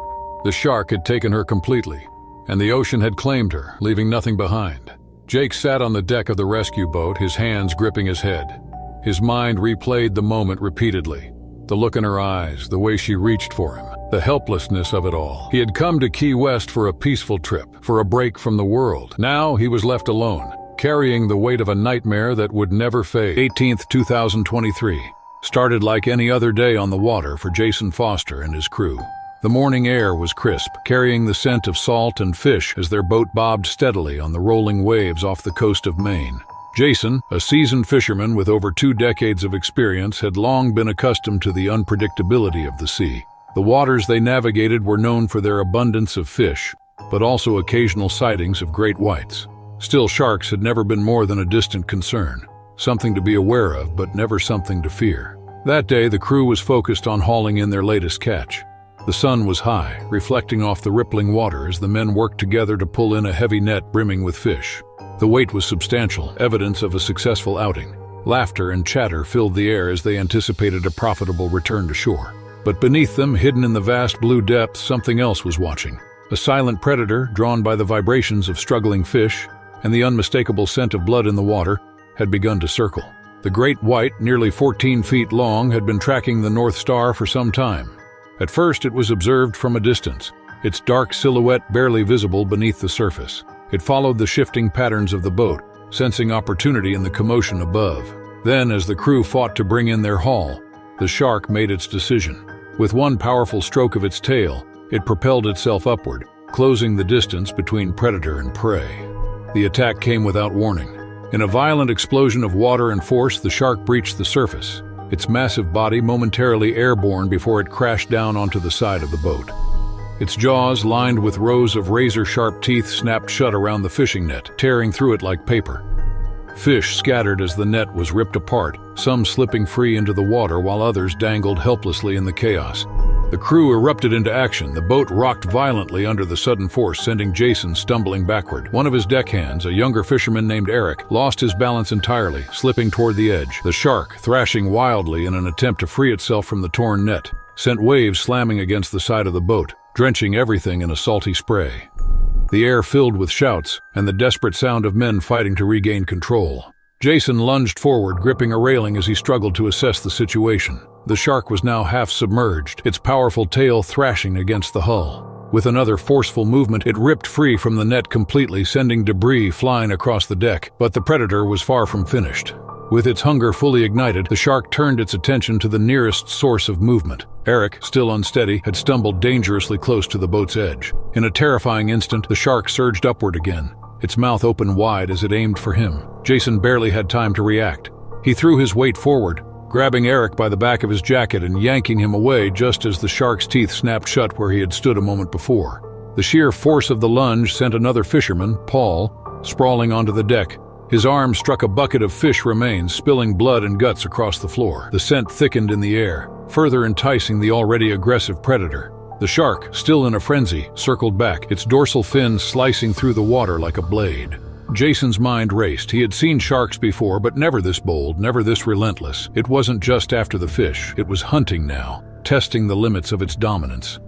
The shark had taken her completely, and the ocean had claimed her, leaving nothing behind. Jake sat on the deck of the rescue boat, his hands gripping his head. His mind replayed the moment repeatedly. The look in her eyes, the way she reached for him, the helplessness of it all. He had come to Key West for a peaceful trip, for a break from the world. Now he was left alone, carrying the weight of a nightmare that would never fade. 18th, 2023. Started like any other day on the water for Jason Foster and his crew. The morning air was crisp, carrying the scent of salt and fish as their boat bobbed steadily on the rolling waves off the coast of Maine. Jason, a seasoned fisherman with over 2 decades of experience, had long been accustomed to the unpredictability of the sea. The waters they navigated were known for their abundance of fish, but also occasional sightings of great whites. Still, sharks had never been more than a distant concern, something to be aware of, but never something to fear. That day, the crew was focused on hauling in their latest catch. The sun was high, reflecting off the rippling water as the men worked together to pull in a heavy net brimming with fish. The weight was substantial, evidence of a successful outing. Laughter and chatter filled the air as they anticipated a profitable return to shore. But beneath them, hidden in the vast blue depths, something else was watching. A silent predator, drawn by the vibrations of struggling fish and the unmistakable scent of blood in the water, had begun to circle. The great white, nearly 14 feet long, had been tracking the North Star for some time. At first, it was observed from a distance, its dark silhouette barely visible beneath the surface. It followed the shifting patterns of the boat, sensing opportunity in the commotion above. Then, as the crew fought to bring in their haul, the shark made its decision. With one powerful stroke of its tail, it propelled itself upward, closing the distance between predator and prey. The attack came without warning. In a violent explosion of water and force, the shark breached the surface, its massive body momentarily airborne before it crashed down onto the side of the boat. Its jaws, lined with rows of razor-sharp teeth, snapped shut around the fishing net, tearing through it like paper. Fish scattered as the net was ripped apart, some slipping free into the water while others dangled helplessly in the chaos. The crew erupted into action. The boat rocked violently under the sudden force, sending Jason stumbling backward. One of his deckhands, a younger fisherman named Eric, lost his balance entirely, slipping toward the edge. The shark, thrashing wildly in an attempt to free itself from the torn net, sent waves slamming against the side of the boat, drenching everything in a salty spray. The air filled with shouts and the desperate sound of men fighting to regain control. Jason lunged forward, gripping a railing as he struggled to assess the situation. The shark was now half submerged, its powerful tail thrashing against the hull. With another forceful movement, it ripped free from the net completely, sending debris flying across the deck. But the predator was far from finished. With its hunger fully ignited, the shark turned its attention to the nearest source of movement. Eric, still unsteady, had stumbled dangerously close to the boat's edge. In a terrifying instant, the shark surged upward again, its mouth open wide as it aimed for him. Jason barely had time to react. He threw his weight forward, grabbing Eric by the back of his jacket and yanking him away just as the shark's teeth snapped shut where he had stood a moment before. The sheer force of the lunge sent another fisherman, Paul, sprawling onto the deck. His arm struck a bucket of fish remains, spilling blood and guts across the floor. The scent thickened in the air, further enticing the already aggressive predator. The shark, still in a frenzy, circled back, its dorsal fin slicing through the water like a blade. Jason's mind raced. He had seen sharks before, but never this bold, never this relentless. It wasn't just after the fish, it was hunting now, testing the limits of its dominance.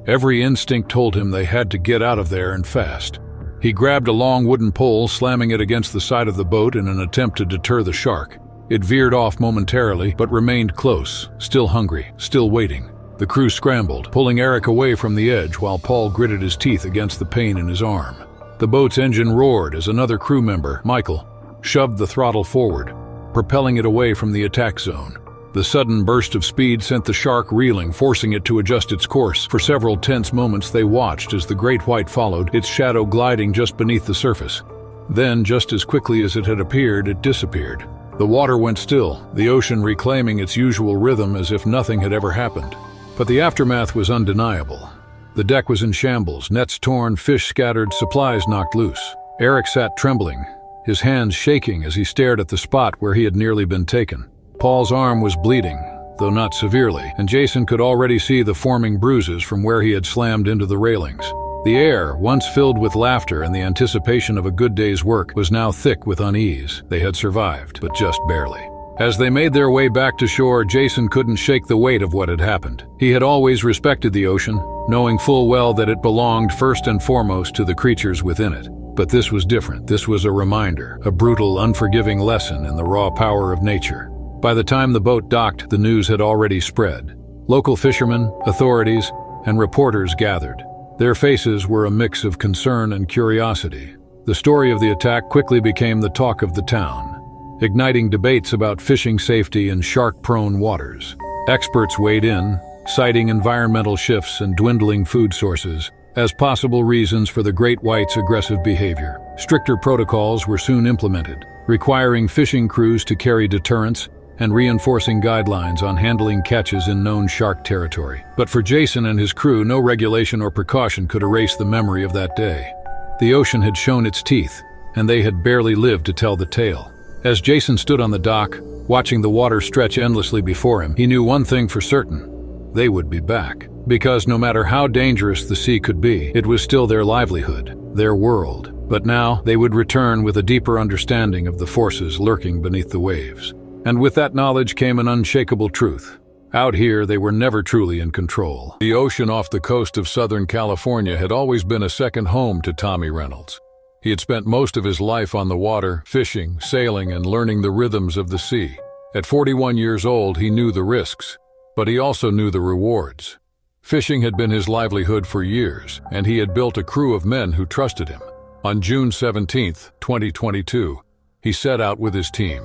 Every instinct told him they had to get out of there and fast. He grabbed a long wooden pole, slamming it against the side of the boat in an attempt to deter the shark. It veered off momentarily, but remained close, still hungry, still waiting. The crew scrambled, pulling Eric away from the edge while Paul gritted his teeth against the pain in his arm. The boat's engine roared as another crew member, Michael, shoved the throttle forward, propelling it away from the attack zone. The sudden burst of speed sent the shark reeling, forcing it to adjust its course. For several tense moments they watched as the great white followed, its shadow gliding just beneath the surface. Then, just as quickly as it had appeared, it disappeared. The water went still, the ocean reclaiming its usual rhythm as if nothing had ever happened. But the aftermath was undeniable. The deck was in shambles, nets torn, fish scattered, supplies knocked loose. Eric sat trembling, his hands shaking as he stared at the spot where he had nearly been taken. Paul's arm was bleeding, though not severely, and Jason could already see the forming bruises from where he had slammed into the railings. The air, once filled with laughter and the anticipation of a good day's work, was now thick with unease. They had survived, but just barely. As they made their way back to shore, Jason couldn't shake the weight of what had happened. He had always respected the ocean, knowing full well that it belonged first and foremost to the creatures within it. But this was different. This was a reminder, a brutal, unforgiving lesson in the raw power of nature. By the time the boat docked, the news had already spread. Local fishermen, authorities, and reporters gathered. Their faces were a mix of concern and curiosity. The story of the attack quickly became the talk of the town, igniting debates about fishing safety in shark-prone waters. Experts weighed in, citing environmental shifts and dwindling food sources as possible reasons for the great white's aggressive behavior. Stricter protocols were soon implemented, requiring fishing crews to carry deterrents and reinforcing guidelines on handling catches in known shark territory. But for Jason and his crew, no regulation or precaution could erase the memory of that day. The ocean had shown its teeth, and they had barely lived to tell the tale. As Jason stood on the dock, watching the water stretch endlessly before him, he knew one thing for certain: they would be back. Because no matter how dangerous the sea could be, it was still their livelihood, their world. But now they would return with a deeper understanding of the forces lurking beneath the waves. And with that knowledge came an unshakable truth. Out here, they were never truly in control. The ocean off the coast of Southern California had always been a second home to Tommy Reynolds. He had spent most of his life on the water, fishing, sailing, and learning the rhythms of the sea. At 41 years old, he knew the risks, but he also knew the rewards. Fishing had been his livelihood for years, and he had built a crew of men who trusted him. On June 17, 2022, he set out with his team,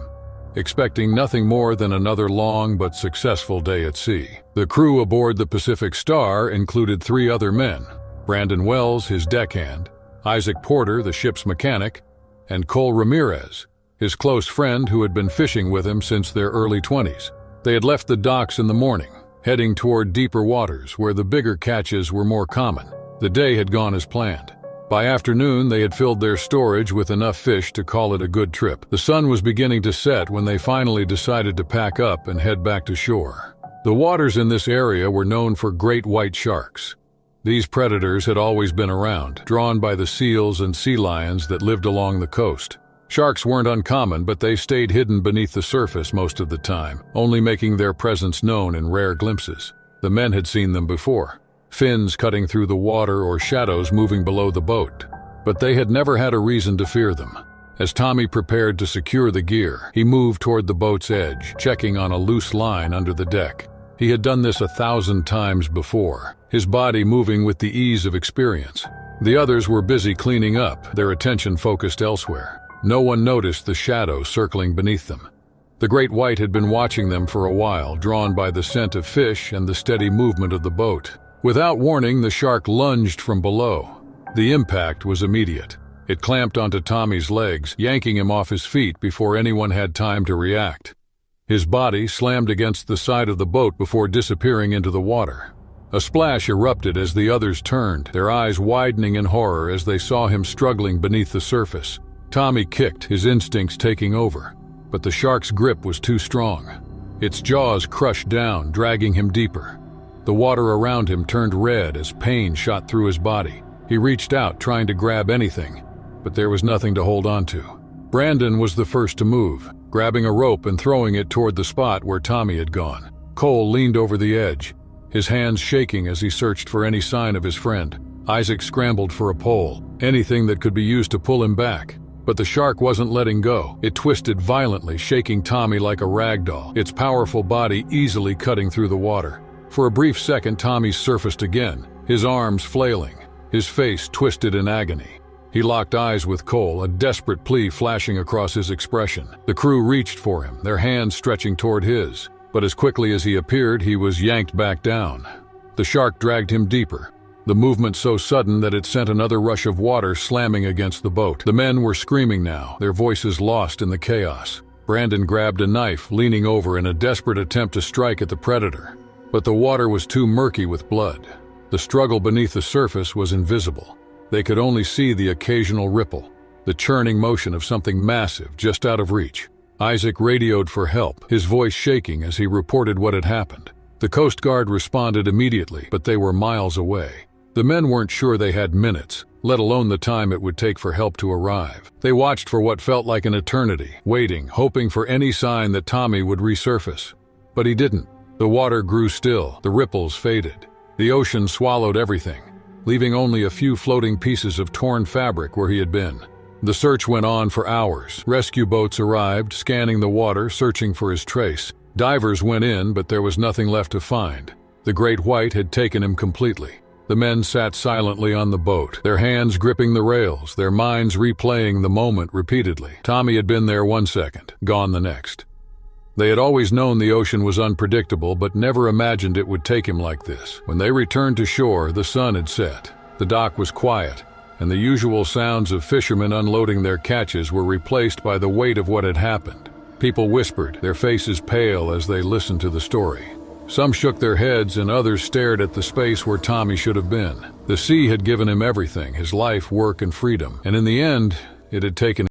expecting nothing more than another long but successful day at sea. The crew aboard the Pacific Star included 3 other men: Brandon Wells, his deckhand, Isaac Porter, the ship's mechanic, and Cole Ramirez, his close friend who had been fishing with him since their early 20s. They had left the docks in the morning, heading toward deeper waters where the bigger catches were more common. The day had gone as planned. By afternoon, they had filled their storage with enough fish to call it a good trip. The sun was beginning to set when they finally decided to pack up and head back to shore. The waters in this area were known for great white sharks. These predators had always been around, drawn by the seals and sea lions that lived along the coast. Sharks weren't uncommon, but they stayed hidden beneath the surface most of the time, only making their presence known in rare glimpses. The men had seen them before, fins cutting through the water or shadows moving below the boat, but they had never had a reason to fear them. As Tommy prepared to secure the gear, he moved toward the boat's edge, checking on a loose line under the deck. He had done this 1,000 times before, his body moving with the ease of experience. The others were busy cleaning up, their attention focused elsewhere. No one noticed the shadow circling beneath them. The great white had been watching them for a while, drawn by the scent of fish and the steady movement of the boat. Without warning, the shark lunged from below. The impact was immediate. It clamped onto Tommy's legs, yanking him off his feet before anyone had time to react. His body slammed against the side of the boat before disappearing into the water. A splash erupted as the others turned, their eyes widening in horror as they saw him struggling beneath the surface. Tommy kicked, his instincts taking over, but the shark's grip was too strong. Its jaws crushed down, dragging him deeper. The water around him turned red as pain shot through his body. He reached out, trying to grab anything, but there was nothing to hold on to. Brandon was the first to move, grabbing a rope and throwing it toward the spot where Tommy had gone. Cole leaned over the edge, his hands shaking as he searched for any sign of his friend. Isaac scrambled for a pole, anything that could be used to pull him back. But the shark wasn't letting go. It twisted violently, shaking Tommy like a rag doll, its powerful body easily cutting through the water. For a brief second, Tommy surfaced again, his arms flailing, his face twisted in agony. He locked eyes with Cole, a desperate plea flashing across his expression. The crew reached for him, their hands stretching toward his, but as quickly as he appeared, he was yanked back down. The shark dragged him deeper, the movement so sudden that it sent another rush of water slamming against the boat. The men were screaming now, their voices lost in the chaos. Brandon grabbed a knife, leaning over in a desperate attempt to strike at the predator. But the water was too murky with blood. The struggle beneath the surface was invisible. They could only see the occasional ripple, the churning motion of something massive just out of reach. Isaac radioed for help, his voice shaking as he reported what had happened. The Coast Guard responded immediately, but they were miles away. The men weren't sure they had minutes, let alone the time it would take for help to arrive. They watched for what felt like an eternity, waiting, hoping for any sign that Tommy would resurface. But he didn't. The water grew still, the ripples faded. The ocean swallowed everything, leaving only a few floating pieces of torn fabric where he had been. The search went on for hours. Rescue boats arrived, scanning the water, searching for his trace. Divers went in, but there was nothing left to find. The great white had taken him completely. The men sat silently on the boat, their hands gripping the rails, their minds replaying the moment repeatedly. Tommy had been there 1 second, gone the next. They had always known the ocean was unpredictable, but never imagined it would take him like this. When they returned to shore, the sun had set. The dock was quiet, and the usual sounds of fishermen unloading their catches were replaced by the weight of what had happened. People whispered, their faces pale as they listened to the story. Some shook their heads and others stared at the space where Tommy should have been. The sea had given him everything, his life, work, and freedom, and in the end, it had taken